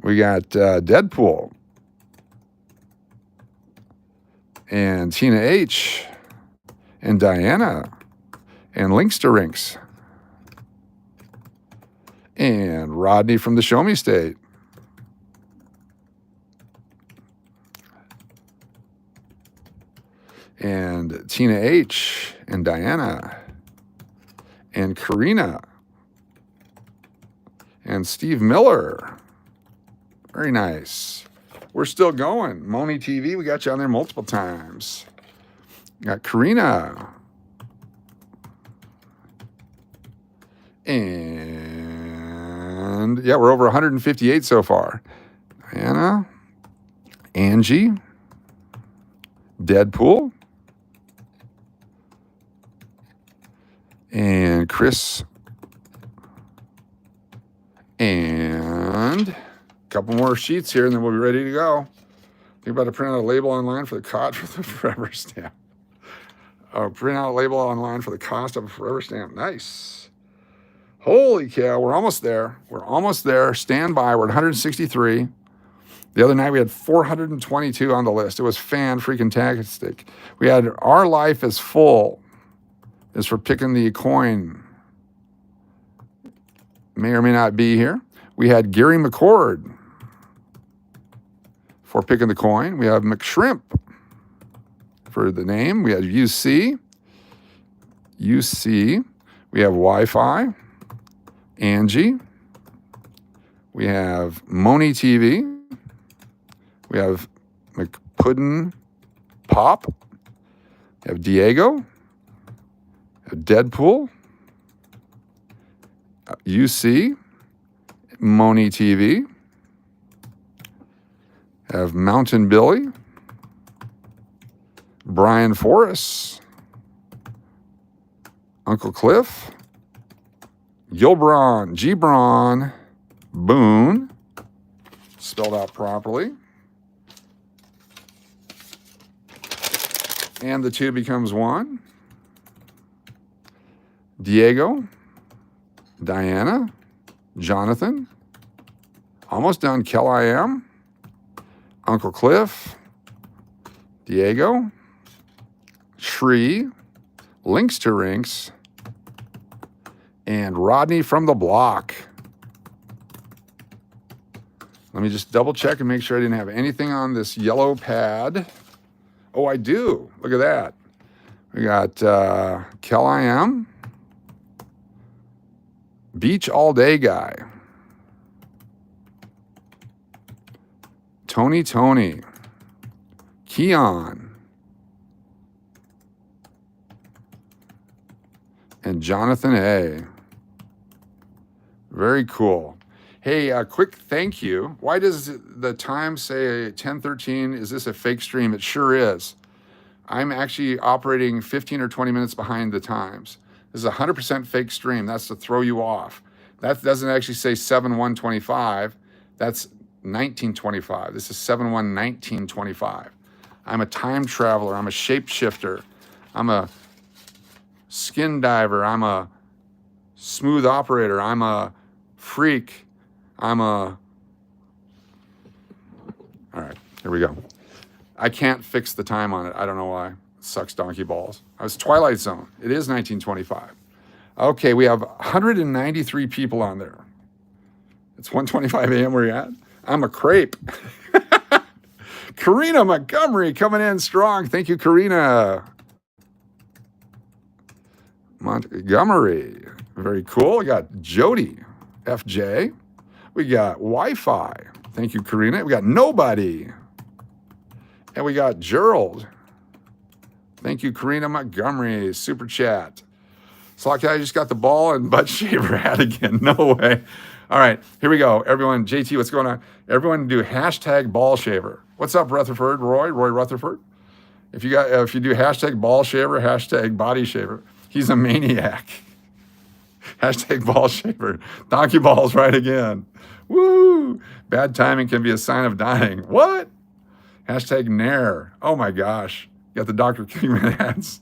We got Deadpool. and Tina H, and Diana, and Links to Rinks, and Rodney from the Show Me State, and Tina H, and Diana, and Karina, and Steve Miller. Very nice. We're still going. Moni TV, we got you on there multiple times. Got Karina. And yeah, we're over 158 so far. Diana, Angie, Deadpool, and Chris, and a couple more sheets here, and then we'll be ready to go. Think about to print out a label online for the cost for the forever stamp. Print out a label online for the cost of a forever stamp. Nice. Holy cow, we're almost there. We're almost there. Stand by. We're at 163. The other night we had 422 on the list. It was fan-freaking-tastic. We had Our Life is Full. Is for picking the coin. May or may not be here. We had Gary McCord for picking the coin. We have McShrimp for the name. We have UC. We have Wi-Fi. Angie. We have Moni TV. We have McPuddin Pop. We have Diego. We have Deadpool. UC. Moni TV. Have Mountain Billy. Brian Forrest. Uncle Cliff. Gilbron, Gibron, Boone, spelled out properly. And the two becomes one. Diego, Diana, Jonathan, almost done, Kel I Am, Uncle Cliff, Diego, Shree, Links to Rinks, and Rodney from the Block. Let me just double check and make sure I didn't have anything on this yellow pad. Oh, I do. Look at that. We got Kel I Am, Beach All Day Guy, Tony, Keon, and Jonathan A. Very cool. Hey, a quick thank you. Why does the time say 10:13? Is this a fake stream? It sure is. I'm actually operating 15 or 20 minutes behind the times. This is a 100% fake stream. That's to throw you off. That doesn't actually say 7/1/25. That's 1925. This is 7/1/1925. I'm a time traveler. I'm a shapeshifter. I'm a skin diver. I'm a smooth operator. I'm a freak. All right, here we go. I can't fix the time on it. I don't know why. It sucks donkey balls. I was Twilight Zone. It is 1925. Okay, we have 193 people on there. It's 1:25 a.m. where you at? I'm a crepe. Karina Montgomery coming in strong. Thank you, Karina. Montgomery. Very cool. We got Jody, FJ. We got Wi-Fi. Thank you, Karina. We got Nobody. And we got Gerald. Thank you, Karina Montgomery. Super chat. It's like I just got the ball and butt shaver hat again. No way. All right, here we go. Everyone, JT, what's going on? Everyone do hashtag ball shaver. What's up, Rutherford? Roy Rutherford? If you do hashtag ball shaver, hashtag body shaver, he's a maniac. Hashtag ball shaver. Donkey balls right again. Woo! Bad timing can be a sign of dying. What? Hashtag Nair. Oh my gosh. You got the Dr. Kingman hats.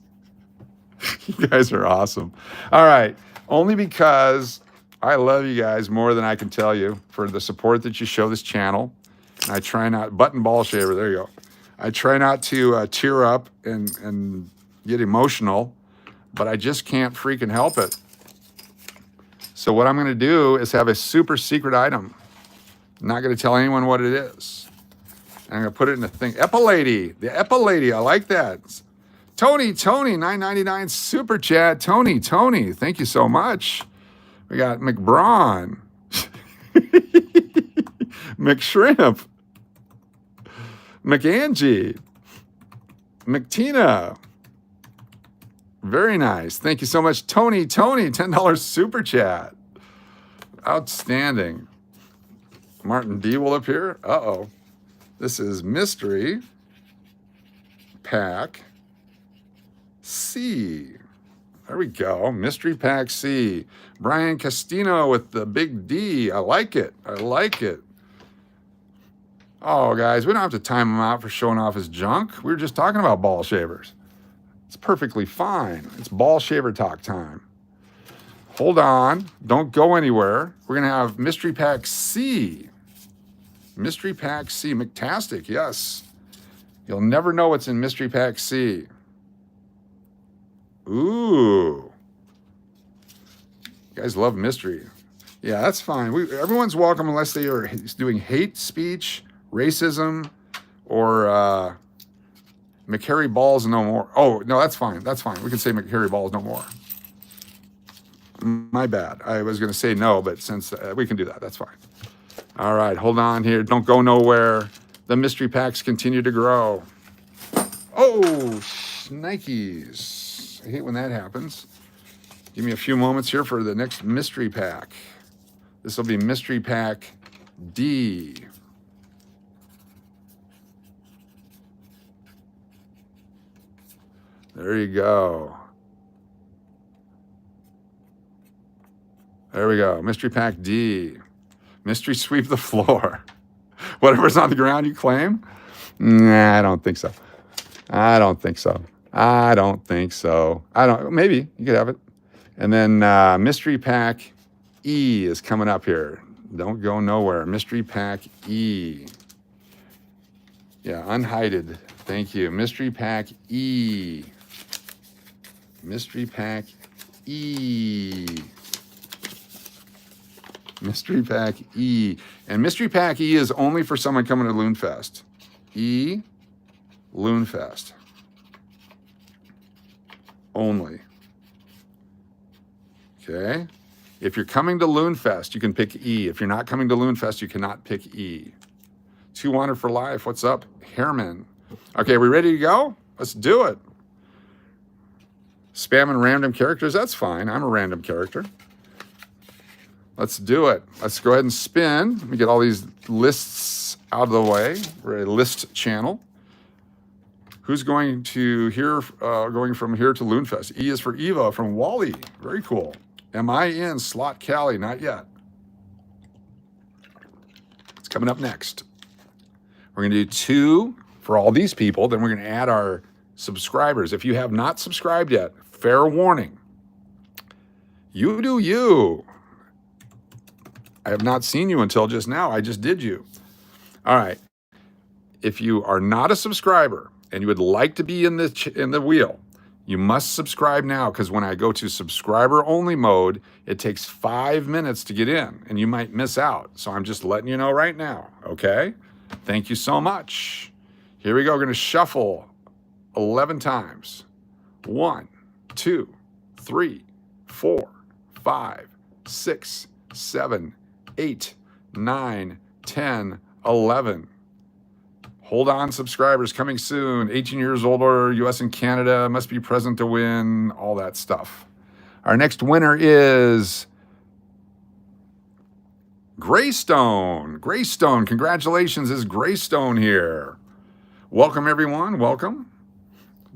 You guys are awesome. All right. Only because I love you guys more than I can tell you for the support that you show this channel. And I try not, button ball shaver. There you go. I try not to tear up and get emotional, but I just can't freaking help it. So what I'm going to do is have a super secret item. I'm not going to tell anyone what it is. I'm going to put it in the thing. Epilady, the Epilady, I like that. Tony, $9.99 super chat. Tony, thank you so much. We got McBrawn, McShrimp, McAngie, McTina. Very nice. Thank you so much. Tony, $10 super chat. Outstanding. Martin D will appear. Uh-oh. This is Mystery Pack C. There we go. Mystery Pack C. Brian Castino with the big D. I like it. Oh, guys, we don't have to time him out for showing off his junk. We were just talking about ball shavers. It's perfectly fine. It's ball shaver talk time. Hold on. Don't go anywhere. We're going to have Mystery Pack C. Mystery Pack C. McTastic, yes. You'll never know what's in Mystery Pack C. Ooh. You guys love mystery. Yeah, that's fine. Everyone's welcome unless they are doing hate speech, racism, or McHarry Balls no more. Oh, no, that's fine. We can say McHarry Balls no more. My bad. I was going to say no, but since we can do that, that's fine. All right, hold on here. Don't go nowhere. The mystery packs continue to grow. Oh, Nikes. I hate when that happens. Give me a few moments here for the next mystery pack. This will be Mystery Pack D. There you go. There we go. Mystery Pack D. Mystery Sweep the Floor. Whatever's on the ground you claim? Nah, I don't think so. Maybe you could have it. And then Mystery Pack E is coming up here. Don't go nowhere. Mystery Pack E. Yeah, unhided. Thank you. Mystery Pack E. Mystery Pack E. Mystery Pack E. And Mystery Pack E is only for someone coming to Loonfest. E. Loonfest. Only. Okay? If you're coming to Loonfest, you can pick E. If you're not coming to Loonfest, you cannot pick E. 2 Wanted for Life. What's up? Hairman. Okay, we ready to go? Let's do it. Spamming random characters, that's fine. I'm a random character. Let's do it. Let's go ahead and spin. Let me get all these lists out of the way. We're a list channel. Who's going to here, going from here to Loonfest? E is for Eva from Wally. Very cool. Am I in Slot Cali? Not yet. It's coming up next. We're going to do 2 for all these people. Then we're going to add our subscribers. If you have not subscribed yet, fair warning. You do you. I have not seen you until just now. I just did you. All right. If you are not a subscriber and you would like to be in the wheel, you must subscribe now, because when I go to subscriber only mode, it takes 5 minutes to get in and you might miss out. So I'm just letting you know right now. Okay. Thank you so much. Here we go. We're going to shuffle 11 times. 1, 2, 3, 4, 5, 6, 7, 8, 9, 10, 11. Hold on, subscribers, coming soon. 18 years older, US and Canada, must be present to win, all that stuff. Our next winner is Greystone. Greystone, congratulations, is Greystone here. Welcome, everyone, welcome.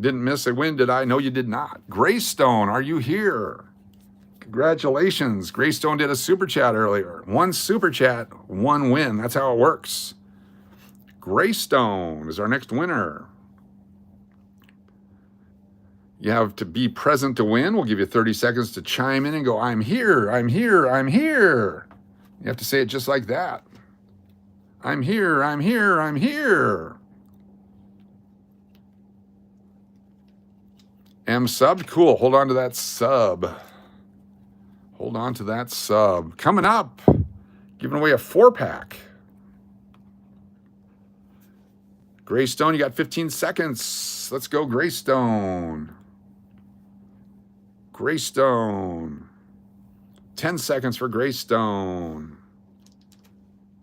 Didn't miss a win, did I? No, you did not. Greystone, are you here? Congratulations. Greystone did a super chat earlier. 1 super chat, 1 win. That's how it works. Greystone is our next winner. You have to be present to win. We'll give you 30 seconds to chime in and go, I'm here, I'm here, I'm here. You have to say it just like that. I'm here, I'm here, I'm here. M subbed. Cool. Hold on to that sub. Hold on to that sub. Coming up, giving away a 4-pack. Greystone, you got 15 seconds. Let's go, Greystone. Greystone. 10 seconds for Greystone.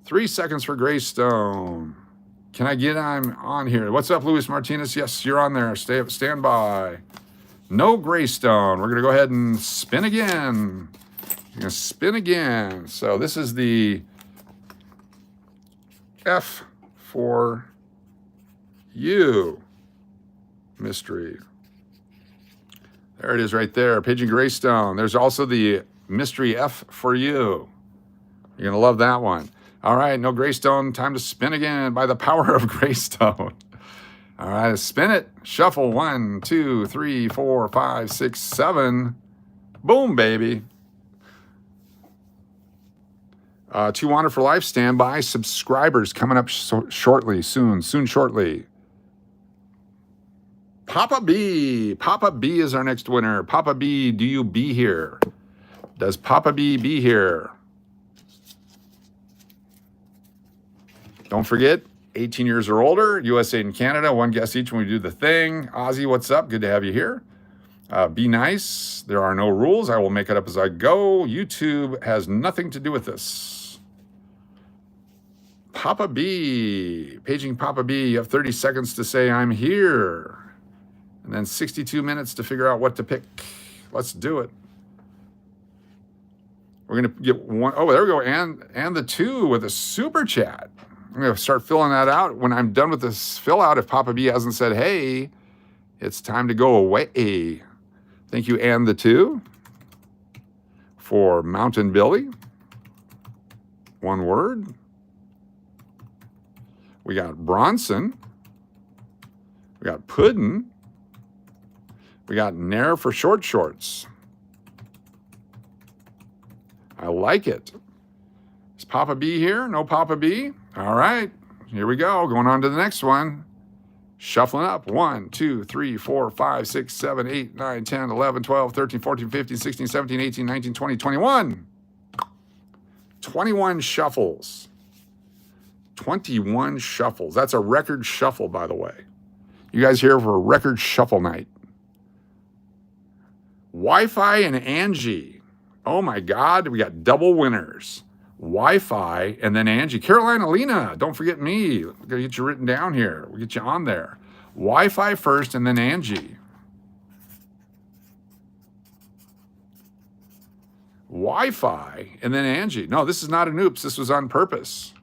3 seconds for Greystone. Can I get on here? What's up, Luis Martinez? Yes, you're on there. Stand by. No Greystone. We're going to go ahead and spin again. We're going to spin again. So this is the F for you mystery. There it is right there. Paging Greystone. There's also the mystery F for you. You're going to love that one. All right, no Greystone. Time to spin again by the power of Greystone. All right, spin it. Shuffle 1, 2, 3, 4, 5, 6, 7. Boom, baby. 2 Wander for Life. Stand by. Subscribers coming up shortly, shortly. Papa B. Papa B is our next winner. Papa B, do you be here? Does Papa B be here? Don't forget, 18 years or older, USA and Canada, 1 guess each when we do the thing. Ozzy, what's up? Good to have you here. Be nice. There are no rules. I will make it up as I go. YouTube has nothing to do with this. Papa B. Paging Papa B. You have 30 seconds to say I'm here. And then 62 minutes to figure out what to pick. Let's do it. We're going to get one. Oh, there we go. And the 2 with a super chat. I'm going to start filling that out. When I'm done with this fill out, if Papa B hasn't said, hey, it's time to go away. Thank you, and the 2 for Mountain Billy. 1 word. We got Bronson. We got Puddin'. We got Nair for short shorts. I like it. Is Papa B here? No Papa B? All right, here we go. Going on to the next one. Shuffling up. 1, 2, 3, 4, 5, 6, 7, 8, 9, 10, 11, 12, 13, 14, 15, 16, 17, 18, 19, 20, 21. 21 shuffles. 21 shuffles. That's a record shuffle, by the way. You guys here for a record shuffle night. Wi-Fi and Angie. Oh my God, we got double winners. Wi-Fi and then Angie. Carolina Lena, don't forget me. We're gonna get you written down here. We'll get you on there. Wi-Fi first and then Angie. Wi-Fi and then Angie. No, this is not an oops. This was on purpose.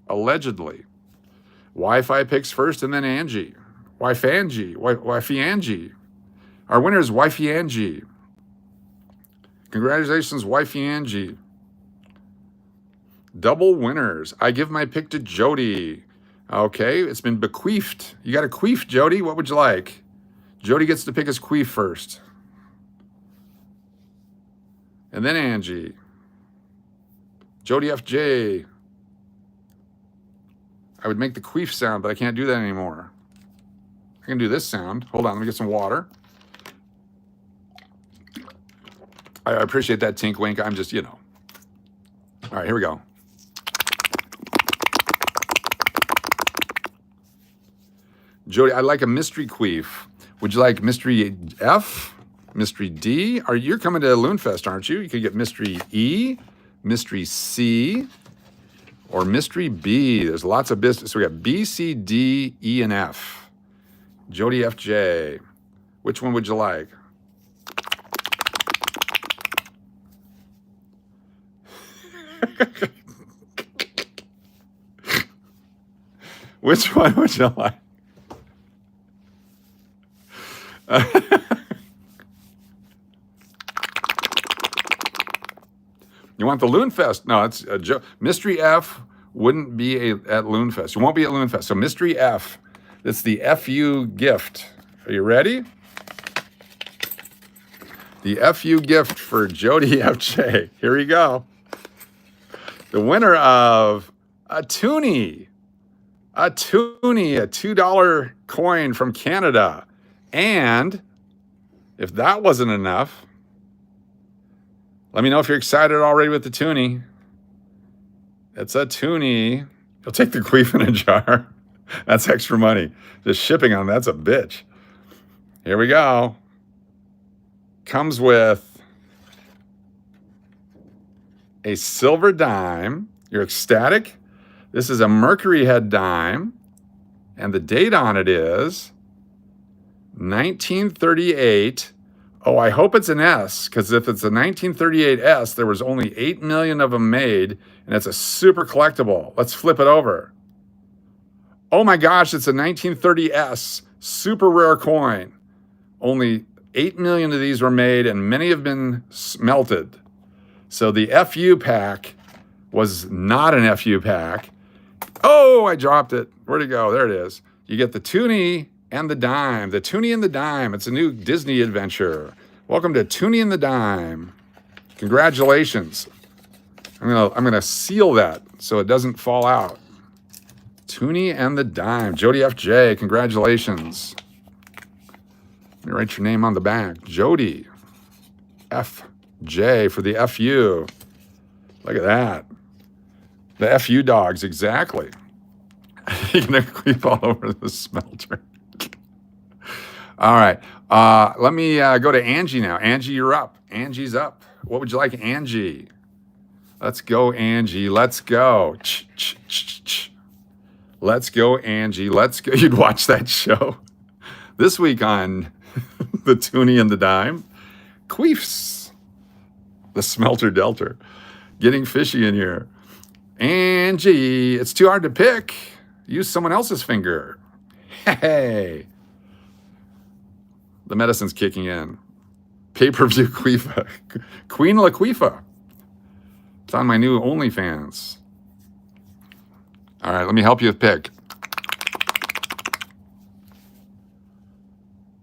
Allegedly. Wi-Fi picks first and then Angie. Wi-Fi Angie. Wi-Fi Angie. Our winner is Wi-Fi Angie. Congratulations, Wi-Fi Angie. Double winners. I give my pick to Jody. Okay, it's been bequeathed. You got a queef, Jody. What would you like? Jody gets to pick his queef first. And then Angie. Jody FJ. I would make the queef sound, but I can't do that anymore. I can do this sound. Hold on, let me get some water. I appreciate that, Tink Wink. I'm just, you know. All right, here we go. Jody, I like a mystery queef. Would you like mystery F, mystery D? You're coming to Loonfest, aren't you? You could get mystery E, mystery C, or mystery B. There's lots of business. So we got B, C, D, E, and F. Jody FJ. Which one would you like? Which one would you like? You want the Loonfest? No, it's Mystery F wouldn't be at Loonfest. You won't be at Loonfest. So Mystery F, it's the FU gift. Are you ready? The FU gift for Jody FJ. Here we go. The winner of a toonie, a $2 coin from Canada, and If that wasn't enough, let me know if you're excited already with the toonie. It's a toonie. You'll take the queef in a jar. That's extra money. Just shipping on that's a bitch. Here we go. Comes with a silver dime. You're ecstatic? This is a Mercury head dime. And the date on it is 1938. Oh, I hope it's an S, because if it's a 1938 S, there was only 8 million of them made, and it's a super collectible. Let's flip it over. Oh my gosh, it's a 1930 S, super rare coin. Only 8 million of these were made, and many have been smelted. So the FU pack was not an FU pack. Oh, I dropped it. Where'd it go? There it is. You get the toonie and the dime. The toonie and the dime. It's a new Disney adventure. Welcome to Toonie and the Dime. Congratulations. I'm gonna seal that so it doesn't fall out. Toonie and the Dime. Jody FJ, congratulations. Let me write your name on the back. Jody FJ for the FU. Look at that. The FU dogs, exactly. You're gonna creep all over the smelter. All right, let me go to Angie now. Angie, you're up. Angie's up. What would you like, Angie? Let's go, Angie. Let's go. Let's go, Angie. Let's go. You'd watch that show. This week on the Toonie and the Dime, Queefs, the Smelter Delter. Getting fishy in here. Angie, it's too hard to pick. Use someone else's finger. Hey. The medicine's kicking in. Pay-per-view Queefa. Queen LaQueefa. It's on my new OnlyFans. All right, let me help you pick.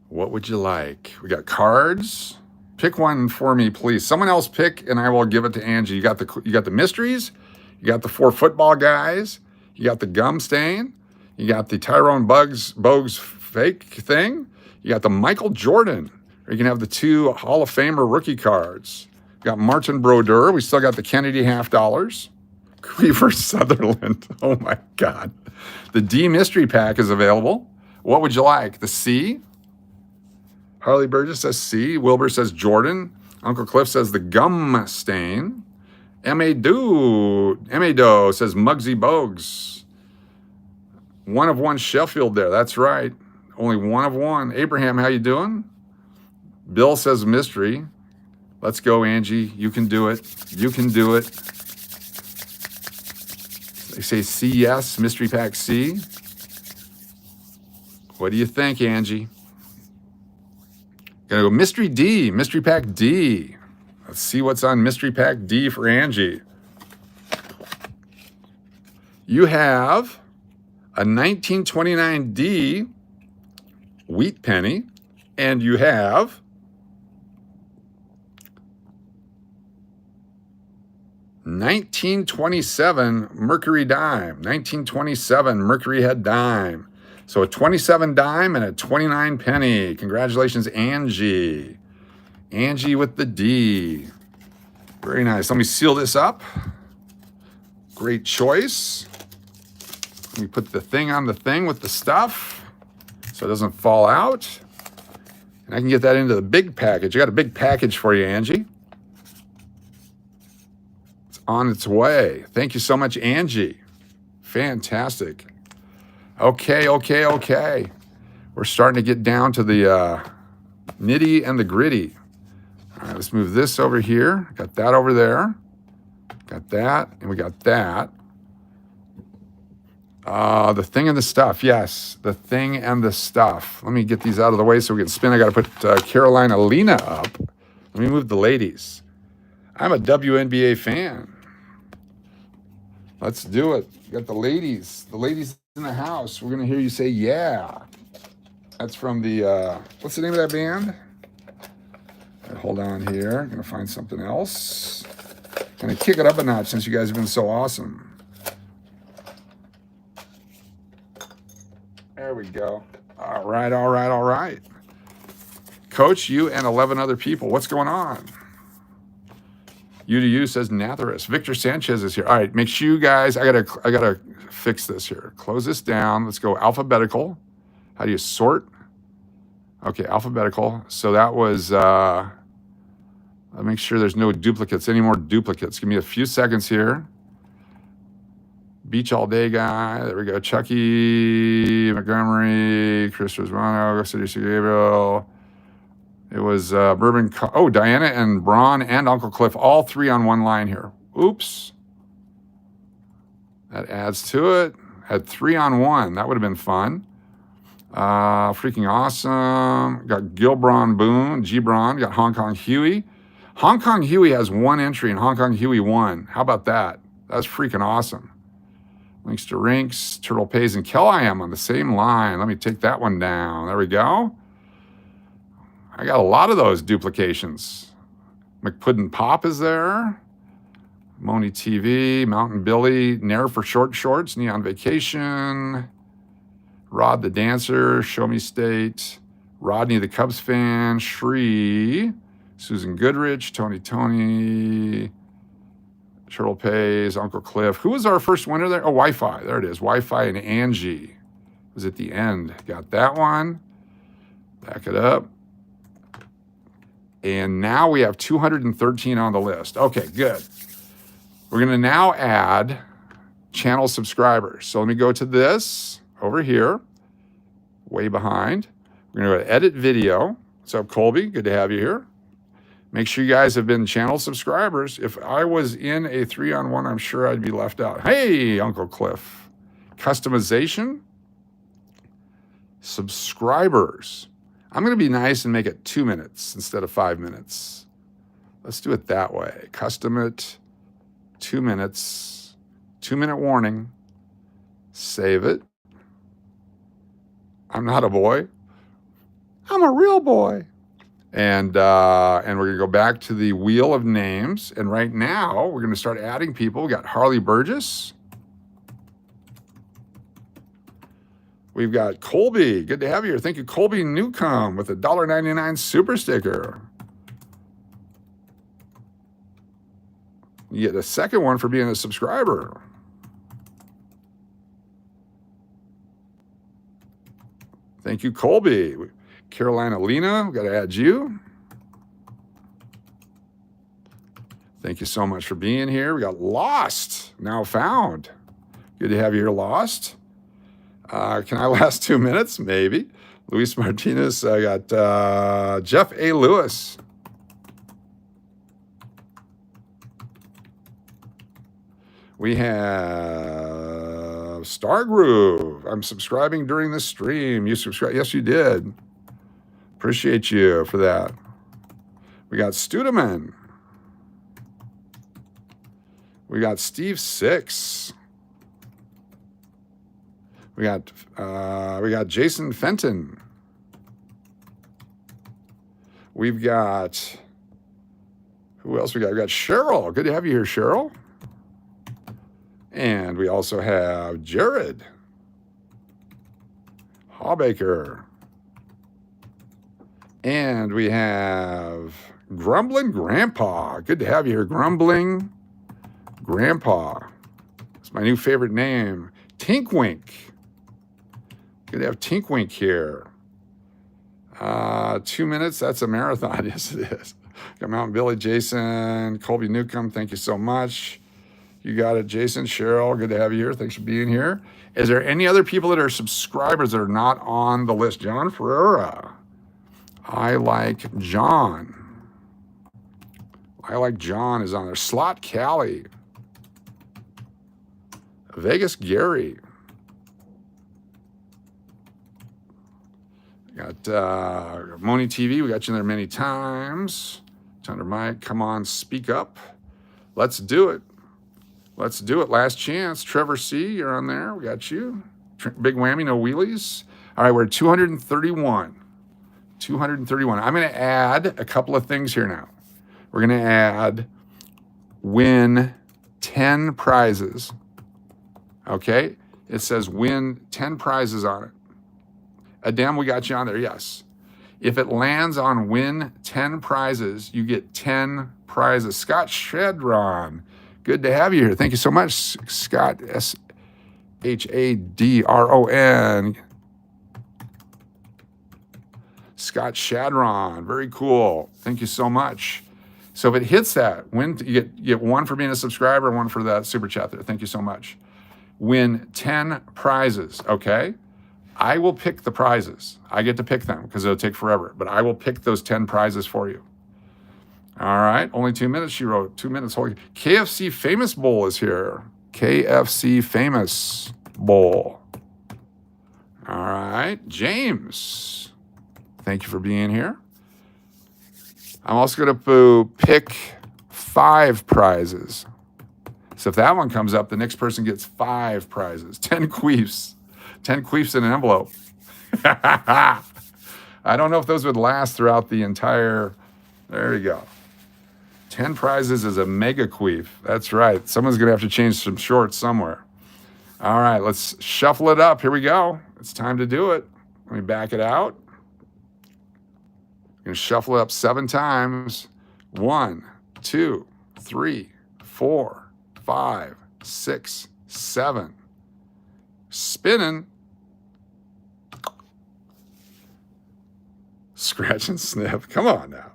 What would you like? We got cards. Pick one for me, please. Someone else pick, and I will give it to Angie. You got the mysteries. You got the 4 football guys. You got the gum stain. You got the Tyrone Bogues fake thing. You got the Michael Jordan. Or you can have the 2 Hall of Famer rookie cards. You got Martin Brodeur. We still got the Kennedy $50. Creeper Sutherland. Oh my God. The D mystery pack is available. What would you like? The C? Harley Burgess says C. Wilbur says Jordan. Uncle Cliff says the gum stain. M.A. Doe says Muggsy Bogues. 1 of 1 Sheffield there. That's right. Only 1 of 1. Abraham, how you doing? Bill says mystery. Let's go, Angie. You can do it. You can do it. They say C, yes. Mystery pack C. What do you think, Angie? Gonna go mystery D. Mystery pack D. Let's see what's on mystery pack D for Angie. You have a 1929 D wheat penny, and you have $1927 Mercury dime, 1927 Mercury head dime. So a 27 dime and a 29 penny. Congratulations, Angie. Angie with the D. Very nice. Let me seal this up. Great choice. Let me put the thing on the thing with the stuff so it doesn't fall out. And I can get that into the big package. I got a big package for you, Angie. It's on its way. Thank you so much, Angie. Fantastic. Okay. We're starting to get down to the nitty and the gritty. All right, let's move this over here. Got that over there. Got that, and we got that. The thing and the stuff. Yes, the thing and the stuff. Let me get these out of the way so we can spin. I got to put Carolina Lena up. Let me move the ladies. I'm a WNBA fan. Let's do it. Got the ladies. The ladies in the house. We're going to hear you say, yeah. That's from the, what's the name of that band? Right, hold on here. I'm going to find something else. I'm going to kick it up a notch since you guys have been so awesome. There we go. All right. Coach, you and 11 other people. What's going on? You to you says Natharis. Victor Sanchez is here. All right, make sure you guys, I gotta fix this here. Close this down. Let's go alphabetical. How do you sort? Okay, alphabetical. So that was, I'll make sure there's no duplicates, any more duplicates. Give me a few seconds here. Beach all day guy. There we go. Chucky, Montgomery, Chris Rosano, City Gabriel. It was Bourbon. Oh, Diana and Braun and Uncle Cliff, all three on one line here. Oops. That adds to it. Had 3 on 1. That would have been fun. Freaking awesome. Got Gilbron Boone, Gibron. Got Hong Kong Huey. Hong Kong Huey has 1 entry and Hong Kong Huey 1. How about that? That's freaking awesome. Links to Rinks, Turtle Pays, and Kel I am on the same line. Let me take that one down. There we go. I got a lot of those duplications. McPuddin Pop is there. Moni TV, Mountain Billy, Nair for Short Shorts, Neon Vacation, Rod the Dancer, Show Me State, Rodney the Cubs fan, Shree, Susan Goodrich, Tony, Turtle Pays, Uncle Cliff. Who was our first winner there? Oh, Wi-Fi. There it is. Wi-Fi and Angie was at the end. Got that one. Back it up. And now we have 213 on the list. Okay, good. We're going to now add channel subscribers. So let me go to this over here, way behind. We're going to go to edit video. What's up, Colby? Good to have you here. Make sure you guys have been channel subscribers. If I was in a 3-on-1, I'm sure I'd be left out. Hey, Uncle Cliff. Customization. Subscribers. I'm going to be nice and make it 2 minutes instead of 5 minutes. Let's do it that way. Custom it, 2 minutes, 2-minute warning. Save it. I'm not a boy. I'm a real boy. And we're going to go back to the wheel of names. And right now, we're going to start adding people. We got Harley Burgess. We've got Colby. Good to have you here. Thank you, Colby Newcomb, with a $1.99 super sticker. You get a second one for being a subscriber. Thank you, Colby. Carolina Lena, we got to add you. Thank you so much for being here. We got Lost, now found. Good to have you here, Lost. Can I last 2 minutes? Maybe. Luis Martinez, I got Jeff A. Lewis. We have Star Groove. I'm subscribing during the stream. You subscribe? Yes, you did. Appreciate you for that. We got Studeman. We got Steve 6. We got Jason Fenton. We've got, who else we got? We got Cheryl. Good to have you here, Cheryl. And we also have Jared Hawbaker. And we have Grumbling Grandpa. Good to have you here, Grumbling Grandpa. It's my new favorite name. Tinkwink. Good to have Tinkwink here. 2 minutes, that's a marathon. Yes, it is. Got Mountain Billy, Jason, Colby Newcomb, thank you so much. You got it, Jason, Cheryl, good to have you here. Thanks for being here. Is there any other people that are subscribers that are not on the list? John Ferreira. I like John. I like John is on there. Slot Callie. Vegas Gary. Got Moni TV. We got you in there many times. Thunder Mike, come on, speak up. Let's do it. Let's do it. Last chance. Trevor C, you're on there. We got you. Big whammy, no wheelies. All right, we're at 231. 231. I'm going to add a couple of things here now. We're going to add win 10 prizes. Okay? It says win 10 prizes on it. Adem, we got you on there. Yes. If it lands on win 10 prizes, you get 10 prizes. Scott Shadron, good to have you here. Thank you so much, Scott, Shadron. Scott Shadron, very cool. Thank you so much. So if it hits that, you get one for being a subscriber and one for that super chat there. Thank you so much. Win 10 prizes, okay? I will pick the prizes. I get to pick them because it'll take forever, but I will pick those 10 prizes for you. All right, only 2 minutes, she wrote. 2 minutes. Holy. KFC Famous Bowl is here. KFC Famous Bowl. All right, James, thank you for being here. I'm also going to pick 5 prizes. So if that one comes up, the next person gets 5 prizes. 10 queefs. 10 queefs in an envelope. I don't know if those would last throughout the entire... There you go. 10 prizes is a mega queef. That's right. Someone's going to have to change some shorts somewhere. All right, let's shuffle it up. Here we go. It's time to do it. Let me back it out. I'm going to shuffle it up 7 times. 1, 2, 3, 4, 5, 6, 7. Spinning. Scratch and sniff. Come on now.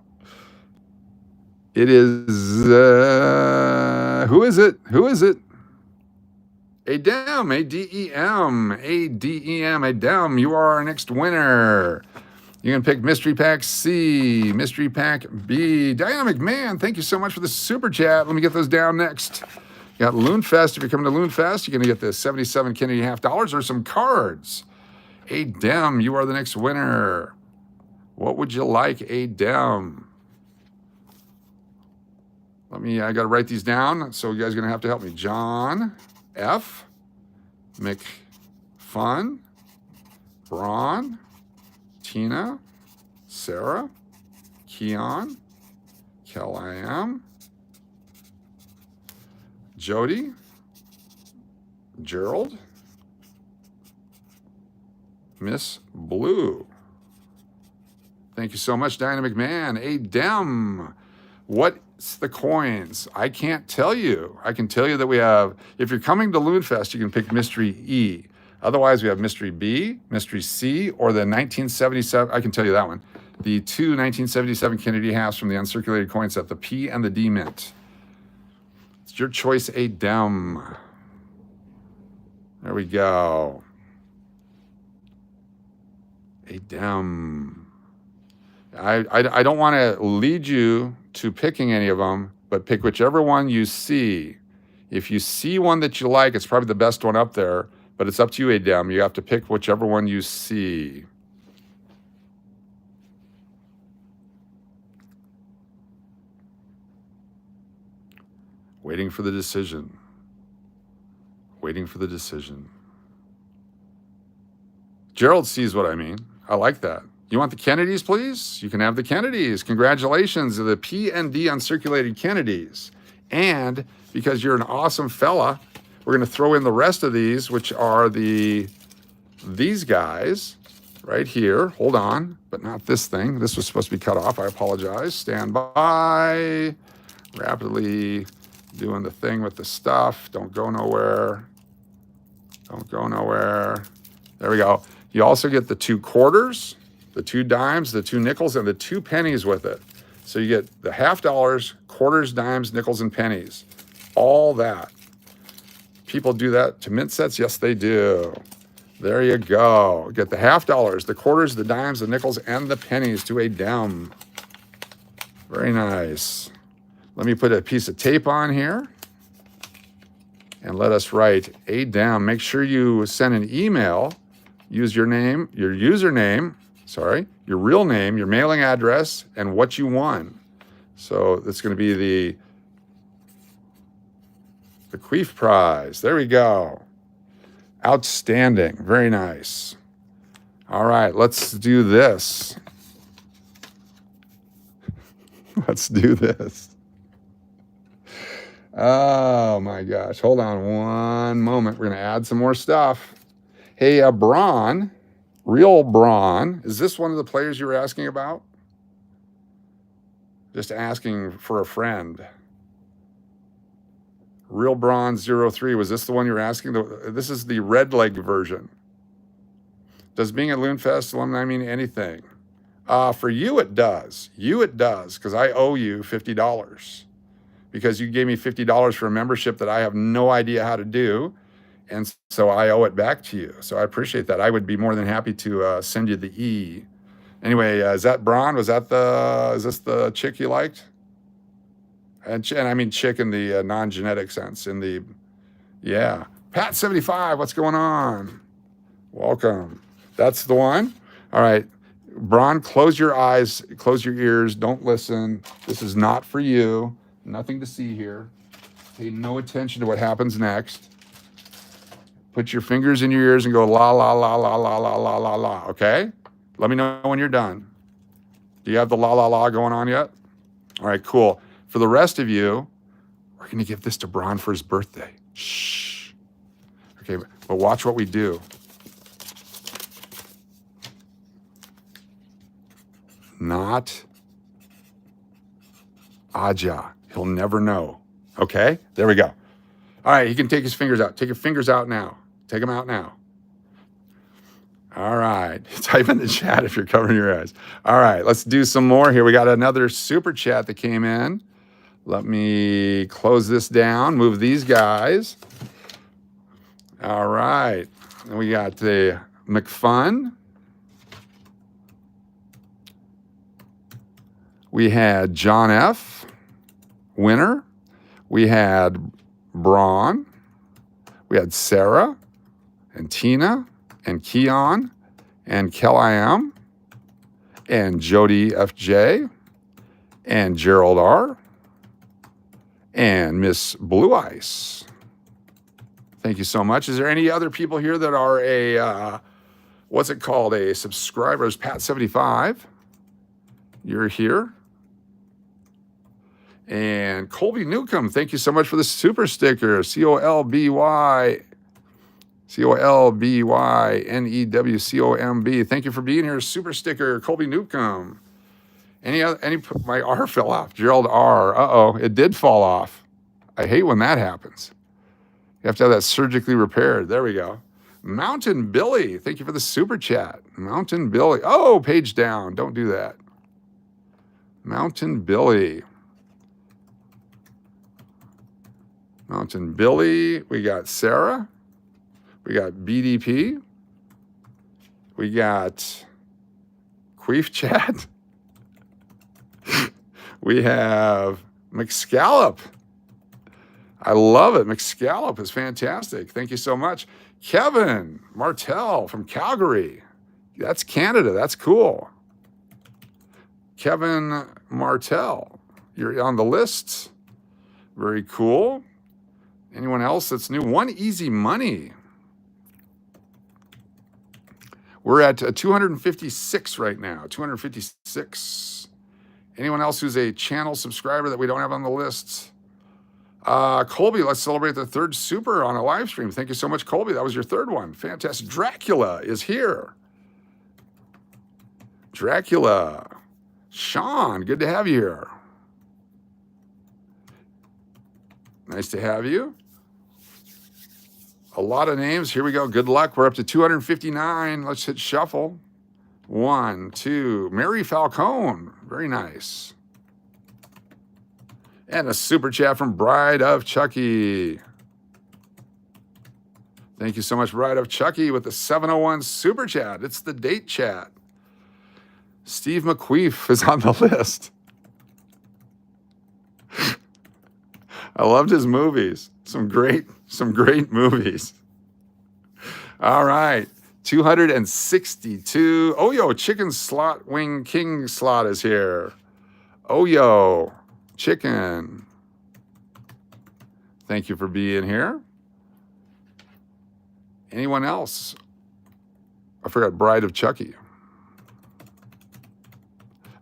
It is, who is it? Who is it? Adem, A-D-E-M, A-D-E-M, Adem, you are our next winner. You can pick Mystery Pack C, Mystery Pack B. Dynamic Man, thank you so much for the super chat. Let me get those down next. You got Loonfest. If you're coming to Loonfest, you're going to get the 77 Kennedy $50 or some cards. Adem, you are the next winner. What would you like, Adem? I got to write these down, so you guys are going to have to help me. John F. McFun, Braun, Tina, Sarah, Keon, Kellam, Jody, Gerald, Miss Blue. Thank you so much, Dynamic Man. Adem, what's the coins? I can't tell you. I can tell you that we have, if you're coming to Loonfest, you can pick Mystery E. Otherwise, we have Mystery B, Mystery C, or the 1977, I can tell you that one. The 2 1977 Kennedy halves from the uncirculated coin set, the P and the D mint. It's your choice, Adem. There we go. Adem. I don't want to lead you to picking any of them, but pick whichever one you see. If you see one that you like, it's probably the best one up there, but it's up to you, Adem. You have to pick whichever one you see. Waiting for the decision. Waiting for the decision. Gerald sees what I mean. I like that. You want the Kennedys, please? You can have the Kennedys. Congratulations, the P and D uncirculated Kennedys. And because you're an awesome fella, we're going to throw in the rest of these, which are these guys right here. Hold on, but not this thing. This was supposed to be cut off. I apologize. Stand by. Rapidly doing the thing with the stuff. Don't go nowhere. Don't go nowhere. There we go. You also get the 2 quarters, the 2 dimes, the 2 nickels, and the 2 pennies with it. So you get the $50, quarters, dimes, nickels, and pennies. All that. People do that to mint sets? Yes, they do. There you go. Get the $50, the quarters, the dimes, the nickels, and the pennies to Adem. Very nice. Let me put a piece of tape on here. And let us write Adem. Make sure you send an email. Use your name, your username, your real name, your mailing address, and what you won. So that's going to be the Queef Prize. There we go. Outstanding. Very nice. All right, let's do this. Let's do this. Oh my gosh. Hold on one moment. We're going to add some more stuff. Hey, Braun, Real Braun. Is this one of the players you were asking about? Just asking for a friend. Real Braun 03. Was this the one you were asking? This is the red leg version. Does being at Loonfest alumni mean anything? For you, it does. You, it does, because I owe you $50. Because you gave me $50 for a membership that I have no idea how to do. And so I owe it back to you. So I appreciate that. I would be more than happy to send you the E. Anyway, is that Braun? Is this the chick you liked? And I mean chick in the non-genetic sense. Yeah. Pat75, what's going on? Welcome. That's the one. All right. Braun, close your eyes, close your ears. Don't listen. This is not for you. Nothing to see here. Pay no attention to what happens next. Put your fingers in your ears and go la, la, la, la, la, la, la, la, la. Okay? Let me know when you're done. Do you have the la, la, la going on yet? All right, cool. For the rest of you, we're going to give this to Braun for his birthday. Shh. Okay, but watch what we do. Not Aja. He'll never know. Okay? There we go. All right, he can take his fingers out. Take your fingers out now. Take them out now. All right. Type in the chat if you're covering your eyes. All right, let's do some more here. We got another super chat that came in. Let me close this down, move these guys. All right. And we got the McFun. We had John F. Winner. We had Braun. We had Sarah and Tina and Keon and Kel-I-Am and Jody FJ and Gerald R. and Miss Blue Ice. Thank you so much. Is there any other people here that are a, what's it called, a subscribers? Pat75, you're here. And Colby Newcomb, thank you so much for the super sticker. COLBYNEWCOMB. Thank you for being here, super sticker, Colby Newcomb. My R fell off. Gerald R. Uh-oh, it did fall off. I hate when that happens. You have to have that surgically repaired. There we go. Mountain Billy, thank you for the super chat. Mountain Billy. Oh, page down. Don't do that. Mountain Billy. Mountain Billy. We got Sarah. We got BDP. We got Queef Chat. We have McScallop. I love it. McScallop is fantastic. Thank you so much. Kevin Martell from Calgary. That's Canada. That's cool. Kevin Martell, you're on the list. Very cool. Anyone else that's new? One Easy Money. We're at 256 right now. 256. Anyone else who's a channel subscriber that we don't have on the list? Colby, let's celebrate the third super on a live stream. Thank you so much, Colby. That was your third one. Fantastic. Dracula is here. Dracula. Sean, good to have you here. Nice to have you. A lot of names. Here we go. Good luck. We're up to 259. Let's hit shuffle. 1, 2. Mary Falcone. Very nice. And a super chat from Bride of Chucky. Thank you so much, Bride of Chucky, with the 701 super chat. It's the date chat. Steve McQueef is on the list. I loved his movies. Some great movies. All right. 262. Oyo Chicken Slot Wing King Slot is here. Oyo Chicken. Thank you for being here. Anyone else? I forgot Bride of Chucky.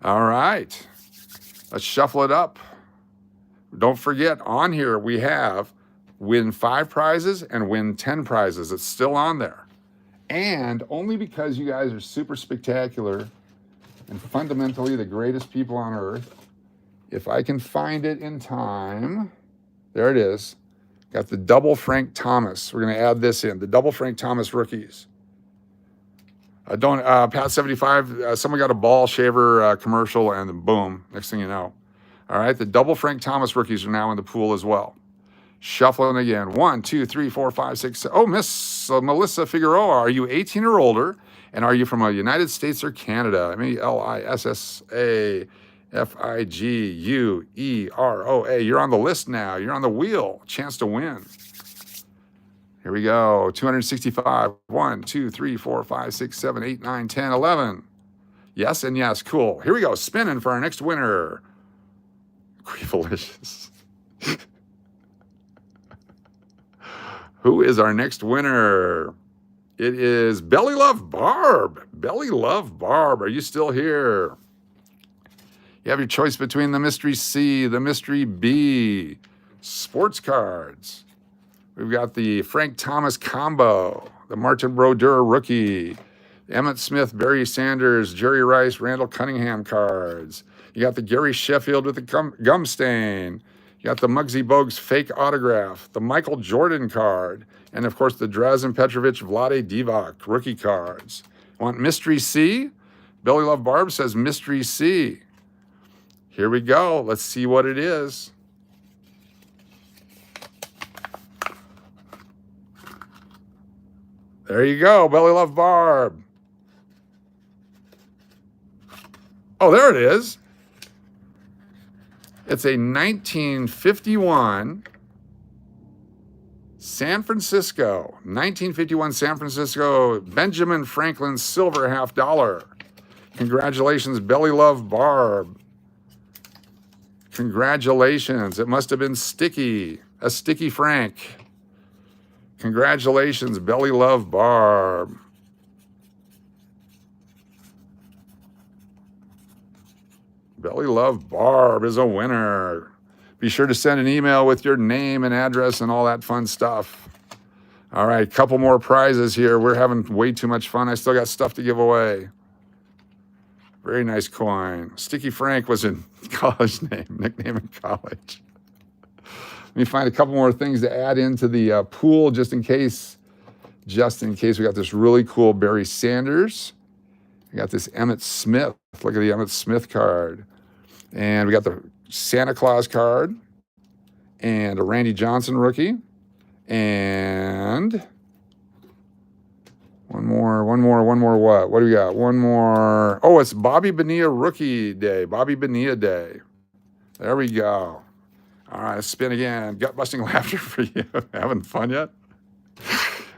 All right. Let's shuffle it up. Don't forget, on here we have win 5 prizes and win 10 prizes. It's still on there. And only because you guys are super spectacular and fundamentally the greatest people on earth, if I can find it in time, there it is. Got the double Frank Thomas. We're going to add this in, the double Frank Thomas rookies. Pat 75, someone got a ball shaver commercial, and then boom, next thing you know. All right, the double Frank Thomas rookies are now in the pool as well. Shuffling again. 1, 2, 3, 4, 5, 6, 7. Oh, Miss Melissa Figueroa, are you 18 or older? And are you from the United States or Canada? MELISSAFIGUEROA. You're on the list now. You're on the wheel. Chance to win. Here we go. 265. 1, 2, 3, 4, 5, 6, 7, 8, 9, 10, 11. Yes and yes. Cool. Here we go. Spinning for our next winner. Queefalicious. Who is our next winner? It is Belly Love Barb. Belly Love Barb, are you still here? You have your choice between the Mystery C, the Mystery B, sports cards. We've got the Frank Thomas combo, the Martin Brodeur rookie, Emmett Smith, Barry Sanders, Jerry Rice, Randall Cunningham cards. You got the Gary Sheffield with the gum stain. You got the Muggsy Bogues fake autograph, the Michael Jordan card, and of course the Drazen Petrovic Vlade Divac rookie cards. Want Mystery C? Belly Love Barb says Mystery C. Here we go. Let's see what it is. There you go, Belly Love Barb. Oh, there it is. It's a 1951 San Francisco Benjamin Franklin silver $50. Congratulations, Belly Love Barb. Congratulations. It must have been sticky. A sticky Frank. Congratulations, Belly Love Barb. Belly Love Barb is a winner. Be sure to send an email with your name and address and all that fun stuff. All right, couple more prizes here. We're having way too much fun. I still got stuff to give away. Very nice coin. Sticky Frank was a college nickname in college. Let me find a couple more things to add into the pool just in case. Just in case, we got this really cool Barry Sanders. We got this Emmett Smith. Look at the Emmett Smith card. And we got the Santa Claus card. And a Randy Johnson rookie. And one more what? What do we got? One more. Oh, it's Bobby Bonilla rookie day. Bobby Bonilla day. There we go. All right, let's spin again. Gut-busting laughter for you. Having fun yet?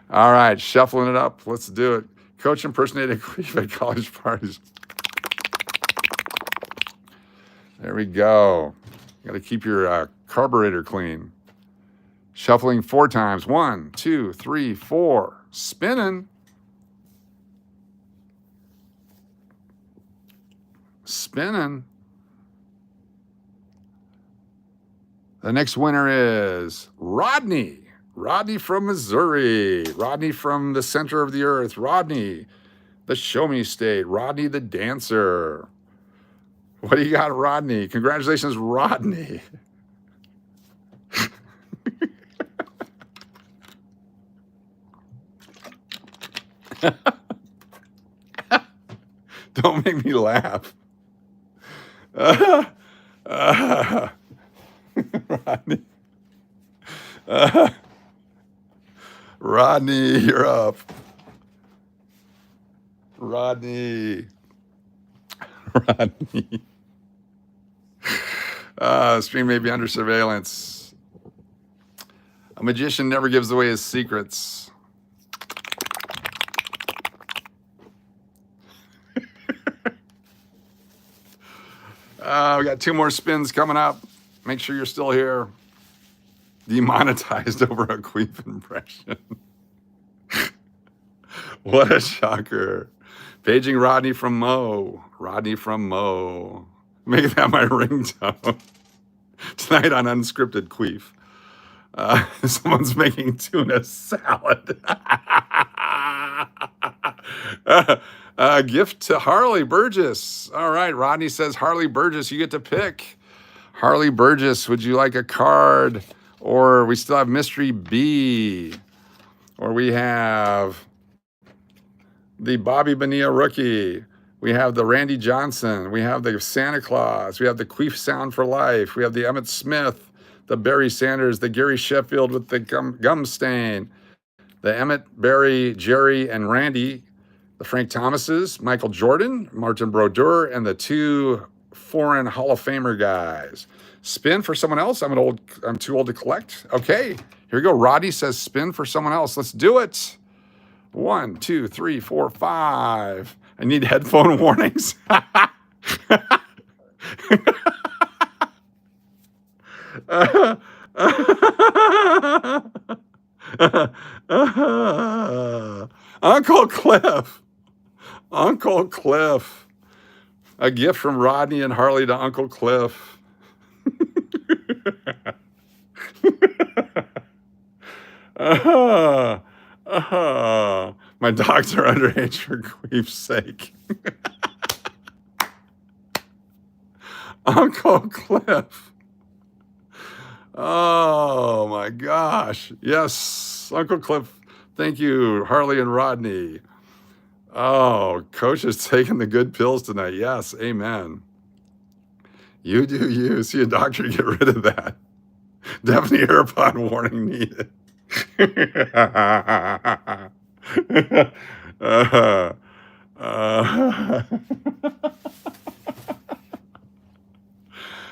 All right, shuffling it up. Let's do it. Coach impersonated queef at college parties. There we go. Got to keep your carburetor clean. Shuffling 4 times. 1, 2, 3, 4. Spinning. Spinning. The next winner is Rodney. Rodney from Missouri. Rodney from the center of the earth. Rodney, the show me state. Rodney the dancer. What do you got, Rodney? Congratulations, Rodney. Don't make me laugh. Rodney. Rodney, you're up. Rodney. Rodney. Stream may be under surveillance. A magician never gives away his secrets. We got 2 more spins coming up. Make sure you're still here. Demonetized over a queef impression. What a shocker. Paging Rodney from Mo. Rodney from Mo. Make that my ringtone. Tonight on Unscripted Queef. Someone's making tuna salad. A gift to Harley Burgess. All right, Rodney says, Harley Burgess, you get to pick. Harley Burgess, would you like a card? Or we still have Mystery B. Or we have the Bobby Bonilla rookie. We have the Randy Johnson. We have the Santa Claus. We have the Queef Sound for Life. We have the Emmett Smith, the Barry Sanders, the Gary Sheffield with the gum stain, the Emmett, Barry, Jerry, and Randy, the Frank Thomases, Michael Jordan, Martin Brodeur, and the 2 foreign Hall of Famer guys. Spin for someone else. I'm too old to collect. Okay, here we go. Roddy says spin for someone else. Let's do it. 1, 2, 3, 4, 5. I need headphone warnings. Uncle Cliff. Uncle Cliff. A gift from Rodney and Harley to Uncle Cliff. My dogs are underage for Queef's sake. Uncle Cliff. Oh my gosh. Yes, Uncle Cliff. Thank you, Harley and Rodney. Oh, Coach is taking the good pills tonight. Yes, amen. You do you. See a doctor, get rid of that. Definitely AirPod warning needed.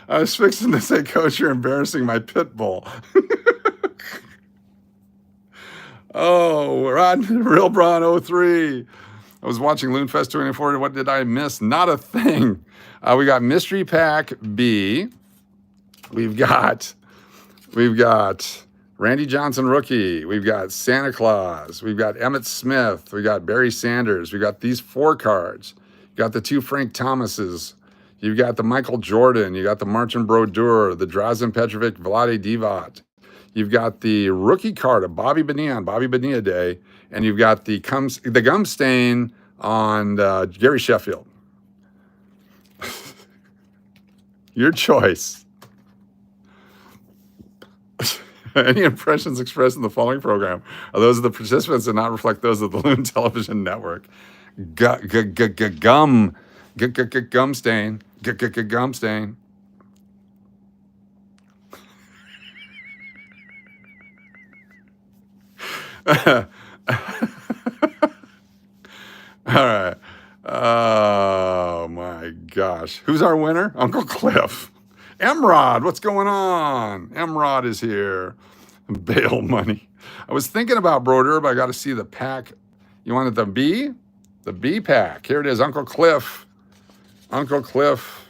I was fixing to say, Coach, you're embarrassing my pit bull. Oh, Rod, Real Braun 03. I was watching Loonfest 24. What did I miss? Not a thing. We got Mystery Pack B. We've got Randy Johnson rookie. We've got Santa Claus. We've got Emmett Smith. We got Barry Sanders. We got these 4 cards. You got the 2 Frank Thomases. You've got the Michael Jordan. You got the Martin Brodeur, the Drazen Petrovic, Vlade Divac. You've got the rookie card of Bobby Bonilla on Bobby Bonilla Day, and you've got the gum stain on Gary Sheffield. Your choice. Any impressions expressed in the following program are those of the participants and not reflect those of the Loon Television Network. Gum stain. Gum stain. All right. Oh my gosh. Who's our winner? Uncle Cliff. Emrod, what's going on? Emrod is here. Bail money. I was thinking about Brodeur, but I got to see the pack. You wanted the B? The B pack. Here it is, Uncle Cliff. Uncle Cliff.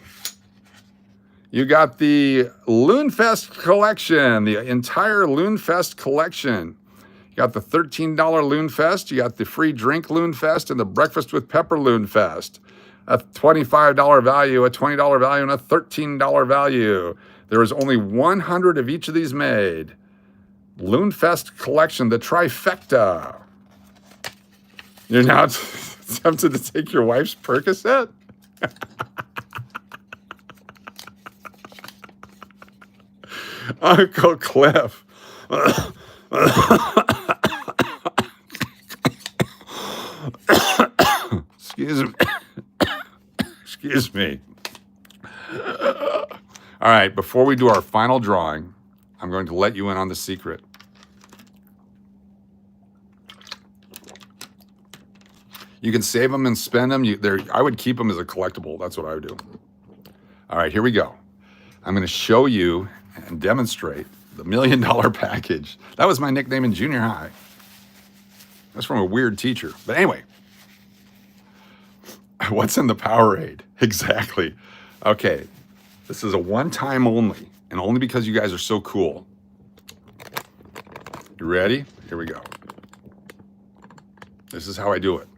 You got the Loonfest collection, the entire Loonfest collection. You got the $13 Loonfest, you got the free drink Loonfest, and the breakfast with pepper Loonfest. A $25 value, a $20 value, and a $13 value. There is only 100 of each of these made. Loonfest collection, the trifecta. You're now tempted to take your wife's Percocet? Uncle Cliff. Excuse me. Excuse me. All right, before we do our final drawing, I'm going to let you in on the secret. You can save them and spend them. I would keep them as a collectible. That's what I would do. All right, here we go. I'm going to show you and demonstrate the $1 million package. That was my nickname in junior high. That's from a weird teacher. But anyway, what's in the Powerade? Exactly. Okay, this is a one-time only, and only because you guys are so cool. You ready? Here we go. This is how I do it.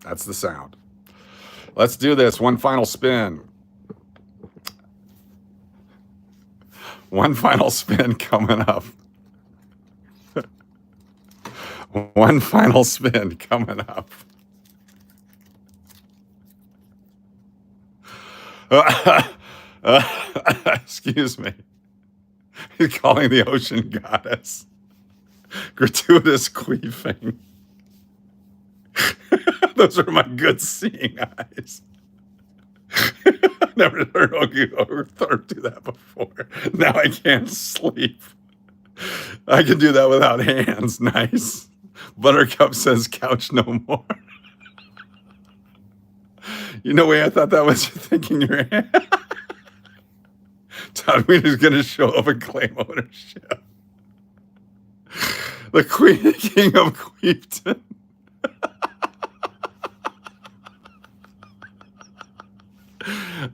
That's the sound. Let's do this. One final spin. One final spin coming up. One final spin coming up. Excuse me. He's calling the ocean goddess. Gratuitous queefing. Those are my good seeing eyes. Never heard Thor do that before. Now I can't sleep. I can do that without hands. Nice. Buttercup says couch no more. You know, way I thought that was thinking your hand. Todd Wiener's going to show up and claim ownership. The King of Queefton.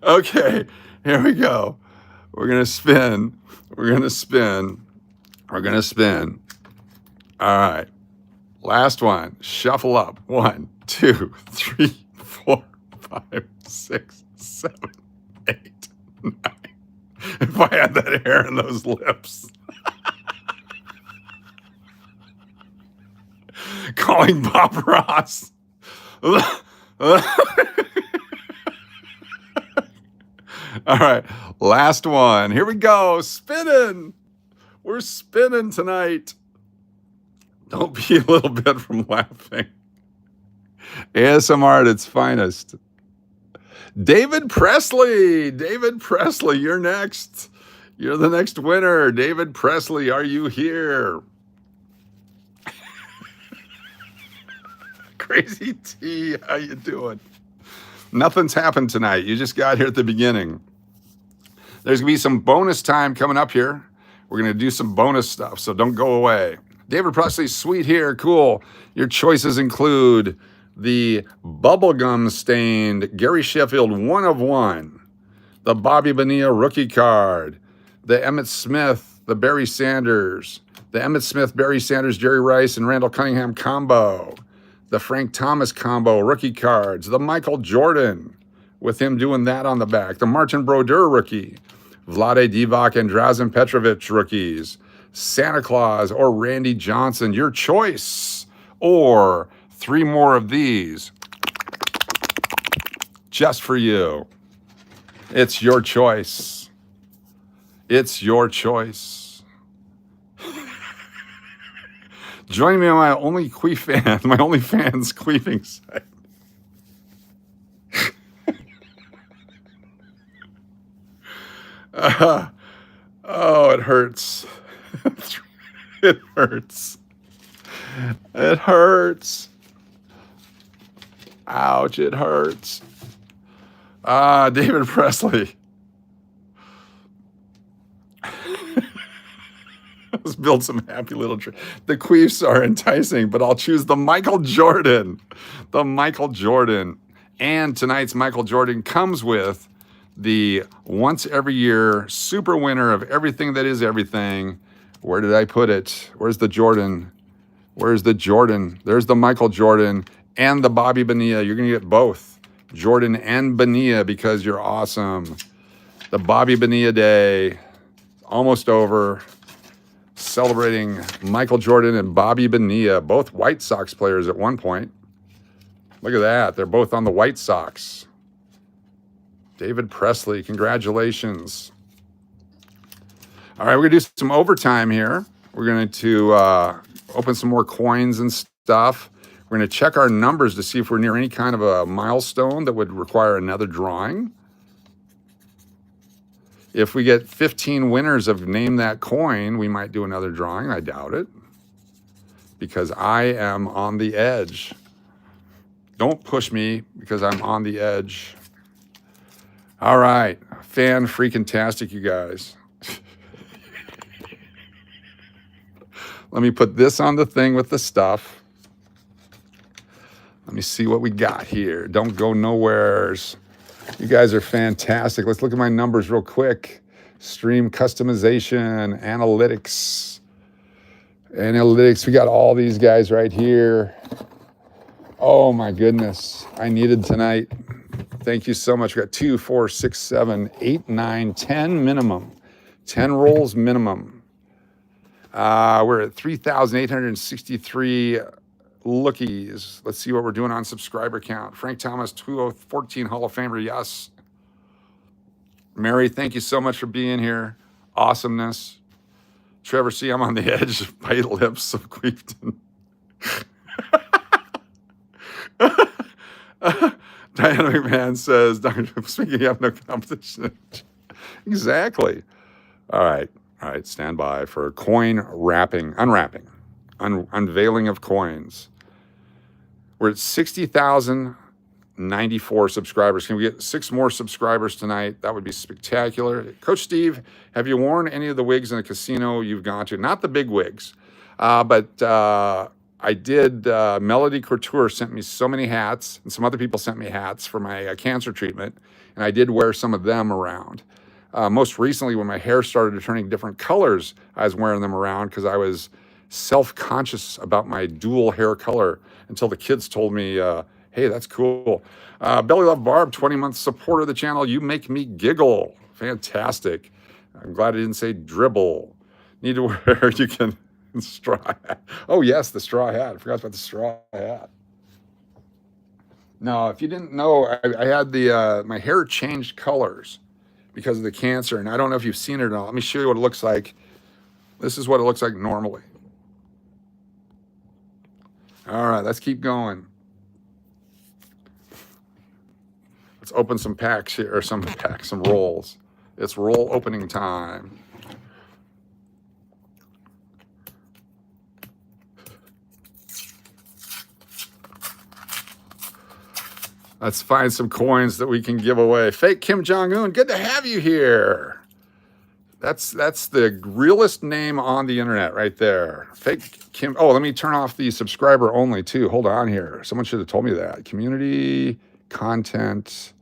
Okay, here we go. We're going to spin. We're going to spin. We're going to spin. All right. Last one. Shuffle up. 1, 2, 3, 4, 5, 6, 7, 8, 9. If I had that hair and those lips. Calling Bob Ross. All right, last one. Here we go. Spinning. We're spinning tonight. Don't be a little bit from laughing. ASMR at its finest. David Pressley. David Pressley, you're next. You're the next winner. David Pressley, are you here? Crazy T, how you doing? Nothing's happened tonight. You just got here at the beginning. There's going to be some bonus time coming up here. We're going to do some bonus stuff, so don't go away. David Presley, sweet here, cool. Your choices include the bubblegum stained Gary Sheffield 1 of 1, the Bobby Bonilla rookie card, the Emmitt Smith, the Barry Sanders, the Emmitt Smith, Barry Sanders, Jerry Rice, and Randall Cunningham combo, the Frank Thomas combo rookie cards, the Michael Jordan with him doing that on the back, the Martin Brodeur rookie, Vlade Divac and Drazen Petrovic rookies, Santa Claus or Randy Johnson, your choice, or 3 more of these just for you. It's your choice. It's your choice. Join me on my OnlyFans queefing site. Oh, it hurts. It hurts. It hurts. Ouch, it hurts. David Presley. Let's build some happy little trees. The queefs are enticing, but I'll choose the Michael Jordan. The Michael Jordan. And tonight's Michael Jordan comes with the once every year super winner of everything that is everything. Where did I put it? Where's the Jordan? Where's the Jordan? There's the Michael Jordan and the Bobby Bonilla. You're going to get both Jordan and Bonilla because you're awesome. The Bobby Bonilla day, almost over. Celebrating Michael Jordan and Bobby Bonilla, both White Sox players at one point. Look at that. They're both on the White Sox. David Presley, congratulations. All right, we're going to do some overtime here. We're going to open some more coins and stuff. We're going to check our numbers to see if we're near any kind of a milestone that would require another drawing. If we get 15 winners of Name That Coin, we might do another drawing. I doubt it, because I am on the edge. Don't push me because I'm on the edge. All right, fan-freaking-tastic, you guys. Let me put this on the thing with the stuff. Let me see what we got here. Don't go nowheres. You guys are fantastic. Let's look at my numbers real quick. Stream customization, analytics. Analytics, we got all these guys right here. Oh my goodness, I needed tonight. Thank you so much. We got 2, 4, 6, 7, 8, 9, 10 minimum. 10 rolls minimum. We're at 3,863 lookies. Let's see what we're doing on subscriber count. Frank Thomas, 2014 Hall of Famer, yes. Mary, thank you so much for being here. Awesomeness. Trevor C., I'm on the edge of bite lips of Queefton. Diana McMahon says, speaking, you have no competition. Exactly. All right, stand by for coin unwrapping, unveiling of coins. We're at 60,094 subscribers. Can we get 6 more subscribers tonight? That would be spectacular. Coach Steve, have you worn any of the wigs in the casino you've gone to? Not the big wigs, but I did. Melody Couture sent me so many hats, and some other people sent me hats for my cancer treatment, and I did wear some of them around. Most recently, when my hair started turning different colors, I was wearing them around because I was self-conscious about my dual hair color until the kids told me, hey, that's cool. Belly Love Barb, 20-month supporter of the channel. You make me giggle. Fantastic. I'm glad I didn't say dribble. Need to wear, you can, straw hat. Oh, yes, the straw hat. I forgot about the straw hat. No, if you didn't know, I had my hair changed colors because of the cancer, and I don't know if you've seen it or not. Let me show you what it looks like. This is what it looks like normally. All right, let's keep going. Let's open some packs here, or some rolls. It's roll opening time. Let's find some coins that we can give away. Fake Kim Jong-un, good to have you here. That's the realest name on the internet right there. Fake Kim. Oh, let me turn off the subscriber only too. Hold on here. Someone should have told me that. Community, content.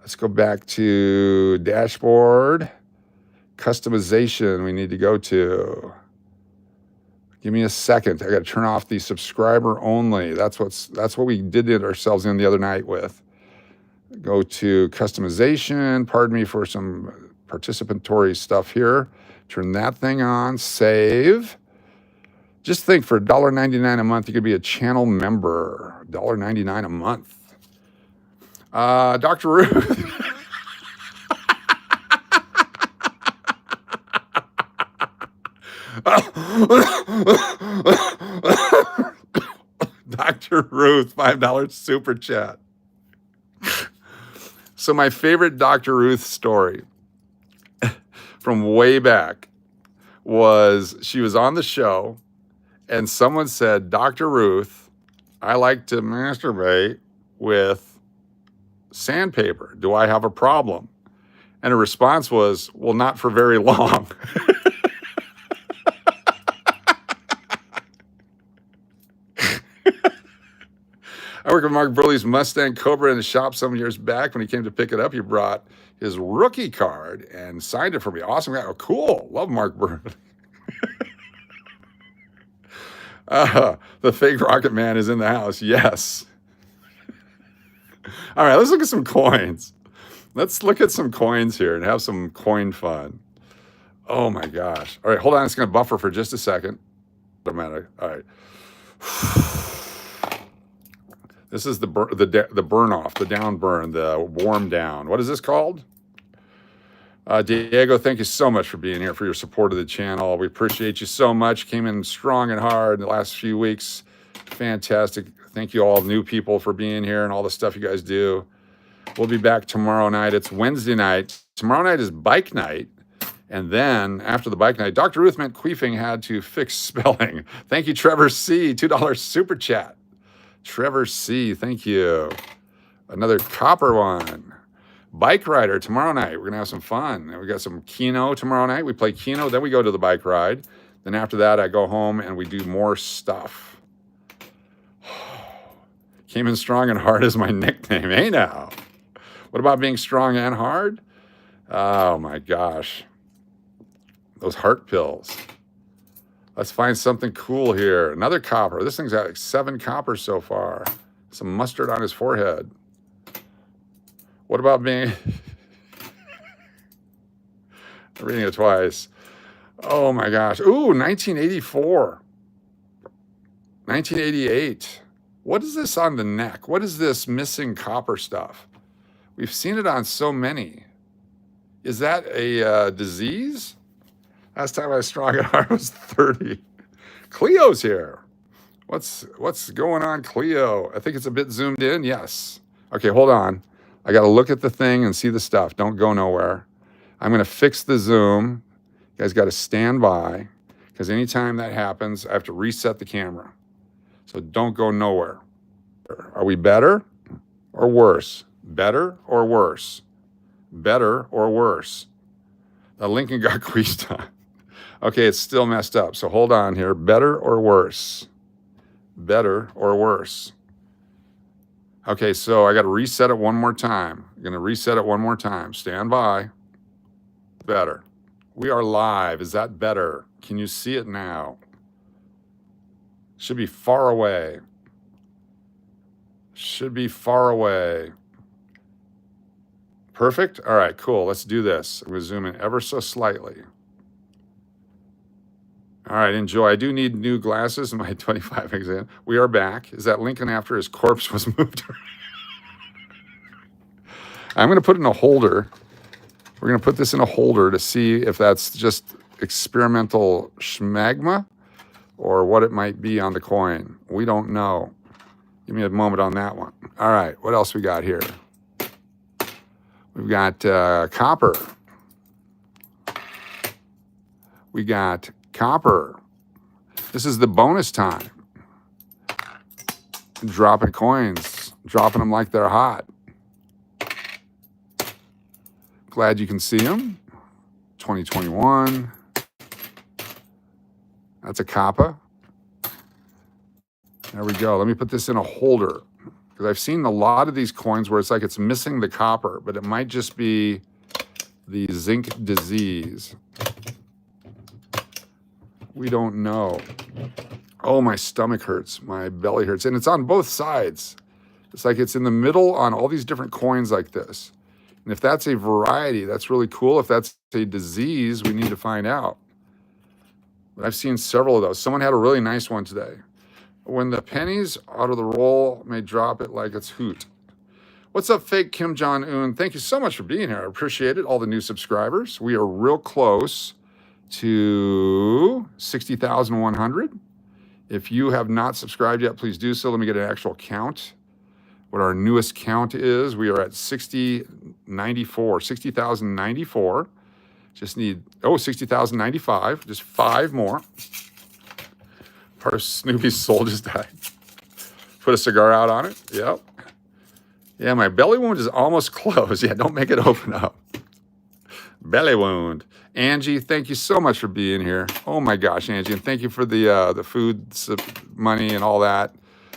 Let's go back to dashboard. Customization we need to go to. Give me a second. I got to turn off the subscriber only. That's what we did it ourselves in the other night with. Go to customization. Pardon me for some participatory stuff here. Turn that thing on. Save. Just think, for $1.99 a month, you could be a channel member. $1.99 a month. Dr. Ruth. Dr. Ruth, $5 super chat. So my favorite Dr. Ruth story from way back was she was on the show and someone said, Dr. Ruth, I like to masturbate with sandpaper. Do I have a problem? And her response was, well, not for very long. I worked with Mark Burley's Mustang Cobra in the shop some years back. When he came to pick it up, he brought his rookie card and signed it for me. Awesome guy. Oh, cool. Love Mark Burley. The fake Rocket Man is in the house. Yes. All right, let's look at some coins. Let's look at some coins here and have some coin fun. Oh my gosh. All right, hold on. It's going to buffer for just a second. Don't matter. All right. This is the burn off, the down burn, the warm down. What is this called? Diego, thank you so much for being here, for your support of the channel. We appreciate you so much. Came in strong and hard in the last few weeks. Fantastic. Thank you all new people for being here and all the stuff you guys do. We'll be back tomorrow night. It's Wednesday night. Tomorrow night is bike night. And then after the bike night, Dr. Ruth meant queefing had to fix spelling. Thank you, Trevor C. $2 super chat. Trevor C., thank you. Another copper one. Bike rider tomorrow night. We're going to have some fun. And we got some Keno tomorrow night. We play Keno, then we go to the bike ride. Then after that, I go home and we do more stuff. Came in strong and hard is my nickname. Hey now. What about being strong and hard? Oh my gosh. Those heart pills. Let's find something cool here. Another copper. This thing's got like 7 coppers so far. Some mustard on his forehead. What about being... I'm reading it twice. Oh my gosh. Ooh, 1984. 1988. What is this on the neck? What is this missing copper stuff? We've seen it on so many. Is that a disease? Last time I was strong at heart was 30. Cleo's here. What's going on, Cleo? I think it's a bit zoomed in. Yes. Okay, hold on. I got to look at the thing and see the stuff. Don't go nowhere. I'm going to fix the zoom. You guys got to stand by because anytime that happens, I have to reset the camera. So don't go nowhere. Are we better or worse? Better or worse? Better or worse? Lincoln got queased on. Okay, it's still messed up. So hold on here. Better or worse? Better or worse? Okay, so I got to reset it one more time. I'm going to reset it one more time. Stand by. Better. We are live. Is that better? Can you see it now? Should be far away. Should be far away. Perfect? All right, cool. Let's do this. I'm going to zoom in ever so slightly. All right, enjoy. I do need new glasses in my 25 exam. We are back. Is that Lincoln after his corpse was moved? I'm going to put it in a holder. We're going to put this in a holder to see if that's just experimental schmagma or what it might be on the coin. We don't know. Give me a moment on that one. All right, what else we got here? We've got copper. We got copper. This is the bonus time. Dropping coins, dropping them like they're hot. Glad you can see them. 2021. That's a copper. There we go. Let me put this in a holder because I've seen a lot of these coins where it's like it's missing the copper, but it might just be the zinc disease. We don't know. Oh, my stomach hurts. My belly hurts. And it's on both sides. It's like it's in the middle on all these different coins like this. And if that's a variety, that's really cool. If that's a disease, we need to find out. But I've seen several of those. Someone had a really nice one today. When the pennies out of the roll may drop it like it's hoot. What's up, fake Kim Jong-un? Thank you so much for being here. I appreciate it. All the new subscribers. We are real close to 60,100. If you have not subscribed yet, please do so. Let me get an actual count. What our newest count is, we are at 60,094. Just need, 60,095. Just 5 more. Part of Snoopy's soul just died. Put a cigar out on it. Yep. Yeah, my belly wound is almost closed. Yeah, don't make it open up. Belly wound. Angie, thank you so much for being here. Oh my gosh, Angie, and thank you for the food money and all that.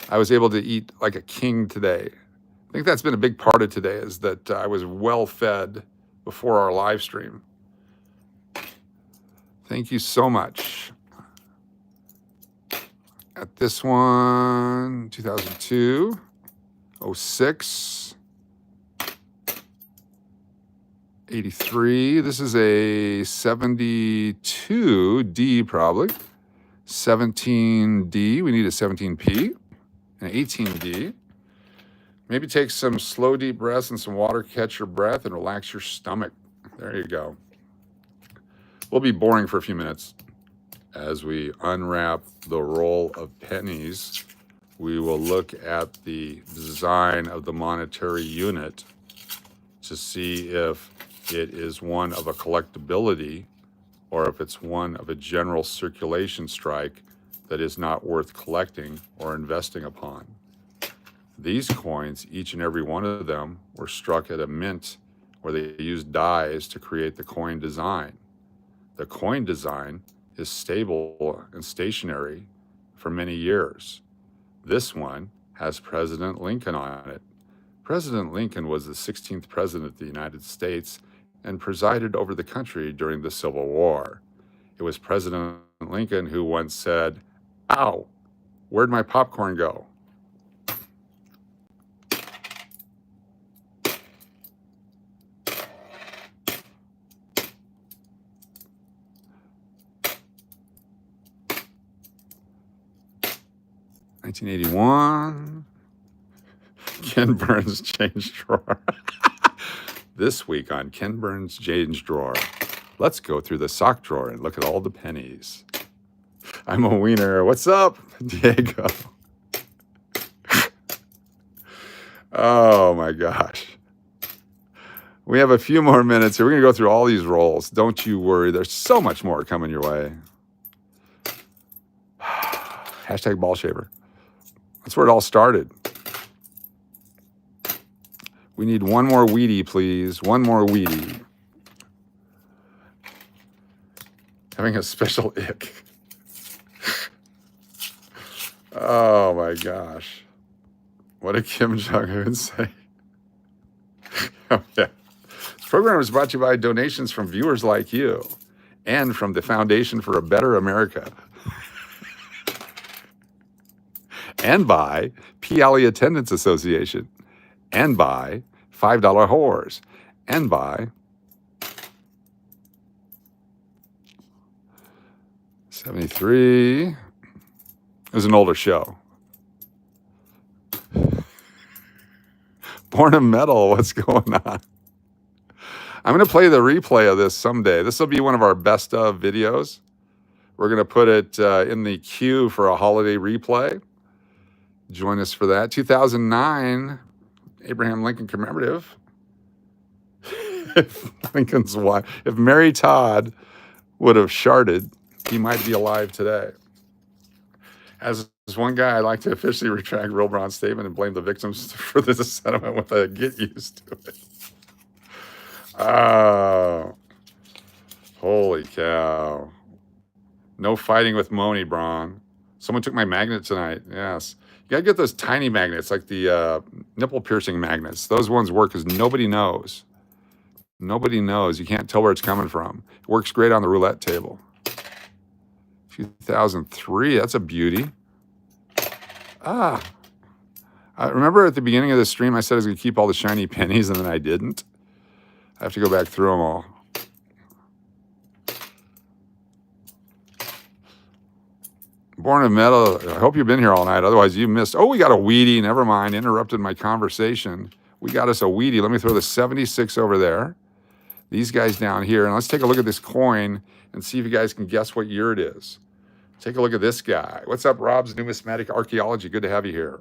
I was able to eat like a king today. I think that's been a big part of today is that I was well fed before our live stream. Thank you so much. At this one, 2002, 06, 83. This is a 72D probably. 17D. We need a 17P. An 18D. Maybe take some slow, deep breaths and some water, catch your breath, and relax your stomach. There you go. We'll be boring for a few minutes. As we unwrap the roll of pennies, we will look at the design of the monetary unit to see if it is one of a collectability or if it's one of a general circulation strike that is not worth collecting or investing upon. These coins, each and every one of them, were struck at a mint where they used dies to create the coin design. The coin design is stable and stationary for many years. This one has President Lincoln on it. President Lincoln was the 16th president of the United States and presided over the country during the Civil War. It was President Lincoln who once said, "Ow, where'd my popcorn go?" 1981. Ken Burns change drawer. This week on Ken Burns change drawer, let's go through the sock drawer and look at all the pennies. I'm a wiener. What's up, Diego? Oh my gosh. We have a few more minutes here. We're going to go through all these rolls. Don't you worry. There's so much more coming your way. Hashtag ball shaver. That's where it all started. We need one more Wheatie, please. One more Wheatie. Having a special ick. Oh my gosh. What did Kim Jong-un say? Oh, yeah. This program is brought to you by donations from viewers like you and from the Foundation for a Better America. And by P. Alley Attendance Association. And by $5 Whores. And by 73. It was an older show. Born a Metal, what's going on? I'm going to play the replay of this someday. This will be one of our best of videos. We're going to put it in the queue for a holiday replay. Join us for that. 2009, Abraham Lincoln commemorative. If Lincoln's wife, if Mary Todd would have sharted, he might be alive today. As one guy, I'd like to officially retract Real Brown's statement and blame the victims for this sentiment with a get used to it. Oh, holy cow. No fighting with Moni, Braun. Someone took my magnet tonight. Yes. You got to get those tiny magnets, like the nipple piercing magnets. Those ones work because nobody knows. Nobody knows. You can't tell where it's coming from. It works great on the roulette table. 2003, that's a beauty. I remember at the beginning of the stream, I said I was going to keep all the shiny pennies, and then I didn't. I have to go back through them all. Born of Metal, I hope you've been here all night. Otherwise, you missed. Oh, we got a Wheatie. Never mind. Interrupted my conversation. We got us a Wheatie. Let me throw the 76 over there. These guys down here. And let's take a look at this coin and see if you guys can guess what year it is. Take a look at this guy. What's up, Rob's Numismatic Archaeology? Good to have you here.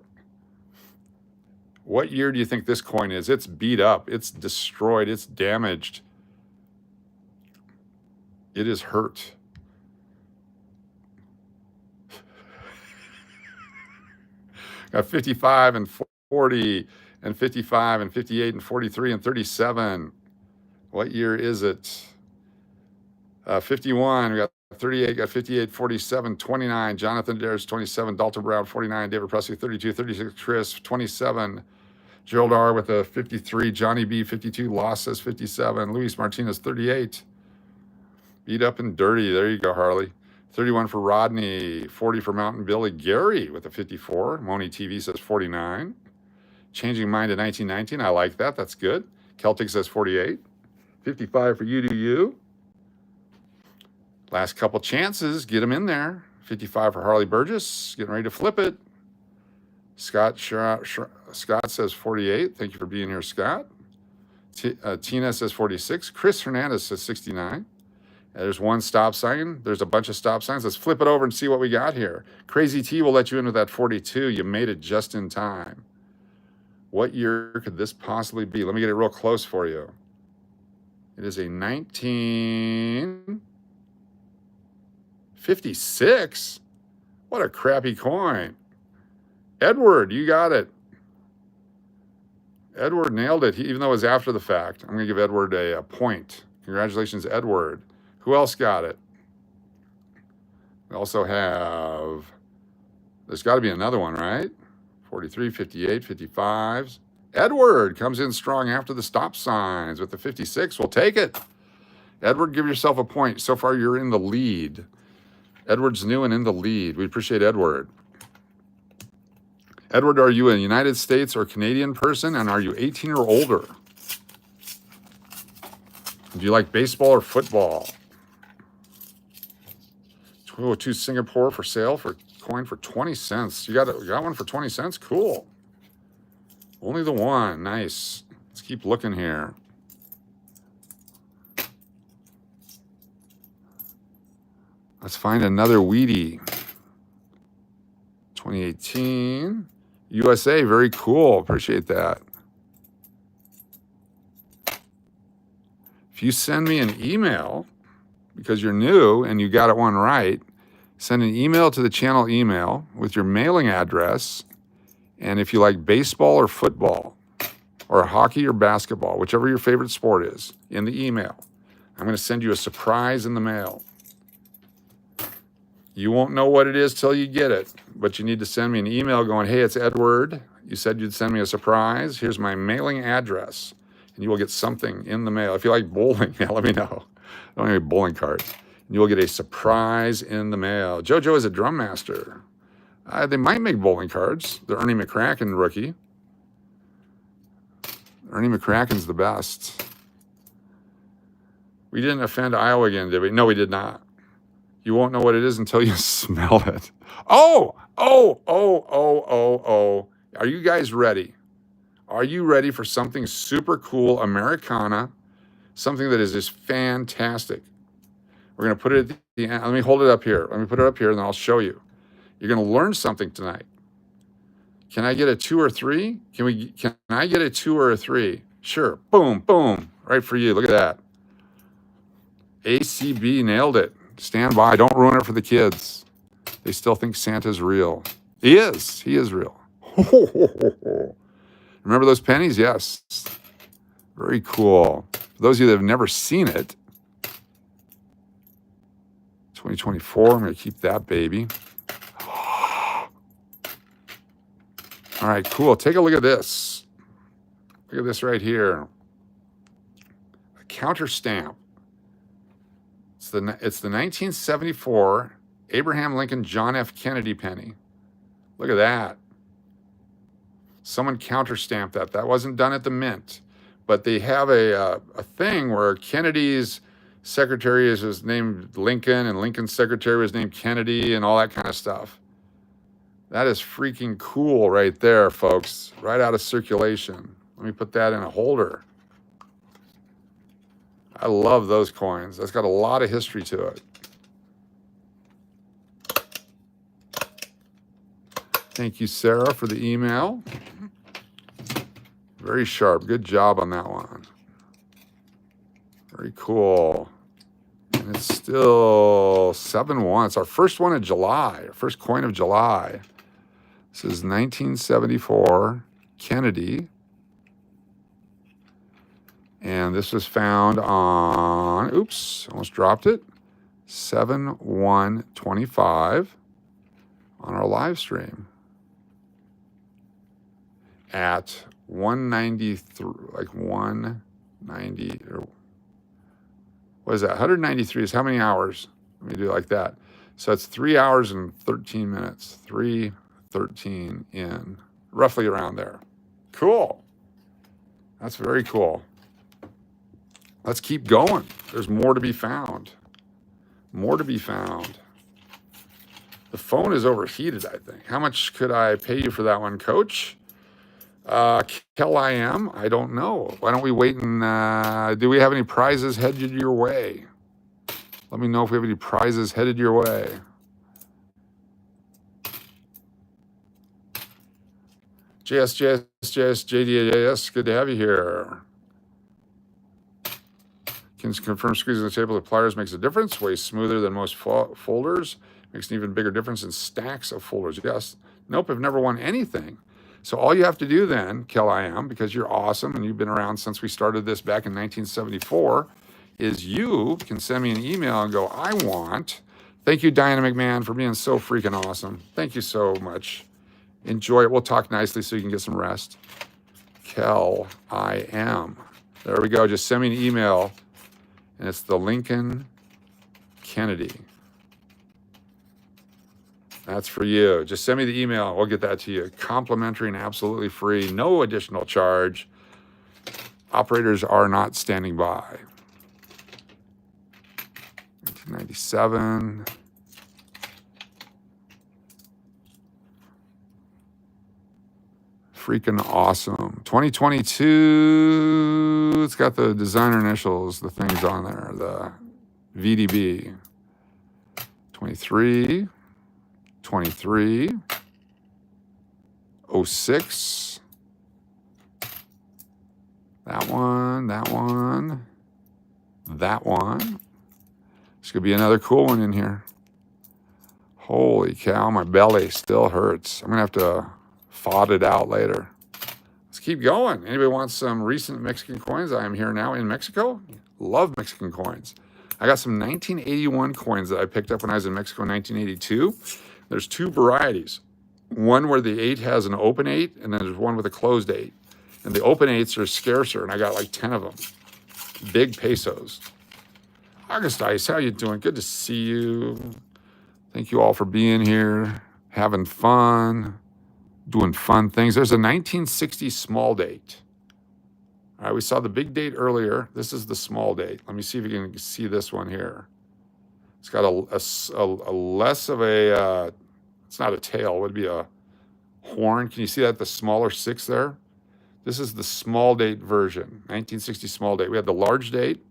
What year do you think this coin is? It's beat up. It's destroyed. It's damaged. It is hurt. Got 55 and 40 and 55 and 58 and 43 and 37. What year is it? 51. We got 38, got 58, 47, 29. Jonathan Dares, 27. Dalton Brown, 49. David Pressley, 32, 36. Chris, 27. Gerald R. with a 53. Johnny B, 52. Loss says 57. Luis Martinez, 38. Beat up and dirty. There you go, Harley. 31 for Rodney. 40 for Mountain Billy. Gary with a 54. Moni TV says 49. Changing Mind to 1919. I like that. That's good. Celtic says 48. 55 for You Do You. Last couple chances. Get them in there. 55 for Harley Burgess. Getting ready to flip it. Scott says 48. Thank you for being here, Scott. Tina says 46. Chris Hernandez says 69. There's one stop sign. There's a bunch of stop signs. Let's flip it over and see what we got here. Crazy T will let you in with that 42. You made it just in time. What year could this possibly be? Let me get it real close for you. It is a 1956. What a crappy coin. Edward, you got it. Edward nailed it, even though it was after the fact. I'm going to give Edward a point. Congratulations, Edward. Who else got it? We also have, there's got to be another one, right? 43, 58, 55s. Edward comes in strong after the stop signs with the 56. We'll take it. Edward, give yourself a point. So far, you're in the lead. Edward's new and in the lead. We appreciate Edward. Edward, are you a United States or Canadian person? And are you 18 or older? Do you like baseball or football? 202 Singapore for sale for coin for 20 cents. You got one for 20 cents? Cool. Only the one. Nice. Let's keep looking here. Let's find another Wheatie. 2018. USA, very cool. Appreciate that. If you send me an email, because you're new and you got it one right, send an email to the channel email with your mailing address. And if you like baseball or football or hockey or basketball, whichever your favorite sport is, in the email, I'm going to send you a surprise in the mail. You won't know what it is till you get it, but you need to send me an email going, hey, it's Edward. You said you'd send me a surprise. Here's my mailing address, and you will get something in the mail. If you like bowling, let me know. I don't have any bowling cards. And you will get a surprise in the mail. JoJo is a drum master. They might make bowling cards. The Ernie McCracken rookie. Ernie McCracken's the best. We didn't offend Iowa again, did we? No, we did not. You won't know what it is until you smell it. Oh. Are you guys ready? Are you ready for something super cool, Americana, something that is just fantastic? We're going to put it at the end. Let me hold it up here. Let me put it up here, and then I'll show you. You're going to learn something tonight. Can I get a 2 or 3? Can I get a 2 or a 3? Sure. Boom, boom. Right for you. Look at that. ACB nailed it. Stand by. Don't ruin it for the kids. They still think Santa's real. He is. He is real. Remember those pennies? Yes. Very cool. For those of you that have never seen it, 2024, I'm going to keep that baby. All right, cool. Take a look at this. Look at this right here. A counter stamp. It's the 1974 Abraham Lincoln John F. Kennedy penny. Look at that. Someone counter stamped that. That wasn't done at the mint, but they have a thing where Kennedy's secretary is named Lincoln and Lincoln's secretary was named Kennedy and all that kind of stuff. That is freaking cool right there, folks. Right out of circulation. Let me put that in a holder. I love those coins. That's got a lot of history to it. Thank you, Sarah, for the email. Very sharp. Good job on that one. Very cool. And it's still 7-1. It's our first one of July, our first coin of July. This is 1974 Kennedy. And this was found on, oops, almost dropped it, 7/1/25 on our live stream at 193, like 190, or what is that? 193 is how many hours? Let me do it like that. So it's 3 hours and 13 minutes, 3:13 in, roughly around there. Cool. That's very cool. Let's keep going. There's more to be found. More to be found. The phone is overheated, I think. How much could I pay you for that one, Coach? Kel I am? I don't know. Why don't we wait and do we have any prizes headed your way? Let me know if we have any prizes headed your way. JDAS, good to have you here. Can confirm squeezing the table with pliers makes a difference. Way smoother than most folders. Makes an even bigger difference in stacks of folders. Yes. Nope, I've never won anything. So all you have to do then, Kel I am, because you're awesome and you've been around since we started this back in 1974, is you can send me an email and go, I want. Thank you, Diana McMahon, for being so freaking awesome. Thank you so much. Enjoy it. We'll talk nicely so you can get some rest. Kel I am. There we go. Just send me an email. And it's the Lincoln Kennedy. That's for you. Just send me the email. We'll get that to you. Complimentary and absolutely free. No additional charge. Operators are not standing by. 1997. freaking awesome. 2022, it's got the designer initials, the things on there, the VDB. 23, 23, 06. That one, that one, that one. This could be another cool one in here. Holy cow, my belly still hurts. I'm going to have to fought it out later. Let's keep going. Anybody wants some recent Mexican coins? I am here now in Mexico. Love Mexican coins. I got some 1981 coins that I picked up when I was in Mexico in 1982. There's two varieties. One where the 8 has an open 8, and then there's one with a closed 8. And the open 8s are scarcer, and I got like 10 of them. Big pesos. August Ice, how you doing? Good to see you. Thank you all for being here, having fun, doing fun things. There's a 1960 small date. All right, we saw the big date earlier. This is the small date. Let me see if you can see this one here. It's got a less of a, it's not a tail, it would be a horn. Can you see that, the smaller 6 there? This is the small date version, 1960 small date. We had the large date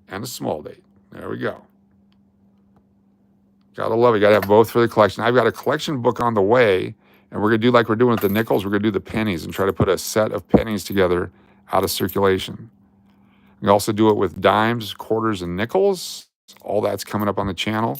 and the small date. There we go. Gotta love it. Gotta have both for the collection. I've got a collection book on the way, and we're gonna do like we're doing with the nickels. We're gonna do the pennies and try to put a set of pennies together out of circulation. We also do it with dimes, quarters, and nickels. All that's coming up on the channel.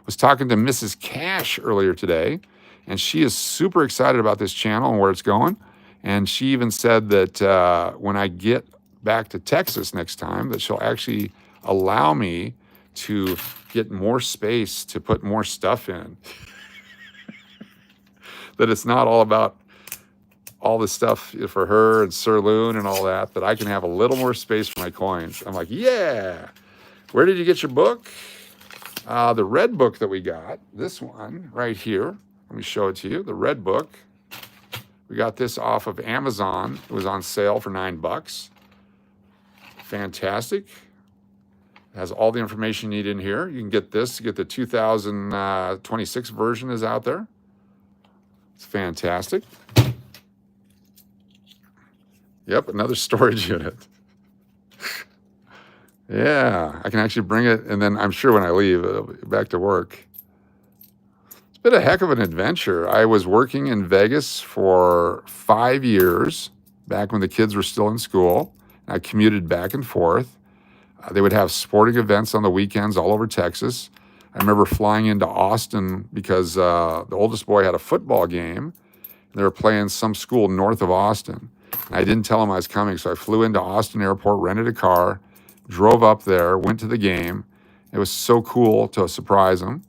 Was talking to Mrs. Cash earlier today, and she is super excited about this channel and where it's going. And she even said that when I get back to Texas next time, that she'll actually allow me to get more space to put more stuff in. That it's not all about all the stuff for her and Sir Loon and all that, that I can have a little more space for my coins. I'm like, yeah. Where did you get your book? The red book that we got, this one right here. Let me show it to you, the red book. We got this off of Amazon. It was on sale for $9. Fantastic. It has all the information you need in here. You can get this, get the 2026 version is out there. It's fantastic. Yep, another storage unit. Yeah, I can actually bring it, and then I'm sure when I leave, it'll be back to work. It's been a heck of an adventure. I was working in Vegas for 5 years, back when the kids were still in school. I commuted back and forth. They would have sporting events on the weekends all over Texas. I remember flying into Austin because the oldest boy had a football game. And they were playing some school north of Austin. I didn't tell him I was coming, so I flew into Austin Airport, rented a car, drove up there, went to the game. It was so cool to surprise him.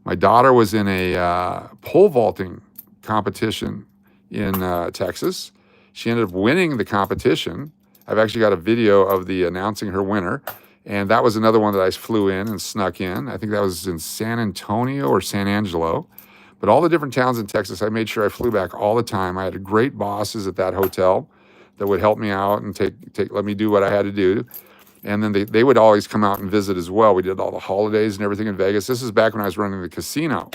My daughter was in a pole vaulting competition in Texas. She ended up winning the competition. I've actually got a video of the announcing her winner. And that was another one that I flew in and snuck in. I think that was in San Antonio or San Angelo. But all the different towns in Texas, I made sure I flew back all the time. I had great bosses at that hotel that would help me out and let me do what I had to do. And then they would always come out and visit as well. We did all the holidays and everything in Vegas. This is back when I was running the casino.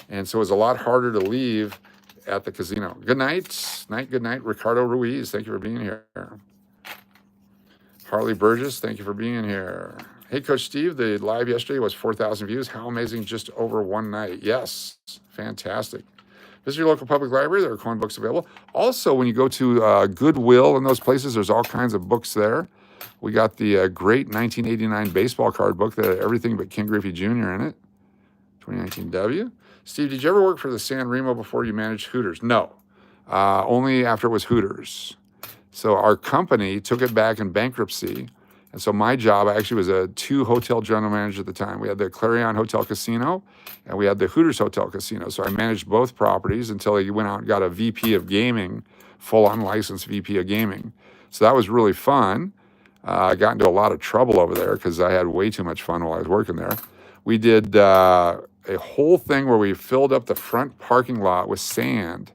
And so it was a lot harder to leave at the casino. Good night. Good night, Ricardo Ruiz. Thank you for being here. Harley Burgess, thank you for being here. Hey, Coach Steve, the live yesterday was 4,000 views. How amazing, just over one night. Yes, fantastic. Visit your local public library. There are coin books available. Also, when you go to Goodwill and those places, there's all kinds of books there. We got the great 1989 baseball card book that had everything but Ken Griffey Jr. in it. 2019 W. Steve, did you ever work for the San Remo before you managed Hooters? No, only after it was Hooters. So our company took it back in bankruptcy. And so my job, I actually was a 2 hotel general manager at the time. We had the Clarion Hotel Casino and we had the Hooters Hotel Casino. So I managed both properties until he went out and got a VP of gaming, full unlicensed VP of gaming. So that was really fun. I got into a lot of trouble over there because I had way too much fun while I was working there. We did a whole thing where we filled up the front parking lot with sand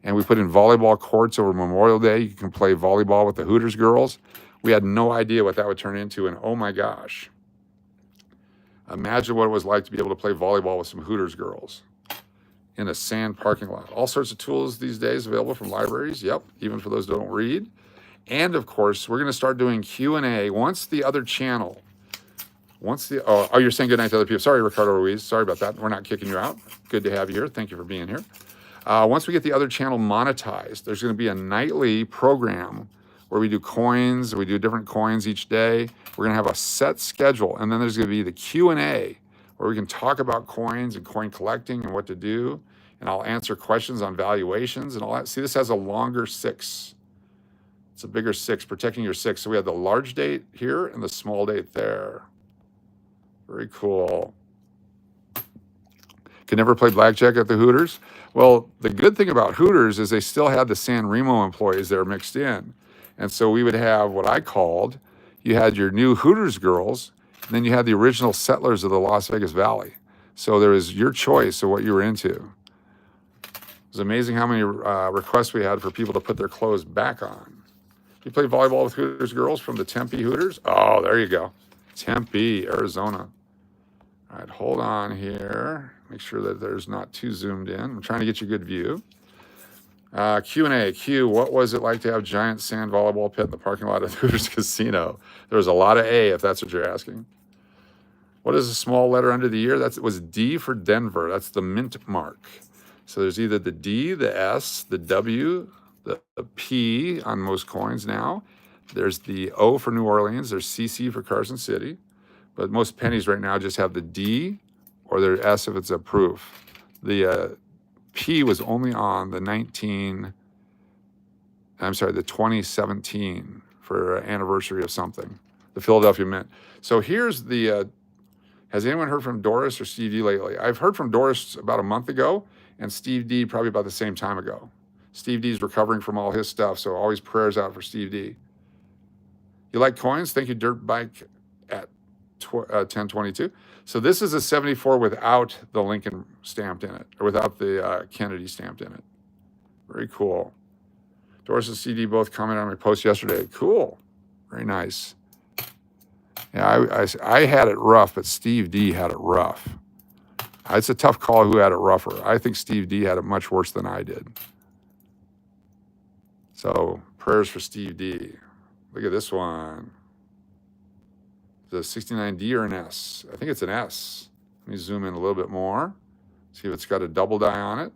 and we put in volleyball courts over Memorial Day. You can play volleyball with the Hooters girls. We had no idea what that would turn into, and oh my gosh. Imagine what it was like to be able to play volleyball with some Hooters girls. in a sand parking lot. All sorts of tools these days available from libraries. Yep, even for those that don't read. And of course, we're going to start doing Q&A once the other channel, oh, you're saying goodnight to other people. Sorry, Ricardo Ruiz. Sorry about that. We're not kicking you out. Good to have you here. Thank you for being here. Once we get the other channel monetized, there's going to be a nightly program where we do coins. We do different coins each day. We're going to have a set schedule. And then there's going to be the Q&A where we can talk about coins and coin collecting and what to do. And I'll answer questions on valuations and all that. See, this has a longer 6. It's a bigger 6, protecting your 6. So we have the large date here and the small date there. Very cool. Can never play blackjack at the Hooters. Well, the good thing about Hooters is they still had the San Remo employees there mixed in. And so we would have what I called, you had your new Hooters girls, and then you had the original settlers of the Las Vegas Valley. So there was your choice of what you were into. It was amazing how many requests we had for people to put their clothes back on. You play volleyball with Hooters girls from the Tempe Hooters? Oh, there you go. Tempe, Arizona. All right, hold on here. Make sure that there's not too zoomed in. I'm trying to get you a good view. Q&A. Q, what was it like to have giant sand volleyball pit in the parking lot of Hooters Casino? There was a lot of A, if that's what you're asking. What is a small letter under the ear? It was D for Denver. That's the mint mark. So there's either the D, the S, the W, the P on most coins now. There's the O for New Orleans. There's CC for Carson City. But most pennies right now just have the D or their S if it's a proof. The P was only on the 2017 for anniversary of something, the Philadelphia Mint. So here's the, has anyone heard from Doris or Steve D lately? I've heard from Doris about a month ago and Steve D probably about the same time ago. Steve D's recovering from all his stuff, so always prayers out for Steve D. You like coins? Thank you, Dirt Bike at 1022. So this is a 74 without the Lincoln stamped in it, or without the Kennedy stamped in it. Very cool. Doris and CD both commented on my post yesterday. Cool. Very nice. Yeah, I had it rough, but Steve D had it rough. It's a tough call who had it rougher. I think Steve D had it much worse than I did. So prayers for Steve D. Look at this one. The 69D or an S? I think it's an S. Let me zoom in a little bit more. See if it's got a double die on it.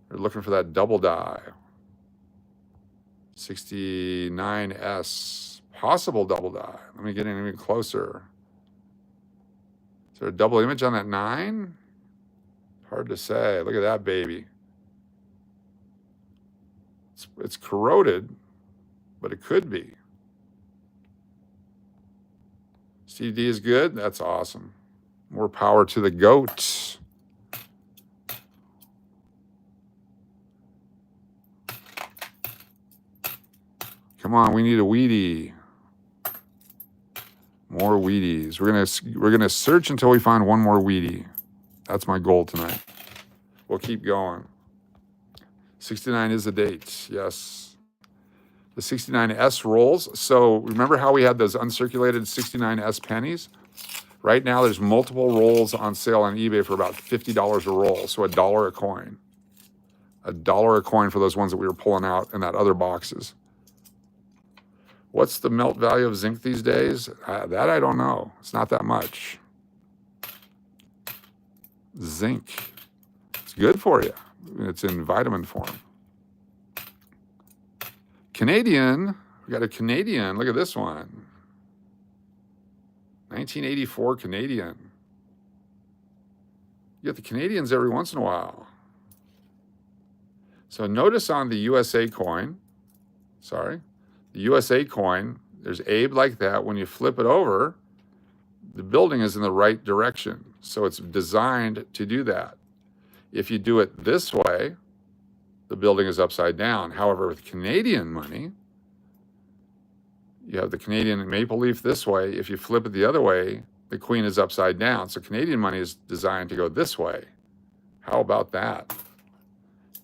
We're looking for that double die. 69S. Possible double die. Let me get in even closer. Is there a double image on that 9? Hard to say. Look at that baby. It's corroded, but it could be. Steve D is good. That's awesome. More power to the GOAT. Come on, we need a Wheatie. More Wheaties. We're gonna search until we find one more Wheatie. That's my goal tonight. We'll keep going. 69 is the date. Yes. The 69S rolls. So remember how we had those uncirculated 69S pennies? Right now, there's multiple rolls on sale on eBay for about $50 a roll. So $1 a coin. $1 a coin for those ones that we were pulling out in that other boxes. What's the melt value of zinc these days? That I don't know. It's not that much. Zinc. It's good for you. It's in vitamin form. Canadian. We got a Canadian. Look at this one. 1984 Canadian. You get the Canadians every once in a while. So notice on the USA coin, the USA coin, there's Abe like that. When you flip it over, the building is in the right direction. So it's designed to do that. If you do it this way, the building is upside down. However, with Canadian money, you have the Canadian maple leaf this way. If you flip it the other way, the queen is upside down. So Canadian money is designed to go this way. How about that?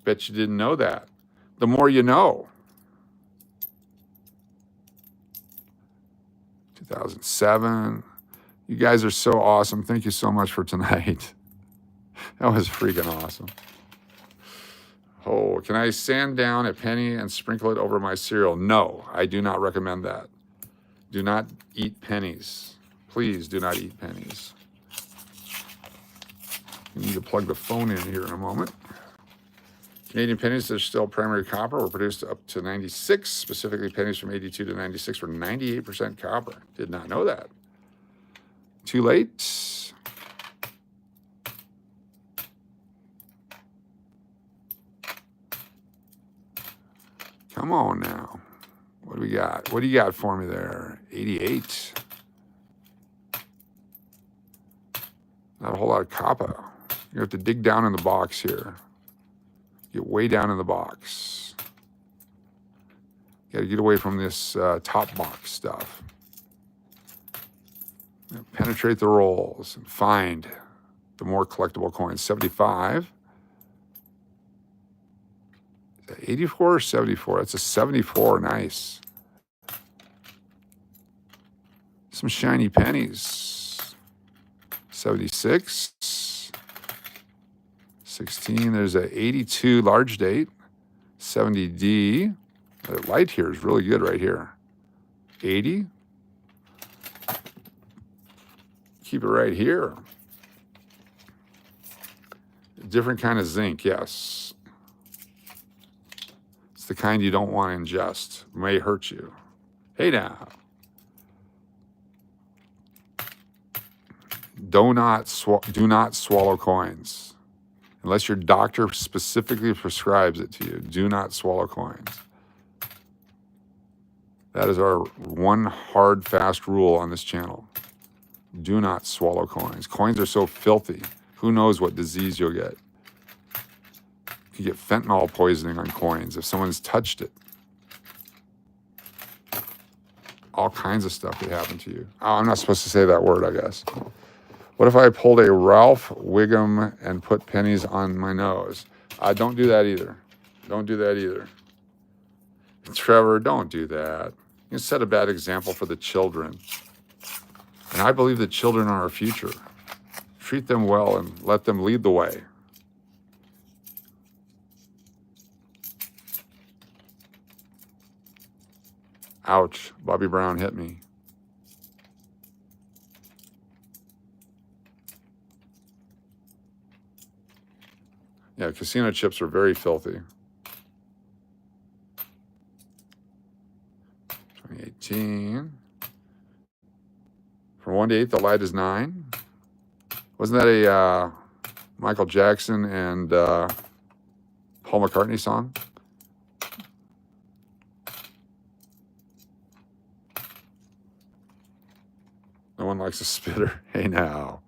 Bet you didn't know that. The more you know. 2007. You guys are so awesome. Thank you so much for tonight. That was freaking awesome. Oh, can I sand down a penny and sprinkle it over my cereal? No, I do not recommend that. Do not eat pennies. Please do not eat pennies. We need to plug the phone in here in a moment. Canadian pennies that are still primary copper were produced up to 96. Specifically, pennies from 82 to 96 were 98% copper. Did not know that. Too late. Come on now. What do we got? What do you got for me there? 88. Not a whole lot of copper. You have to dig down in the box here. Get way down in the box. You gotta get away from this top box stuff. Penetrate the rolls and find the more collectible coins. 75. 84 or 74? That's a 74. Nice. Some shiny pennies. 76. 16. There's a 82 large date. 70 D. The light here is really good right here. 80. Keep it right here. Different kind of zinc, yes. It's the kind you don't want to ingest. It may hurt you. Hey now. Do not swallow coins. Unless your doctor specifically prescribes it to you, do not swallow coins. That is our one hard, fast rule on this channel. Do not swallow coins. Coins are so filthy. Who knows what disease you'll get. You get fentanyl poisoning on coins if someone's touched it. All kinds of stuff could happen to you. Oh, I'm not supposed to say that word, I guess. What if I pulled a Ralph Wiggum and put pennies on my nose? Don't do that either. Don't do that either. Trevor, don't do that. You set a bad example for the children. And I believe the children are our future. Treat them well and let them lead the way. Ouch, Bobby Brown hit me. Yeah, casino chips are very filthy. 2018. From 1 to 8, the light is 9. Wasn't that a Michael Jackson and Paul McCartney song? No one likes a spitter. Hey now.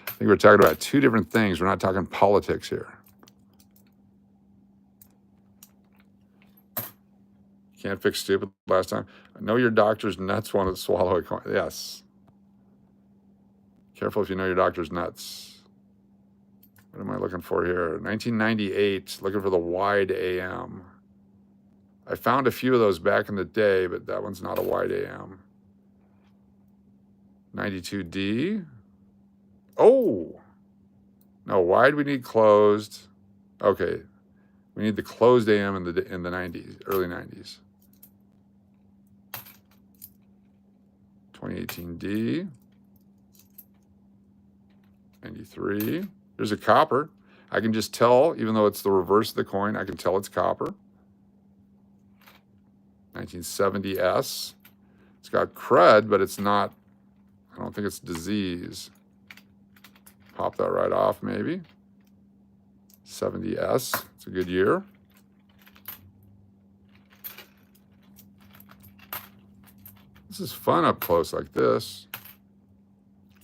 I think we're talking about two different things. We're not talking politics here. Can't fix stupid last time. I know your doctor's nuts wanted to swallow a coin. Yes. Careful if you know your doctor's nuts. What am I looking for here? 1998, looking for the wide AM. I found a few of those back in the day, but that one's not a wide AM. 92D. Oh! No, wide we need closed. Okay. We need the closed AM in the 90s, early 90s. 2018D. 93. There's a copper. I can just tell, even though it's the reverse of the coin, I can tell it's copper. 1970S. It's got crud, but it's not, I don't think it's disease. Pop that right off, maybe. 70S. It's a good year. This is fun up close like this.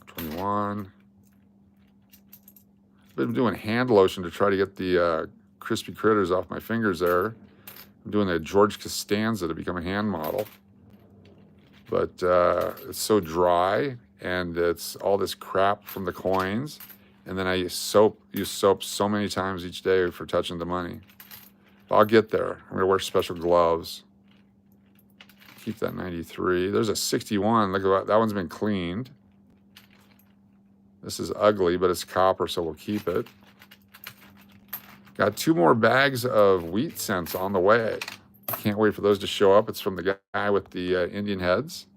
21. I've been doing hand lotion to try to get the crispy critters off my fingers there. I'm doing the George Costanza to become a hand model. But it's so dry, and it's all this crap from the coins. And then I use soap so many times each day for touching the money. I'll get there. I'm gonna wear special gloves. Keep that 93. There's a 61. Look at that. That one's been cleaned. This is ugly, but it's copper, so we'll keep it. Got 2 more bags of wheat cents on the way. Can't wait for those to show up. It's from the guy with the Indian heads.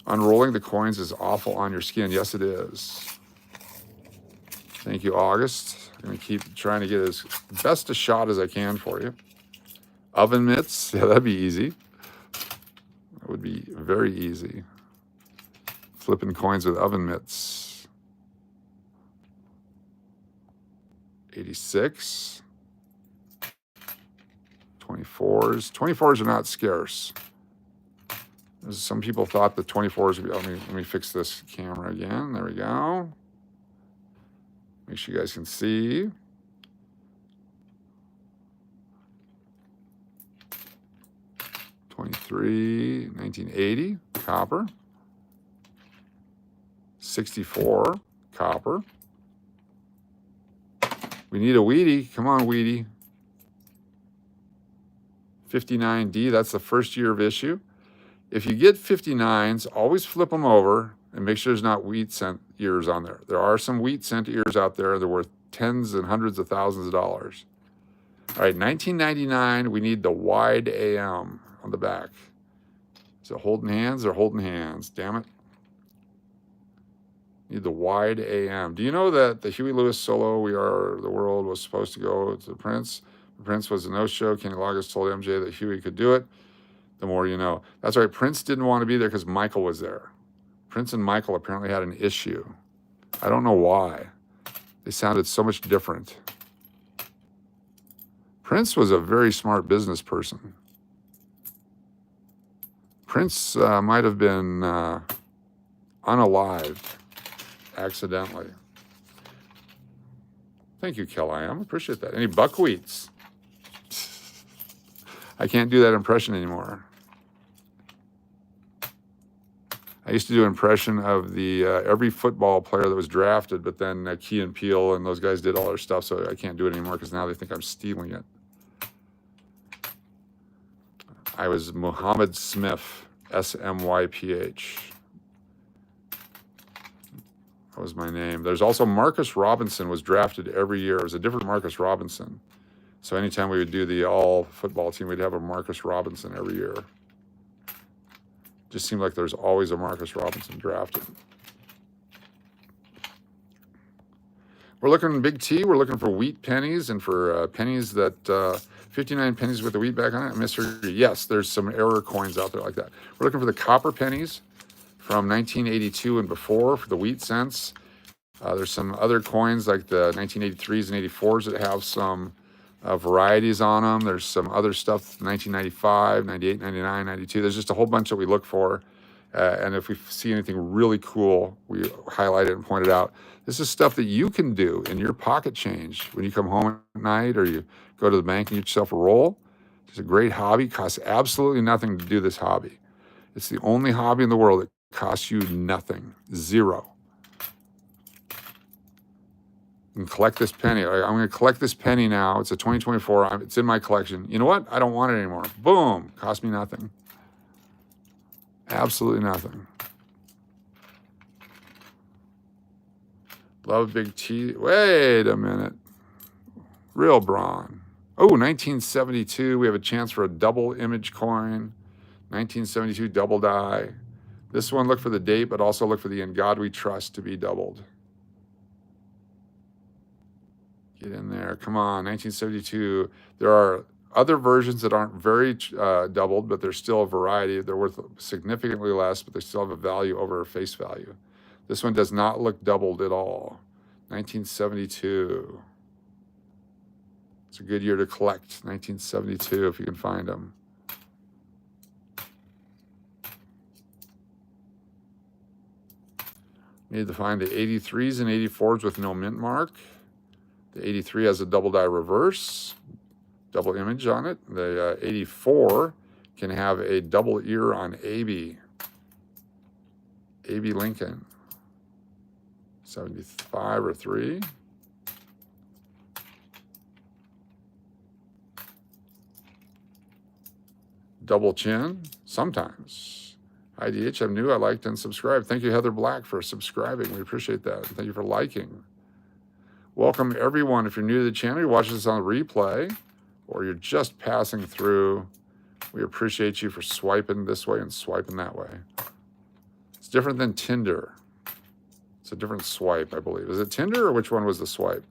Unrolling the coins is awful on your skin. Yes, it is. Thank you, August. I'm going to keep trying to get as best a shot as I can for you. Oven mitts. Yeah, that'd be easy. That would be very easy. Flipping coins with oven mitts. 86. 24s. 24s are not scarce. Some people thought the 24s would be, let me fix this camera again. There we go. Make sure you guys can see. '23, 1980, copper. 64, copper. We need a Wheatie. Come on, Wheatie. 59 D, that's the first year of issue. If you get 59s, always flip them over and make sure there's not wheat cent ears on there. There are some wheat cent ears out there. They're worth tens and hundreds of thousands of dollars. All right, 1999, we need the wide AM on the back. Is it holding hands or holding hands? Damn it. Need the wide AM. Do you know that the Huey Lewis solo, We Are the World, was supposed to go to Prince? The Prince was a no-show. Kenny Loggins told MJ that Huey could do it. The more you know. That's right. Prince didn't want to be there because Michael was there. Prince and Michael apparently had an issue. I don't know why. They sounded so much different. Prince was a very smart business person. Prince might have been unalived accidentally. Thank you, Kelly. I appreciate that. Any buckwheats? I can't do that impression anymore. I used to do an impression of the every football player that was drafted, but then Key and Peele and those guys did all their stuff, so I can't do it anymore because now they think I'm stealing it. I was Muhammad Smith, S-M-Y-P-H. That was my name. There's also Marcus Robinson was drafted every year. It was a different Marcus Robinson. So anytime we would do the all football team, we'd have a Marcus Robinson every year. Just seemed like there's always a Marcus Robinson drafted. We're looking big T. We're looking for wheat pennies and for pennies that 59 pennies with the wheat back on it. Mr. Yes, there's some error coins out there like that. We're looking for the copper pennies from 1982 and before for the wheat cents. There's some other coins like the 1983s and 84s that have some varieties on them. There's some other stuff, 1995, 98, 99, 92. There's just a whole bunch that we look for. And if we see anything really cool, we highlight it and point it out. This is stuff that you can do in your pocket change when you come home at night or you go to the bank and get yourself a roll. It's a great hobby. It costs absolutely nothing to do this hobby. It's the only hobby in the world that costs you nothing. Zero. And collect this penny. I'm going to collect this penny now. It's a 2024. It's in my collection. You know what? I don't want it anymore. Boom. Cost me nothing. Absolutely nothing. Love Big T. Wait a minute. Real brawn. Oh, 1972. We have a chance for a double image coin. 1972 double die. This one, look for the date, but also look for the In God We Trust to be doubled. Get in there. Come on, 1972. There are other versions that aren't very doubled, but there's still a variety. They're worth significantly less, but they still have a value over face value. This one does not look doubled at all. 1972. It's a good year to collect. 1972, if you can find them. Need to find the 83s and 84s with no mint mark. The 83 has a double die reverse, double image on it. The 84 can have a double ear on AB. AB Lincoln. 75 or 3. Double chin, sometimes. Hi, DH. I'm new. I liked and subscribed. Thank you, Heather Black, for subscribing. We appreciate that. Thank you for liking. Welcome, everyone. If you're new to the channel, you're watching this on replay, or you're just passing through, we appreciate you for swiping this way and swiping that way. It's different than Tinder. It's a different swipe, I believe. Is it Tinder, or which one was the swipe?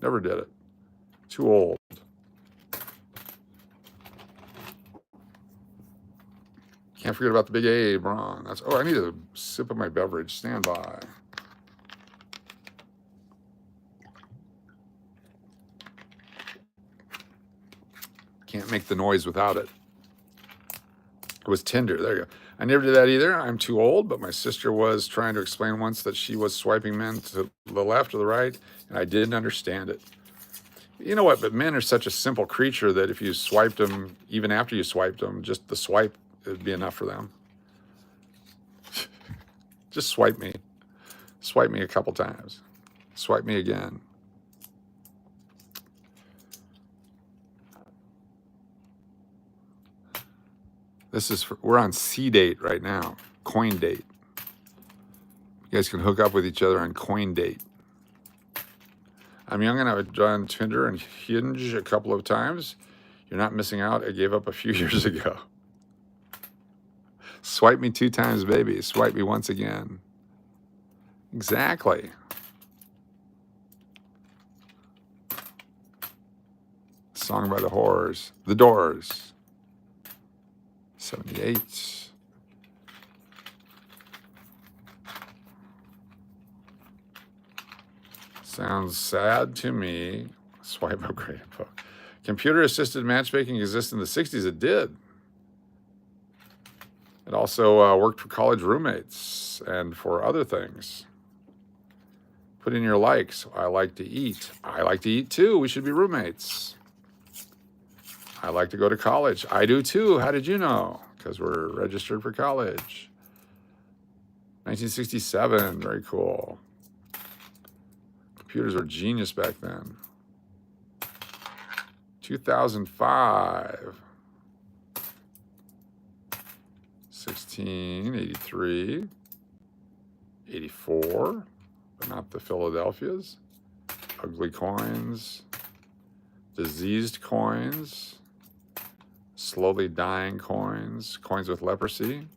Never did it. Too old. Can't forget about the big A, Bron. That's, oh, I need a sip of my beverage. Stand by. Can't make the noise without it. It was Tinder. There you go. I never did that either. I'm too old, but my sister was trying to explain once that she was swiping men to the left or the right, and I didn't understand it. You know what? But men are such a simple creature that if you swiped them, even after you swiped them, just the swipe would be enough for them. Just swipe me. Swipe me a couple times. Swipe me again. This is we're on C date right now. Coin date. You guys can hook up with each other on Coin date. I'm young and I've done Tinder and Hinge a couple of times. You're not missing out. I gave up a few years ago. Swipe me 2 times, baby. Swipe me once again. Exactly. Song by the Whores. The Doors. 78. Sounds sad to me. Swipe upgrade book. Computer-assisted matchmaking existed in the 60s. It did. It also worked for college roommates and for other things. Put in your likes. I like to eat. I like to eat too. We should be roommates. I like to go to college. I do too. How did you know? Because we're registered for college. 1967. Very cool. Computers were genius back then. 2005. 16, 83, 84, but not the Philadelphias. Ugly coins. Diseased coins. Slowly dying coins. Coins with leprosy.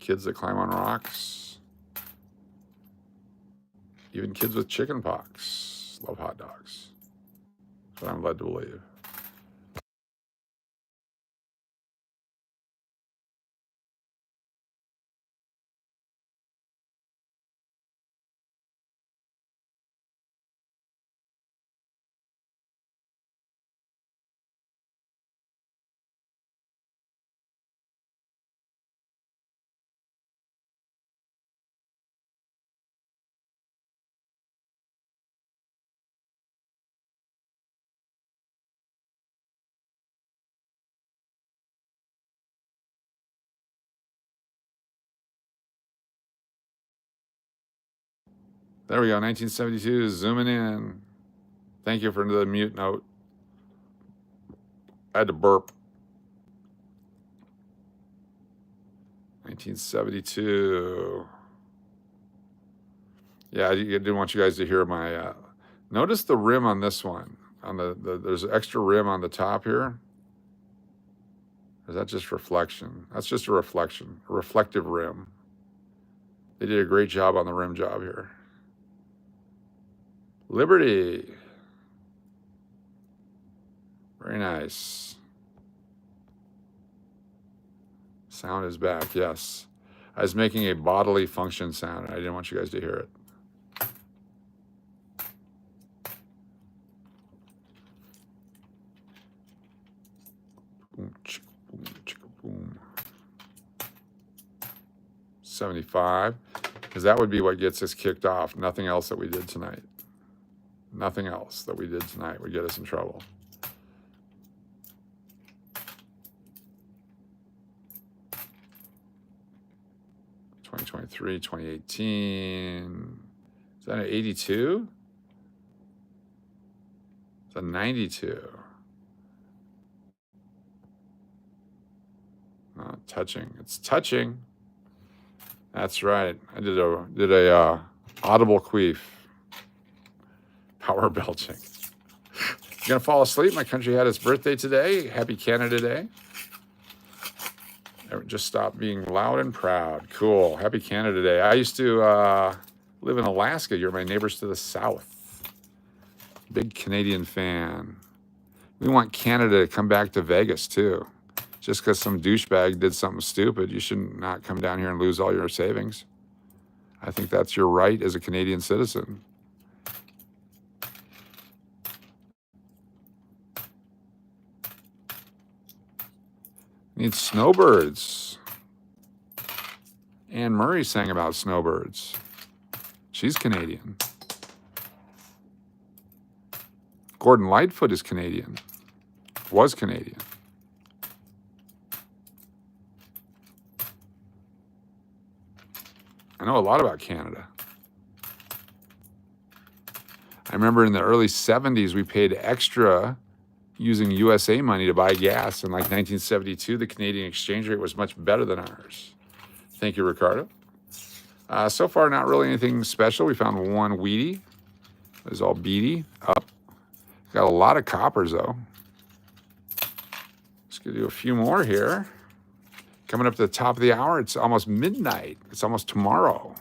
Kids that climb on rocks. Even kids with chicken pox love hot dogs. That's what I'm led to believe. There we go, 1972, zooming in. Thank you for the mute note. I had to burp. 1972. Yeah, I didn't want you guys to hear my, notice the rim on this one. On there's extra rim on the top here. Or is that just reflection? That's just a reflection, a reflective rim. They did a great job on the rim job here. Liberty. Very nice. Sound is back, yes. I was making a bodily function sound, and I didn't want you guys to hear it. Boom, chicka, boom, chicka, boom. 75, because that would be what gets us kicked off. Nothing else that we did tonight. Nothing else that we did tonight would get us in trouble. '23, 2018. Is that an 82? It's a 92. Not touching. It's touching. That's right. I did a audible queef. Power belching. You gonna fall asleep? My country had its birthday today. Happy Canada Day. Just stop being loud and proud. Cool. Happy Canada Day. I used to live in Alaska. You're my neighbors to the south. Big Canadian fan. We want Canada to come back to Vegas too. Just because some douchebag did something stupid, you should not come down here and lose all your savings. I think that's your right as a Canadian citizen. Need snowbirds. Anne Murray sang about snowbirds. She's Canadian. Gordon Lightfoot is Canadian. Was Canadian. I know a lot about Canada. I remember in the early 70s, we paid extra using USA money to buy gas. In like 1972, the Canadian exchange rate was much better than ours. Thank you, Ricardo. So far, not really anything special. We found one Wheatie. It was all beady up. Got a lot of coppers, though. Let's do a few more here. Coming up to the top of the hour, it's almost midnight. It's almost tomorrow.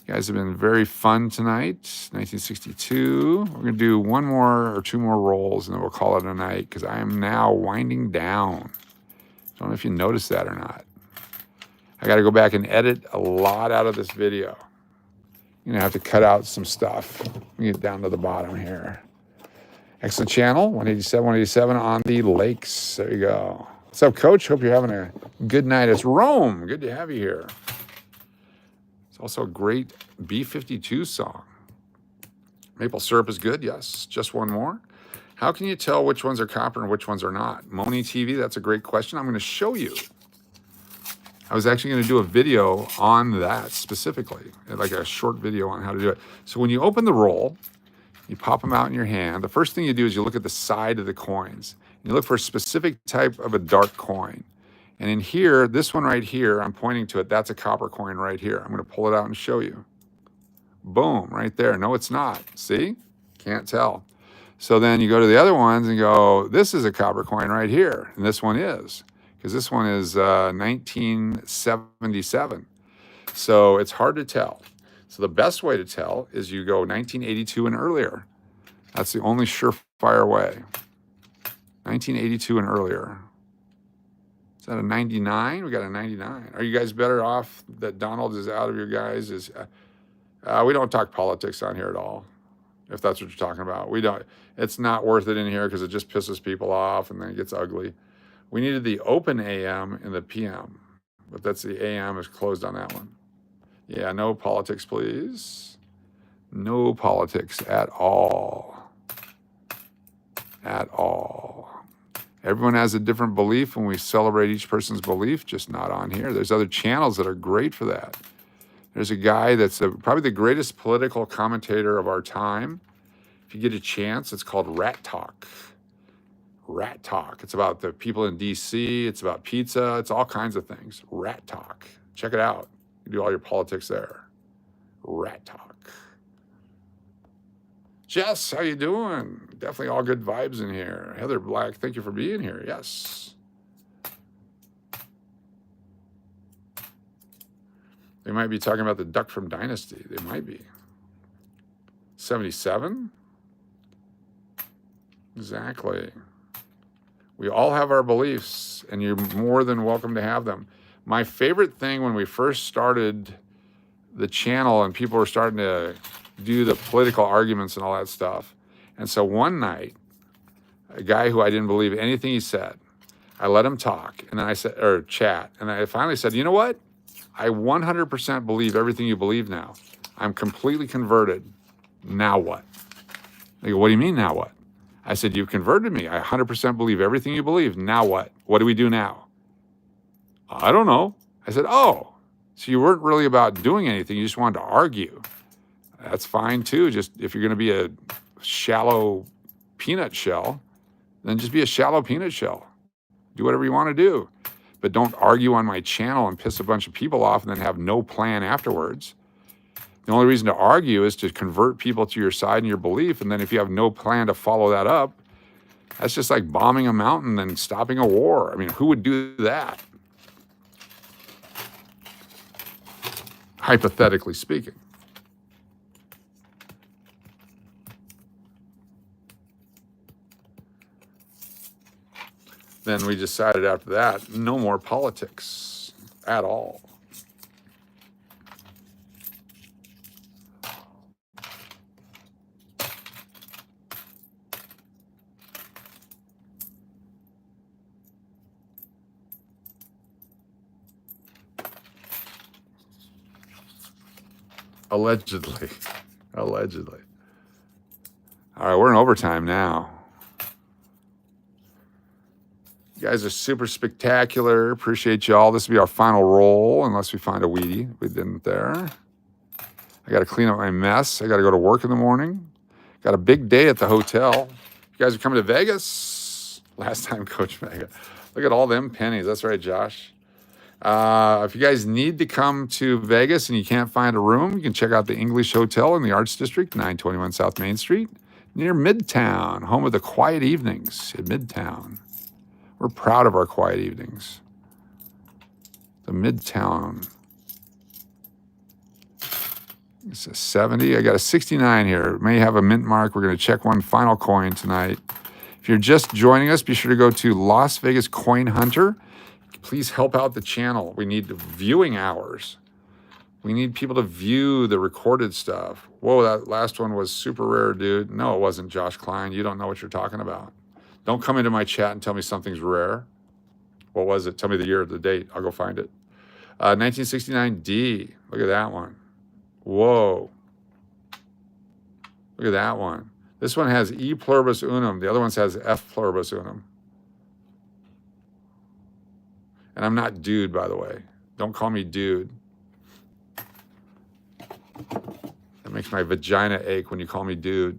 You guys have been very fun tonight. 1962. We're going to do one more or two more rolls, and then we'll call it a night, because I am now winding down. I don't know if you noticed that or not. I got to go back and edit a lot out of this video. You're going to have to cut out some stuff. Let me get down to the bottom here. Excellent channel, 187 on the lakes. There you go. What's up, Coach? Hope you're having a good night. It's Rome. Good to have you here. It's also a great B-52 song. Maple syrup is good, yes. Just one more. How can you tell which ones are copper and which ones are not? Moni TV, that's a great question. I'm going to show you. I was actually going to do a video on that specifically, like a short video on how to do it. So when you open the roll, you pop them out in your hand. The first thing you do is you look at the side of the coins. You look for a specific type of a dark coin. And in here, this one right here, I'm pointing to it. That's a copper coin right here. I'm going to pull it out and show you. Boom, right there. No, it's not. See? Can't tell. So then you go to the other ones and go, this is a copper coin right here. And this one is. Because this one is 1977. So it's hard to tell. So the best way to tell is you go 1982 and earlier. That's the only surefire way. 1982 and earlier. Is that a 99? We got a 99. Are you guys better off that Donald is out of your guys? We don't talk politics on here at all, if that's what you're talking about. We don't. It's not worth it in here because it just pisses people off and then it gets ugly. We needed the open AM and the PM, but that's the AM is closed on that one. Yeah, no politics, please. No politics at all. At all. Everyone has a different belief, and we celebrate each person's belief, just not on here. There's other channels that are great for that. There's a guy that's probably the greatest political commentator of our time. If you get a chance, it's called Rat Talk. Rat Talk. It's about the people in D.C. It's about pizza. It's all kinds of things. Rat Talk. Check it out. You do all your politics there. Rat Talk. Jess, how you doing? Definitely all good vibes in here. Heather Black, thank you for being here. Yes. They might be talking about the duck from Dynasty. They might be. 77? Exactly. We all have our beliefs, and you're more than welcome to have them. My favorite thing when we first started the channel and people were starting to do the political arguments and all that stuff. And so one night, a guy who I didn't believe anything he said, I let him talk, and then I said, or chat, and I finally said, you know what? I 100% believe everything you believe now. I'm completely converted. Now what? They go, what do you mean, now what? I said, you've converted me. I 100% believe everything you believe. Now what? What do we do now? I don't know. I said, oh, so you weren't really about doing anything. You just wanted to argue. That's fine too. Just if you're going to be a shallow peanut shell, then just be a shallow peanut shell. Do whatever you want to do. but don't argue on my channel and piss a bunch of people off and then have no plan afterwards. The only reason to argue is to convert people to your side and your belief, and then if you have no plan to follow that up, that's just like bombing a mountain and stopping a war. I mean, who would do that? Hypothetically speaking. Then we decided after that, no more politics at all. Allegedly. Allegedly. All right, we're in overtime now. You guys are super spectacular. Appreciate y'all. This will be our final roll, unless we find a Wheatie. We didn't there. I got to clean up my mess. I got to go to work in the morning. Got a big day at the hotel. You guys are coming to Vegas? Last time, Coach Mega. Look at all them pennies. That's right, Josh. If you guys need to come to Vegas and you can't find a room, you can check out the English Hotel in the Arts District, 921 South Main Street, near Midtown, home of the Quiet Evenings in Midtown. We're proud of our quiet evenings. The Midtown. It's a 70. I got a 69 here. It may have a mint mark. We're going to check one final coin tonight. If you're just joining us, be sure to go to Las Vegas Coin Hunter. Please help out the channel. We need viewing hours. We need people to view the recorded stuff. Whoa, that last one was super rare, dude. No, it wasn't, Josh Klein. You don't know what you're talking about. Don't come into my chat and tell me something's rare. What was it? Tell me the year, the date. I'll go find it. 1969 D. Look at that one. Whoa. Look at that one. This one has E pluribus unum. The other one has F pluribus unum. And I'm not dude, by the way. Don't call me dude. That makes my vagina ache when you call me dude.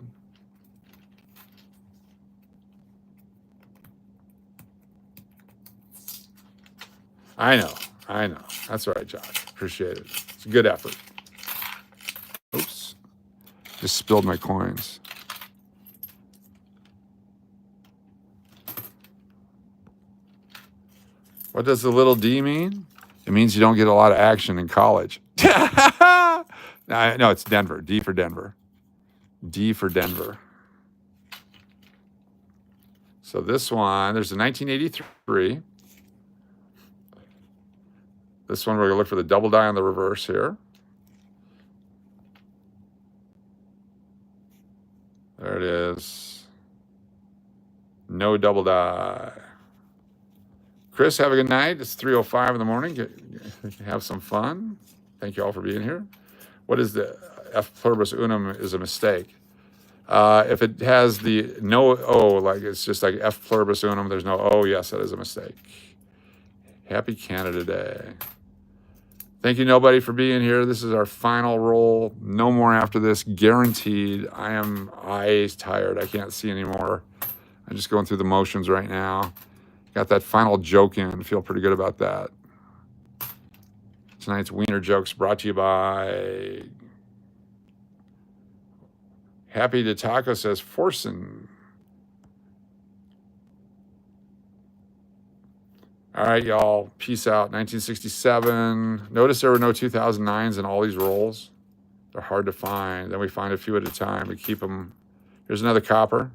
I know. That's all right, Josh. Appreciate it. It's a good effort. Oops. Just spilled my coins. What does the little D mean? It means you don't get a lot of action in college. No, it's Denver. D for Denver. D for Denver. So this one, there's a 1983. This one, we're going to look for the double die on the reverse here. There it is. No double die. Chris, have a good night. It's 3:05 in the morning. Have some fun. Thank you all for being here. What is the F pluribus unum is a mistake. If it has the no O, like it's just like F pluribus unum, there's no O, yes, that is a mistake. Happy Canada Day. Thank you, nobody, for being here. This is our final roll. No more after this, guaranteed. I am tired. I can't see anymore. I'm just going through the motions right now. Got that final joke in. Feel pretty good about that. Tonight's Wiener Jokes brought to you by Happy to Taco says Forsen. All right, y'all. Peace out. 1967. Notice there were no 2009s in all these rolls. They're hard to find. Then we find a few at a time. We keep them. Here's another copper.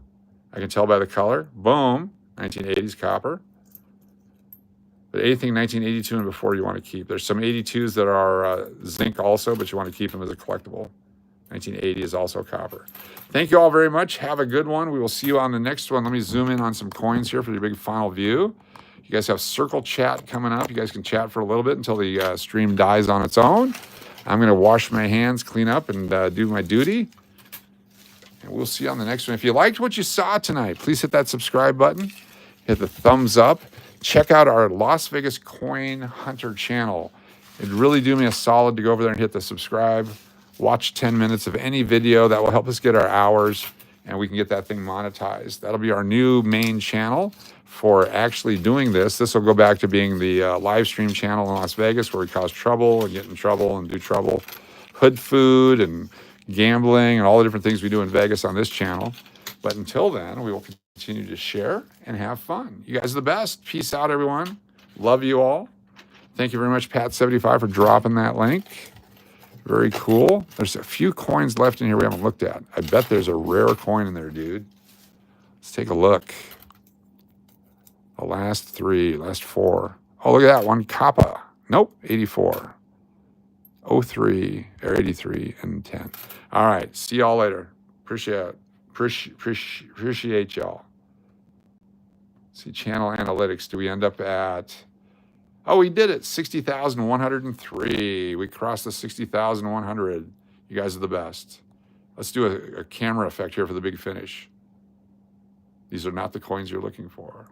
I can tell by the color. Boom. 1980s copper. But anything 1982 and before you want to keep. There's some 82s that are zinc also, but you want to keep them as a collectible. 1980 is also copper. Thank you all very much. Have a good one. We will see you on the next one. Let me zoom in on some coins here for your big final view. You guys have circle chat coming up. You guys can chat for a little bit until the stream dies on its own. I'm going to wash my hands, clean up, and do my duty. And we'll see you on the next one. If you liked what you saw tonight, please hit that subscribe button. Hit the thumbs up. Check out our Las Vegas Coin Hunter channel. It'd really do me a solid to go over there and hit the subscribe. Watch 10 minutes of any video. That will help us get our hours and we can get that thing monetized. That'll be our new main channel for actually doing this. This will go back to being the live stream channel in Las Vegas where we cause trouble and get in trouble and do trouble. Hood food and gambling and all the different things we do in Vegas on this channel. But until then, we will continue to share and have fun. You guys are the best. Peace out, everyone. Love you all. Thank you very much, Pat75, for dropping that link. Very cool. There's a few coins left in here we haven't looked at. I bet there's a rare coin in there, dude. Let's take a look. The last 3, last 4. Oh, look at that one. Kappa. Nope, 84. 03, or 83, and 10. All right, see y'all later. Appreciate y'all. See, channel analytics. Do we end up at... Oh, we did it. 60,103. We crossed the 60,100. You guys are the best. Let's do a camera effect here for the big finish. These are not the coins you're looking for.